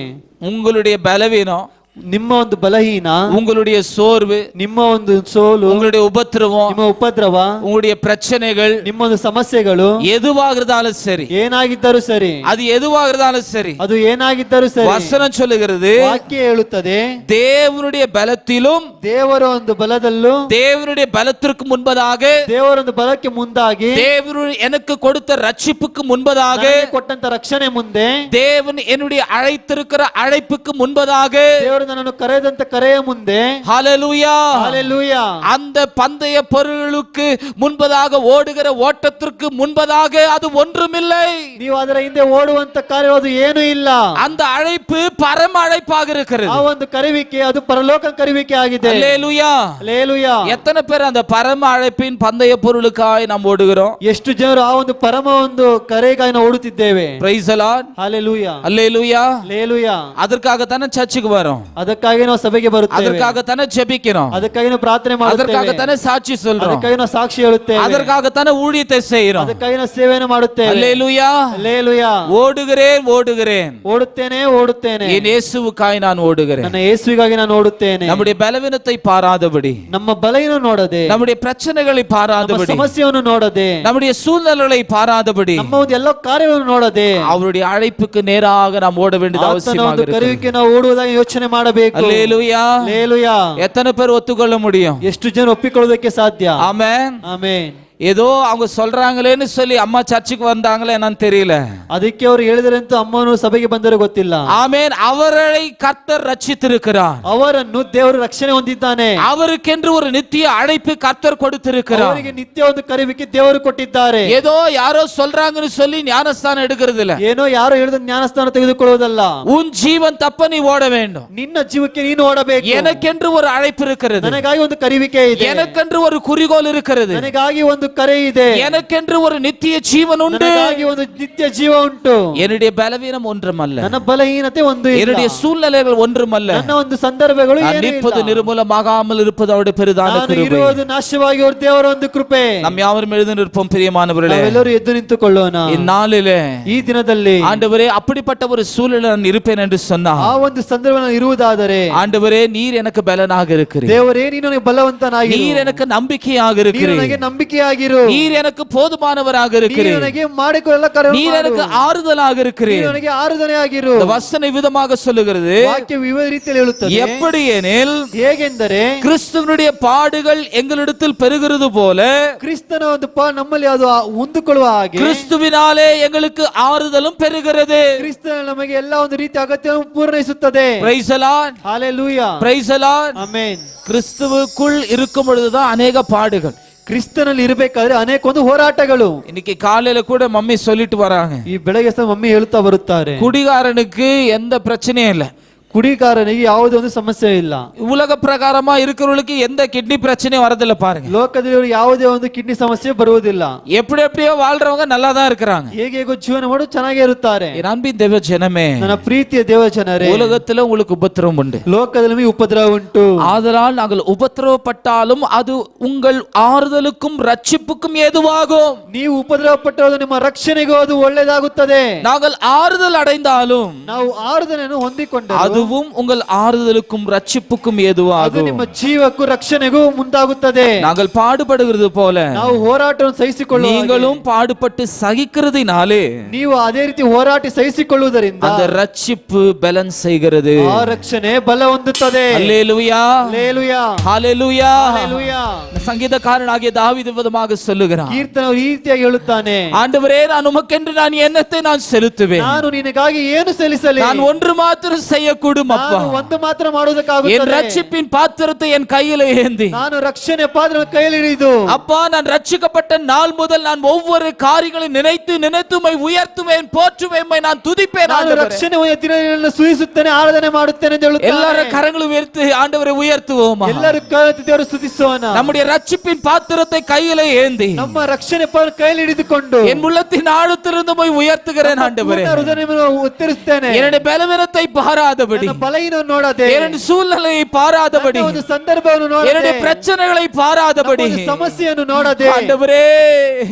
உங்களுடைய பலவீனம், ನಿಮ್ಮ ಒಂದು ಬಲಹೀನ, உங்களுடைய சோர்வு, ನಿಮ್ಮ ಒಂದು ಸೋಲು, உங்களுடைய உபத்திரவம், ನಿಮ್ಮ ಉಪದ್ರವ, உங்களுடைய பிரச்சனைகள், ನಿಮ್ಮ ಒಂದು ಸಮಸ್ಯೆಗಳು எதுவாக இருந்தாலும் சரி, ಏನಾಗಿದ್ದರೂ ಸರಿ, அது எதுவாக இருந்தாலும் சரி, ಅದು ಏನಾಗಿದ್ದರೂ ಸರಿ, வசனம் சொல்லுகிறது, ವಾಕ್ಯ ಹೇಳುತ್ತದೆ தேவனுடைய பலத்திலும் ದೇವರ ಒಂದು ಬಲದಲ್ಲೂ, தேவனுடைய பலத்திற்கு முன்பதாக, ದೇವರ ಒಂದು ಬಲಕ್ಕೆ ಮುಂದಾಗಿ, தேவன் எனக்கு கொடுத்த ரட்சிப்புக்கு முன்பதாக, ನನಗೆ ಕೊಟ್ಟಂತ ರಕ್ಷಣೆ ಮುಂದೆ, தேவன் என்னுடைய அழைத்திருக்கிற அழைப்புக்கு முன்பதாக, ದೇವರು ದೇವರು ನನ್ನನ್ನು ಕರೆದಂತ ಕರೆಯ ಮುಂದೆ ஹalleluya ஹalleluya அந்த பந்தய பொருளுக்கு முன்பதாக ஓடுகிற ஓட்டத்திற்கு முன்பதாக அது ஒன்றுமில்லை. ನೀವು ಅದರ ಹಿಂದೆ ಓಡುವಂತ ಕಾರ್ಯ ಅದು ಏನೂ ಇಲ್ಲ. அந்த அழைப்பு பரம அழைப்பாக இருக்கிறது. ಆ ಒಂದು ಕರೆಯುವಿಕೆ ಅದು ಪರಲೋಕ ಕರೆಯುವಿಕೆ ಆಗಿದೆ. ஹalleluya ஹalleluya. எத்தனை பேர் அந்த பரம அழைப்பின் பந்தய பொருளுக்காய் நாம் ஓடுகிறோம்? ಎಷ್ಟು ಜನರು ಆ ಒಂದು ಪರಮ ಒಂದು ಕರೆಗಾಗಿ ನಾವು ಓಡುತ್ತಿದ್ದೇವೆ. praise the lord ஹalleluya ஹalleluya ஹalleluya. அதற்காக தான சர்ச்சுக்கு வரோம், ಅದಕ್ಕಾಗಿ ನಾವು ಸಭೆಗೆ ಬರುತ್ತೇವೆ, அதற்காக தான ஜெபிக்கிறோம், ಅದಕ್ಕಾಗಿ ನಾವು ಪ್ರಾರ್ಥನೆ அதற்காக ಮಾಡುತ್ತೇವೆ, தான சாட்சி சொல்றோம், ಅದಕ್ಕಾಗಿ ನಾವು ಸಾಕ್ಷಿ ಹೇಳುತ್ತೇವೆ, அதற்காக தான ஊழியத்தை செய்றோம். ಅದಕ್ಕಾಗಿ ನಾವು ಸೇವೆಯನ್ನು ಮಾಡುತ್ತೇವೆ. ஹalleluya ஹalleluya. ஓடுகிறேன் ஓடுகிறேன் ಓಡುತ್ತೇನೆ என் இயேசுவுக்காய் நான் ஓடுகிறேன். ನನ್ನ ಯೇಸುವಿಗಾಗಿ ನಾನು ಓಡುತ್ತೇನೆ. நம்முடைய பலவீனத்தை பாராதபடி, ನಮ್ಮ ಬಲವನ್ನು ನೋಡದೆ, நம்முடைய பிரச்சனைகளை ನಮ್ಮ பாராதபடி, ಸಮಸ್ಯೆಯನ್ನು ನೋಡದೆ, நம்முடைய சூழ்நிலைகளை பாராதபடி ನಮ್ಮ ಒಂದು ಎಲ್ಲ ಕಾರ್ಯವನ್ನು ನೋಡದೆ அவருடைய அழைப்புக்கு நேராக நாம் ஓட வேண்டியது ಆತನ அவசியமாக ಒಂದು இருக்கிறது. ಕರೆಯುವಿಕೆ ನಾವು ಓಡುವುದಾಗಿ ಯೋಚನೆ ಮಾಡಬೇಕು. ஹalleluya ஹalleluya. எத்தனை பேர் ஒத்துக்கொள்ள முடியும்? ಎಷ್ಟು ಜನ ಒಪ್ಪಿಕೊಳ್ಳುವುದಕ್ಕೆ ಸಾಧ್ಯ? ஆமென். ಆಮೆನ್. ஏதோ அவங்க சொல்றாங்களேன்னு சொல்லி அம்மா சர்ச்சுக்கு வந்தாங்களே என்னன்னு தெரியல. ಅದಕ್ಕೆ ಅವರು ಹೇಳಿದರಂತೂ ಅಮ್ಮನು ಸಭೆಗೆ ಬಂದರೆ ಗೊತ್ತಿಲ್ಲ. ஆமென். அவரை கர்த்தர் ரட்சித்திருக்கிறார். ಅವರನ್ನು ದೇವರು ರಕ್ಷಣೆ ಹೊಂದಿದ್ದಾನೆ. அவருக்கென்று ஒரு நித்திய அழைப்பு கர்த்தர் கொடுத்திருக்கிறார். ಅವರಿಗೆ ನಿತ್ಯ ಒಂದು ಕರೆಯುವಿಕೆ ದೇವರು ಕೊಟ್ಟಿದ್ದಾರೆ. ஏதோ யாரோ சொல்றாங்கன்னு சொல்லி ஞானஸ்தானம் எடுக்கிறது இல்ல. ಏನೋ ಯಾರು ಹೇಳಿದ ಜ್ಞಾನಸ್ಥಾನ ತೆಗೆದುಕೊಳ್ಳುವುದಲ್ಲ. உன் ஜீவன் தப்ப நீ ஓட வேண்டும். ನಿನ್ನ ಜೀವಕ್ಕೆ ನೀನು ಓಡಬೇಕು. எனக்கென்று ஒரு அழைப்பு இருக்கிறது, ನನಗಾಗಿ ಒಂದು ಕರೆಯುವಿಕೆ ಇದೆ, எனக்கென்று ஒரு குறிக்கோள் இருக்கிறது, ನನಗಾಗಿ ಒಂದು ಕರೆ ಇದೆ, எனக்கென்று ஒரு நித்திய ஜீவன் உண்டு, ನನಗಾಗಿ ಒಂದು ನಿತ್ಯ ಜೀವ ಉಂಟು. என்னுடைய பலவீனம் ஒன்றுமல்ல, ನನ್ನ ಬಲಹೀನತೆ ಒಂದು ಇಲ್ಲ, என்னுடைய சூழ்நிலைகள் ஒன்றுமல்ல, ನನ್ನ ಒಂದು ಸಂದರ್ಭಗಳು நான் ಏನೂ நிற்பது ಇಲ್ಲ, நிர்மூலமாகாமல் இருப்பது அவருடைய பெரிதான ನಾನು கிருபை. ಇರುವುದು ನಾಶವಾಗಿ ஒரு ದೇವರ ಒಂದು ಕೃಪೆ. நாம் யாவரும் எழுந்து நிற்போம் பிரியமானவர்களே. ನಾವೆಲ್ಲರೂ ಎದ್ದು ನಿಂತುಕೊಳ್ಳೋಣ. இந்நாளிலே ಈ ದಿನದಲ್ಲಿ ஆண்டவரே அப்படிப்பட்ட ஒரு சூழலில் நான் இருப்பேன் என்று சொன்னார். ಆ ಒಂದು ಸಂದರ್ಭ ಇರುವುದಾದರೆ, ஆண்டவரே நீர் எனக்கு பலனாக இருக்கிறீர், ದೇವರೇ ನೀನು ನನಗೆ ಬಲವಂತನಾಗಿರು, நீர் எனக்கு நம்பிக்கையாக ನೀನು இருக்கிறீர், ನನಗೆ ನಂಬಿಕೆಯಾಗಿರು, நீர் எனக்கு போதுமானவராக ನೀನು இருக்கிறீர், ನನಗೆ ಮಾಡಿಕೊಳ್ಳ ಕರೆ நீர் எனக்கு ஆறுதலாக ನೀನು இருக்கிறீர். ನನಗೆ ಆರಾಧನೆಯಾಗಿರು. இந்த வசன விதமாக சொல்லுகிறது, ವಾಕ್ಯ ವಿವಿಧ ರೀತಿಯಲ್ಲಿ ಹೇಳುತ್ತದೆ. எப்படி எனில் ಹೇಗೆಂದರೆ, கிறிஸ்துவனுடைய பாடுகள் எங்களிடத்தில் பெருகிறது போல ಕ್ರಿಸ್ತನ ಒಂದು ನಮ್ಮಲ್ಲಿ ಅದು ಹೊಂದಿಕೊಳ್ಳುವ ಹಾಗೆ கிறிஸ்துவினாலே எங்களுக்கு ஆறுதலும் பெருகிறது. ಕ್ರಿಸ್ತನ ನಮಗೆ ಎಲ್ಲ ಒಂದು ರೀತಿ ಅಗತ್ಯವನ್ನು ಪೂರೈಸುತ್ತದೆ. Praise the Lord. Hallelujah. Praise the Lord. Amen. கிறிஸ்துவுக்குள் இருக்கும் பொழுதுதான் அநேக பாடுகள். ಕ್ರಿಸ್ತನಲ್ಲಿ ಇರಬೇಕಾದ್ರೆ ಅನೇಕ ಒಂದು ಹೋರಾಟಗಳು. இன்னைக்கு காலையில கூட மம்மி சொல்லிட்டு வராங்க, ಈ ಬೆಳಗ್ಗೆ ಸಹ ಮಮ್ಮಿ ಹೇಳ್ತಾ ಬರುತ್ತಾರೆ, குடிகாரனுக்கு எந்த பிரச்சனையும் இல்லை, ಕುಡಿಗಾರನಿಗೆ ಯಾವುದೇ ಒಂದು ಸಮಸ್ಯೆ ಇಲ್ಲ. உலக பிரகாரமா இருக்கிறவங்களுக்கு எந்த கிட்னி பிரச்சனையும் வரதில்ல பாருங்க. ಲೋಕದಲ್ಲಿ ಯಾವುದೇ ಒಂದು ಕಿಡ್ನಿ ಸಮಸ್ಯೆ ಬರುವುದಿಲ್ಲ. எப்படி எப்படியோ வாழ்றவங்க நல்லா தான் இருக்கிறாங்க. ಹೇಗೆ ಜೀವನ ಮಾಡು ಚೆನ್ನಾಗೇ ಇರುತ್ತಾರೆ. என் அன்பின் தேவ ஜனமே, ನನ್ನ ಪ್ರೀತಿಯ ದೇವ ಜನರೇ, உலகத்துல உங்களுக்கு உபத்திரவம் உண்டு, ಲೋಕದಲ್ಲಿ ನಿಮಗೆ ಉಪದ್ರವ ಉಂಟು. ஆதலால் நாங்கள் உபத்திரவப்பட்டாலும் அது உங்கள் ஆறுதலுக்கும் ரட்சிப்புக்கும் ஏதுவாகும். ನೀವು ಉಪದ್ರವ ಪಟ್ಟರು ನಿಮ್ಮ ರಕ್ಷಣೆಗೂ ಅದು ಒಳ್ಳೆಯದಾಗುತ್ತದೆ. நாங்கள் ஆறுதல் அடைந்தாலும் ನಾವು ಆರಾಧನೆಯನ್ನು ಹೊಂದಿಕೊಂಡರೆ அதுவும் உங்கள் ஆறுதலுக்கும் ரட்சிப்புக்கும் ಅದು ஏதுவாகும். ನಿಮ್ಮ ಜೀವಕ್ಕೂ ರಕ್ಷಣೆಗೂ ಮುಂದಾಗುತ್ತದೆ. நாங்கள் பாடுபடுகிறது போல ನಾವು ಹೋರಾಟವನ್ನು ಸಹಿಸಿಕೊಳ್ಳುವ நீங்களும் பாடுபட்டு சகிக்கிறதினாலே ನೀವು ಅದೇ ರೀತಿ ಹೋರಾಟ ಸಹಿಸಿಕೊಳ್ಳುವುದರಿಂದ அந்த ரட்சிப்பு பலன் செய்கிறது. ಆ ರಕ್ಷಣೆ ಬಲ ಹೊಂದುತ್ತದೆ. அல்லேலூயா ಹalleluya. ஹalleluya. ಹalleluya. சங்கீதக்காரனாகிய தாவீது விதமாக சொல்லுகிறான், ಕೀರ್ತನ ಈ ರೀತಿಯಾಗಿ ಹೇಳುತ್ತಾನೆ, ஆண்டவரே நான் உமக்கென்று நான் என்னத்தை நான் செலுத்துவேன், ನಾನು ನಿನಗಾಗಿ ಏನು ಸಲ್ಲಿಸಲಿ, நான் ஒன்று மாத்திரம் செய்யக்கூடும் அப்பா, ನಾನು ಒಂದು ಮಾತ್ರ என் ಮಾಡುವುದಕ್ಕಾಗುತ್ತದೆ. ரட்சிப்பின் பாத்திரத்தை என் கையில ஏந்தி ನಾನು ರಕ್ಷಣೆ ಪಾತ್ರ ಕೈಯಲ್ಲಿ ಹಿಡಿದು, அப்பா நான் ரட்சிக்கப்பட்ட நாள் முதல் நான் ஒவ்வொரு காரியங்களையும் நினைத்து நினைத்து உம்மை உயர்த்துவேன், போற்றுவேன், உம்மை நான் துதிப்பேன். ನಾನು ஆண்டவரே ರಕ್ಷಣೆ ದಿನಗಳನ್ನು ಸೂಚಿಸುತ್ತೇನೆ, ಆರಾಧನೆ ಮಾಡುತ್ತೇನೆ ಎಂದು ಹೇಳುತ್ತಾನೆ. எல்லாரும் கரங்களும் உயர்த்தி ஆண்டவரை உயர்த்துவோமா? ಎಲ್ಲರೂ ಕೈಯೆತ್ತಿ ದೇವರ ಸ್ತುತಿಸೋಣ. நம்முடைய ரட்சிப்பின் பாத்திரத்தை கையில ஏந்தி ನಮ್ಮ ರಕ್ಷಣೆ ಪಾತ್ರ ಕೈಯಲ್ಲಿ ಹಿಡಿದುಕೊಂಡು என் உள்ளத்தின் ஆழத்திலிருந்து போய் உயர்த்துகிறேன் ஆண்டவரே. ಪೂರ್ಣ ಹೃದಯವನ್ನು ಉತ್ತರಿಸುತ್ತೇನೆ. என்னுடைய பலவீனத்தை பாராதபடி, ನನ್ನ ಬಲಹೀನವನ್ನು ನೋಡದೆ, என்னுடைய சூழ்நிலையை பாராதபடி, ನನ್ನ ಒಂದು ಸಂದರ್ಭವನ್ನು ನೋಡದೆ, என்னுடைய பிரச்சனைகளை பாராதபடி, ನಮ್ಮ ಒಂದು ಸಮಸ್ಯೆಯನ್ನು ನೋಡದೆ, ஆண்டவரே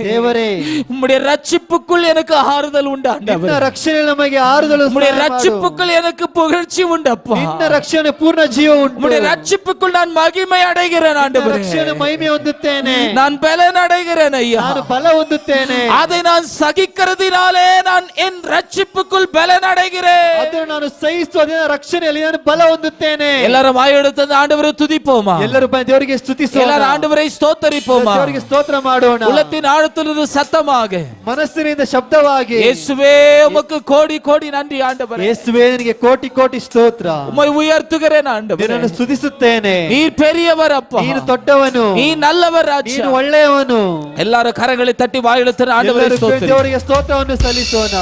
ದೇವರೇ உம்முடைய ரட்சிப்புக்குள் எனக்கு ஆறுதல் உண்டு ஆண்டவரே, ನಿನ್ನ ರಕ್ಷಣೆ ನಮಗೆ ಆರುದಲು உம்முடைய ಸಹಾಯ ಮಾಡು. ரட்சிப்புக்குள் எனக்கு புகழ்ச்சி உண்டு அப்பா, ನಿನ್ನ ರಕ್ಷಣೆ ಪೂರ್ಣ ಜೀವ ಉಂಟು. உம்முடைய ரட்சிப்புக்குள் நான் மகிமை அடைகிறேன் ನಿನ್ನ ஆண்டவரே, ರಕ್ಷಣೆ ಮಹಿಮೆ ಹೊಂದುತ್ತೇನೆ, நான் பலன் அடைகிறேன் ஐயா, ನಾನು ಬಲ ಹೊಂದುತ್ತೇನೆ. அதை நான் சகிக்கிறதினாலே நான் என் ரட்சிப்புக்குள் பலன் அடைகிறேன். ಅದನ್ನು ನಾನು ಸಹಿಸುವ ರಕ್ಷಣೆಯಲ್ಲಿ ನಾನು ಬಲ ಹೊಂದುತ್ತೇನೆ. எல்லாரும் வாயெடுத்து அந்த ஆண்டவரை துதிப்போமா? ಎಲ್ಲರೂ ದೇವರಿಗೆ ಸ್ತುತಿಸೋಣ. எல்லாரும் ஆண்டவரை ஸ்தோத்தரிப்போமா? ದೇವರಿಗೆ ಸ್ತೋತ್ರ ಮಾಡೋಣ. உள்ளத்தின் ஆழத்திலிருந்து சத்தமாக, ಮನಸ್ಸಿನಿಂದ ಶಬ್ದವಾಗಿ, இயேசுவே உமக்கு கோடி கோடி நன்றி ஆண்டவரே. ಯೇಸುವೇ ನಿನಗೆ ಕೋಟಿ ಕೋಟಿ ಸ್ತೋತ್ರ. உம்மை உயர்த்துகிறேன் ஆண்டவரே. ನಿನ್ನನ್ನು ಸ್ತುತಿಸುತ್ತೇನೆ. நீர் பெரியவர் அப்பா. ನೀನು ದೊಡ್ಡವನು. நீ நல்லவர் ராஜா. ನೀನು ಒಳ್ಳೆಯವನು. எல்லாரும் கரங்களை தட்டி வாயெடுத்து ஆண்டவரை ஸ்தோத்திரி. ದೇವರಿಗೆ ಸ್ತೋತ್ರವನ್ನು ಸಲ್ಲಿಸೋಣ.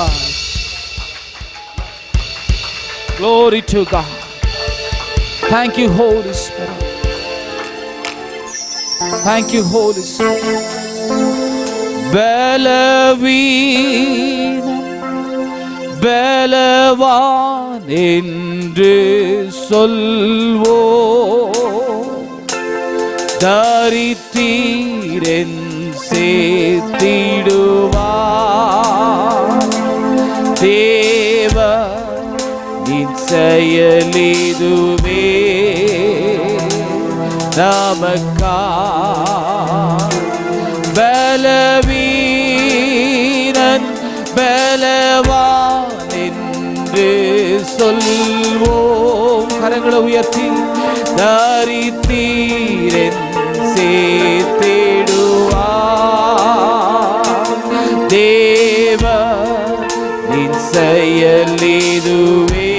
Glory to God. Thank you Holy Spirit. Thank you Holy Spirit. பலவீனம் பலவான் என்று சொல்வோ, தரித்திரன் சேர்த்திடுவார். தேவ நின் செயலிதுவே நமக்கா. பலவீனன் பலவான் என்று சொல்வோம். கரங்களை உயர்த்தி தரித்திரன் சேர்த்திடுவார். தேவ நின் செயலிதுவே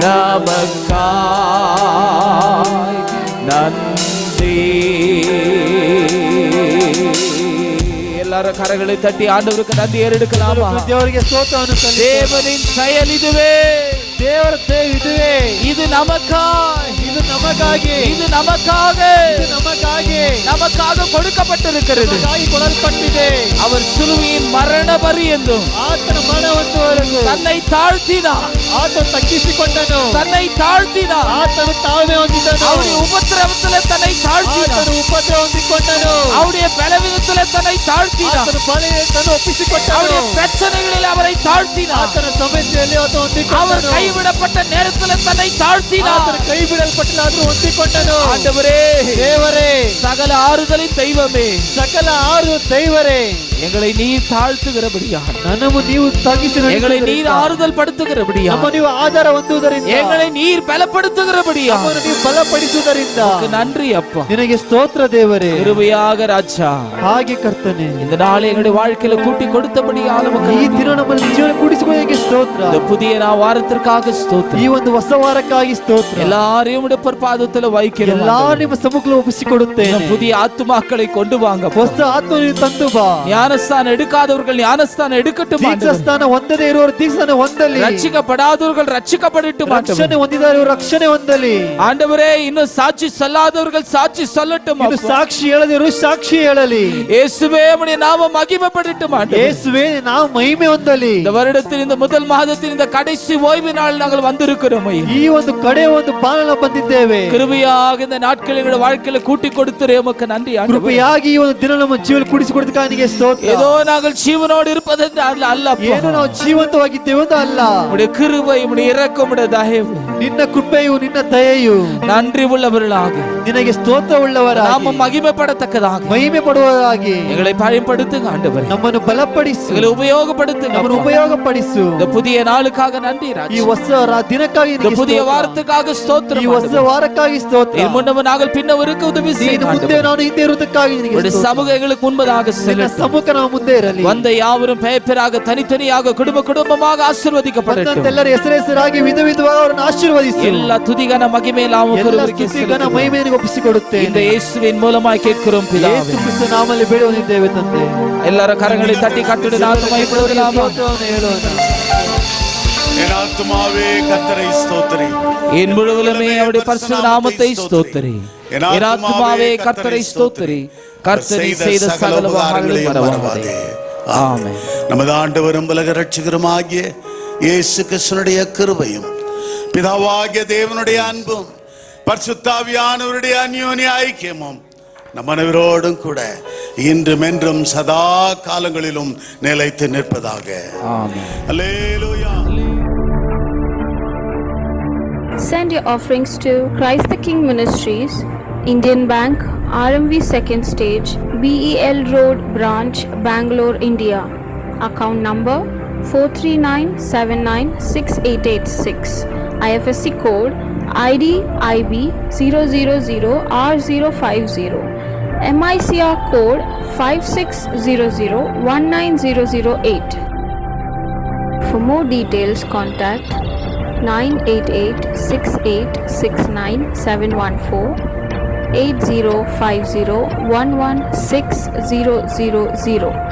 நமக்காய் நன்றி. எல்லாரும் கரங்களை தட்டி ஆண்டவருக்கு நன்றி ஏறெடுக்கலாமா? ದೇವರಿಗೆ ಸ್ತೋತ್ರವನ್ನು ಸಲ್ಲಿಸೋಣ. தேவனின் செயல் இதுவே. ದೇವರ ಇದುವೇ. இது நமக்காய், ಇದು ನಮಗಾಗಿ, இது நமக்காக, ಇದು ನಮಗಾಗಿ, நமக்காக கொடுக்கப்பட்டிருக்கிறது. ನಮಗಾಗಿ ಕೊಡಲ್ಪಟ್ಟಿದೆ. அவர் சிலுவையின் மரண பரியந்தம் ಆತನ ಮರಣವರೆಗೂ தன்னை தாழ்த்தினார். ಆತನು ತಗ್ಗಿಸಿಕೊಂಡನು. தன்னை தாழ்த்தினார். ಆತನು ತಾಳ್ಮೆ ಹೊಂದಿದನು. அவருடைய உபத்திரவத்திலே தன்னை தாழ்த்தினார். ಆತನು ಉಪದ್ರವ ಹೊಂದಿಕೊಂಡನು. அவருடைய பலவீனத்திலே தன்னை தாழ்த்தினார். ಆತನು ಬಲೆಯನ್ನು ಒಪ್ಪಿಸಿಕೊಟ್ಟನು. அவருடைய பிரச்சனைகளில் அவரை தாழ்த்தினார். ಆತನ ಸಮಸ್ಯೆಯಲ್ಲಿ ಆತನು அவர் ಹೊಂದಿಕೊಂಡನು. கைவிடப்பட்ட நேரத்தில் தன்னை தாழ்த்தினார். ಆತನು ಕೈ ಬಿಡಲ್ಪಟ್ಟನಾದರೂ ಹೊಂದಿಕೊಂಡನು. ஆண்டவரே, ದೇವರೇ, சகல ஆறுதலின் தெய்வமே, ಸಕಲ ಆರು ದೈವರೇ, எங்களை நீர் தாழ்த்துகிறபடியா, ನನ್ನನ್ನು ನೀವು ತಗ್ಗಿಸಿ எங்களை நீர் ஆறுதல் படுத்துகிறபடியா, ನಮ್ಮ ನೀವು ಆಧಾರ ಹೊಂದುವುದರಿಂದ, எங்களை நீர் பலப்படுத்துகிறபடியா ನಮ್ಮನ್ನು ನೀವು ಬಲಪಡಿಸುವುದರಿಂದ உமக்கு நன்றி அப்பா. ನಿನಗೆ ಸ್ತೋತ್ರ ದೇವರೇ. கிருபையாக ராஜா, ಹಾಗೆ ಕರ್ತನೆ, இந்த நாளை எங்களுடைய வாழ்க்கையில கூட்டி கொடுத்தபடியால் உமக்கு ಈ ದಿನ ನಮ್ಮಲ್ಲಿ ಜೀವನ ಕೂಡಿಸಿಕೊಳ್ಳೋಕೆ ಸ್ತೋತ್ರ. இந்த புதிய வாரத்திற்காக ஸ்தோத்திரம். ಈ ಒಂದು ಹೊಸ ವಾರಕ್ಕಾಗಿ ಸ್ತೋತ್ರ. எல்லாரையும் உம்முடைய பொற்பாதத்தில் வைக்கிறோம். ಎಲ್ಲಾ ನಿಮ್ಮ ಸಮ್ಮುಖದಲ್ಲಿ ಒಪ್ಪಿಸಿಕೊಡುತ್ತೇನೆ. புதிய ஆத்துமாக்களை கொண்டு வாங்க. ಹೊಸ ಆತ್ಮ ನೀವು ತಂದು ಬಾ. ஞானஸ்தானம் எடுக்காதவர்கள் ஞானஸ்தானம் எடுக்கட்டும். ದೀಕ್ಷಾಸ್ಥಾನ ಹೊಂದದೇ ಇರುವವರು ದೀಕ್ಷಾಸ್ಥಾನ ಹೊಂದಲಿ. ரட்சிக்கப்படாதவர்கள் ரட்சிக்கப்படட்டும். ರಕ್ಷಣೆ ಹೊಂದಿದವರು ರಕ್ಷಣೆ ಹೊಂದಲಿ. ஆண்டவரே, இன்னும் சாட்சி சொல்லாதவர்கள் சாட்சி சொல்லட்டும். ಇದು ಸಾಕ್ಷಿ ಹೇಳದಿರು ಸಾಕ್ಷಿ ಹೇಳಲಿ. இயேசுவே, உம்முடைய நாமம் மகிமைப்படட்டும். ஆண்டவரே, ಯೇಸುವೇ ನಾವು ಮಹಿಮೆ ಹೊಂದಲಿ. இந்த வருடத்தில் இந்த முதல் மாதத்தில் இந்த கடைசி ஓய்வு நாள் நாங்கள் வந்திருக்கிறோம். ಈ ಒಂದು ಕಡೆ ಒಂದು ಪಾಲನ ಬಂದಿದ್ದೇವೆ. கிருபையாக இந்த நாட்கள் எங்களுடைய வாழ்க்கையில கூட்டி கொடுத்துறே உமக்கு நன்றி ஆண்டவரே. ಕೃಪೆಯಾಗಿ ಈ ಒಂದು ದಿನ ನಮ್ಮ ಜೀವನ ಕೂಡಿಸಿಕೊಡುವುದಕ್ಕೆ ನಿನಗೆ ಸ್ತೋತ್ರ. ஏதோ நாங்கள் ஜீவனோடு இருப்பதென்று அல்ல அப்பா. ಏನು ನಾವು ಜೀವಂತವಾಗಿದ್ದೇವೆ ಅಂತ ಅಲ್ಲ. உம்முடைய கிருபை, உம்முடைய இரக்கம், உம்முடைய தயவு, ನಿನ್ನ ಕೃಪೆಯು ನಿನ್ನ ದಯೆಯು நன்றி உள்ளவர்களாக ನಿನಗೆ ಸ್ತೋತ್ರವುಳ್ಳವರಾಗಿ நாம மகிமைப்படத்தக்கதாக ಮಹಿಮೆ ಪಡುವವರಾಗಿ எங்களை பயன்படுத்துங்க ஆண்டவரೇ. ನಮ್ಮನ್ನು ಬಲಪಡಿಸು. எங்களை உபயோகப்படுத்துங்க ನಮ್ಮನ್ನು அப்பா. ಉಪಯೋಗಪಡಿಸು. இந்த புதிய நாளுக்காக நன்றி ಈ ராஜா. ಹೊಸ ದಿನಕ್ಕಾಗಿ இந்த ನಿನಗೆ புதிய ಸ್ತೋತ್ರ. வாரத்துக்காக ஸ்தோத்திரம். ಈ ಹೊಸ ವಾರಕ್ಕಾಗಿ ಸ್ತೋತ್ರ. என் முன்னவ நாங்கள் பின்னவருக்கு உதவி ನೀನು செய்யுங்க ಮುಂದೆ ஆண்டவரே. ನಾನು ಹಿಂದೆ ಇರುವುದಕ್ಕಾಗಿ ನಿನಗೆ உம்முடைய ಸ್ತೋತ್ರ. சமூக எங்களுக்கு முன்பதாக ನಿನ್ನ செல்லட்டும். ಸಮ್ಮುಖ ನಾವು ಮುಂದೆ ಇರಲಿ. வந்த யாவரும் பெயராக தனித்தனியாக குடும்ப குடும்பமாக ஆசீர்வதிக்கப்படட்டும். ಬಂದಂತೆಲ್ಲರೂ ಹೆಸರಾಗಿ ವಿಧ ವಿಧವಾಗಿ ಅವರನ್ನು ಆಶೀರ್ವದಿಸು. எல்லா துதிகன மகிமை எல்லாம் ಎಲ್ಲ ஒருவருக்கே ಸ್ತುತಿ ಘನ செலுத்துவோம். ಮಹಿಮೆಯನ್ನು இந்த ಒಪ್ಪಿಸಿಕೊಡುತ್ತೇನೆ. இயேசுவின் மூலமாய் கேட்கிறோம் பிதாவே. ಯೇಸು ಕ್ರಿಸ್ತನ ನಾಮದಲ್ಲಿ ಬೇಡುವಂತಿದ್ದೇವೆ ತಂದೆ. எல்லாரும் கரங்களை தட்டி கர்த்தருடைய நாமத்தை மகிமைப்படுத்தலாமா? ಸ್ತೋತ್ರವನ್ನು ಹೇಳೋಣ. என் ஆத்துமாவே கர்த்தரை ஸ்தோத்திரி. என் முழுவதுமே அவருடைய பரிசுத்த நாமத்தை ஸ்தோத்திரி. என் ஆத்துமாவே கர்த்தரை ஸ்தோத்திரி. கர்த்தர் செய்த சகல உபகாரங்களையும் மறவாதே. ஆமென். நமது ஆண்டவரும் உலக இரட்சகருமாகிய இயேசு கிறிஸ்துவினுடைய கிருபையும் பிதாவாகிய தேவனுடைய அன்பும் பரிசுத்தாவியானவருடைய அந்யோன்ய ஐக்கியமும் நம் அனைவரோடும் கூட இன்றும் என்றும் சதா காலங்களிலும் நிலைத்து நிற்பதாக. ஆமென். அல்லேலூயா. Send your offerings to Christ the King Ministries, Indian Bank, RMV Second Stage, BEL Road Branch, Bangalore, India. Account number 439796886. IFSC code ID IB 000R050. MICR code 5600190008. For more details, contact 988-6869-714, 8050-11600.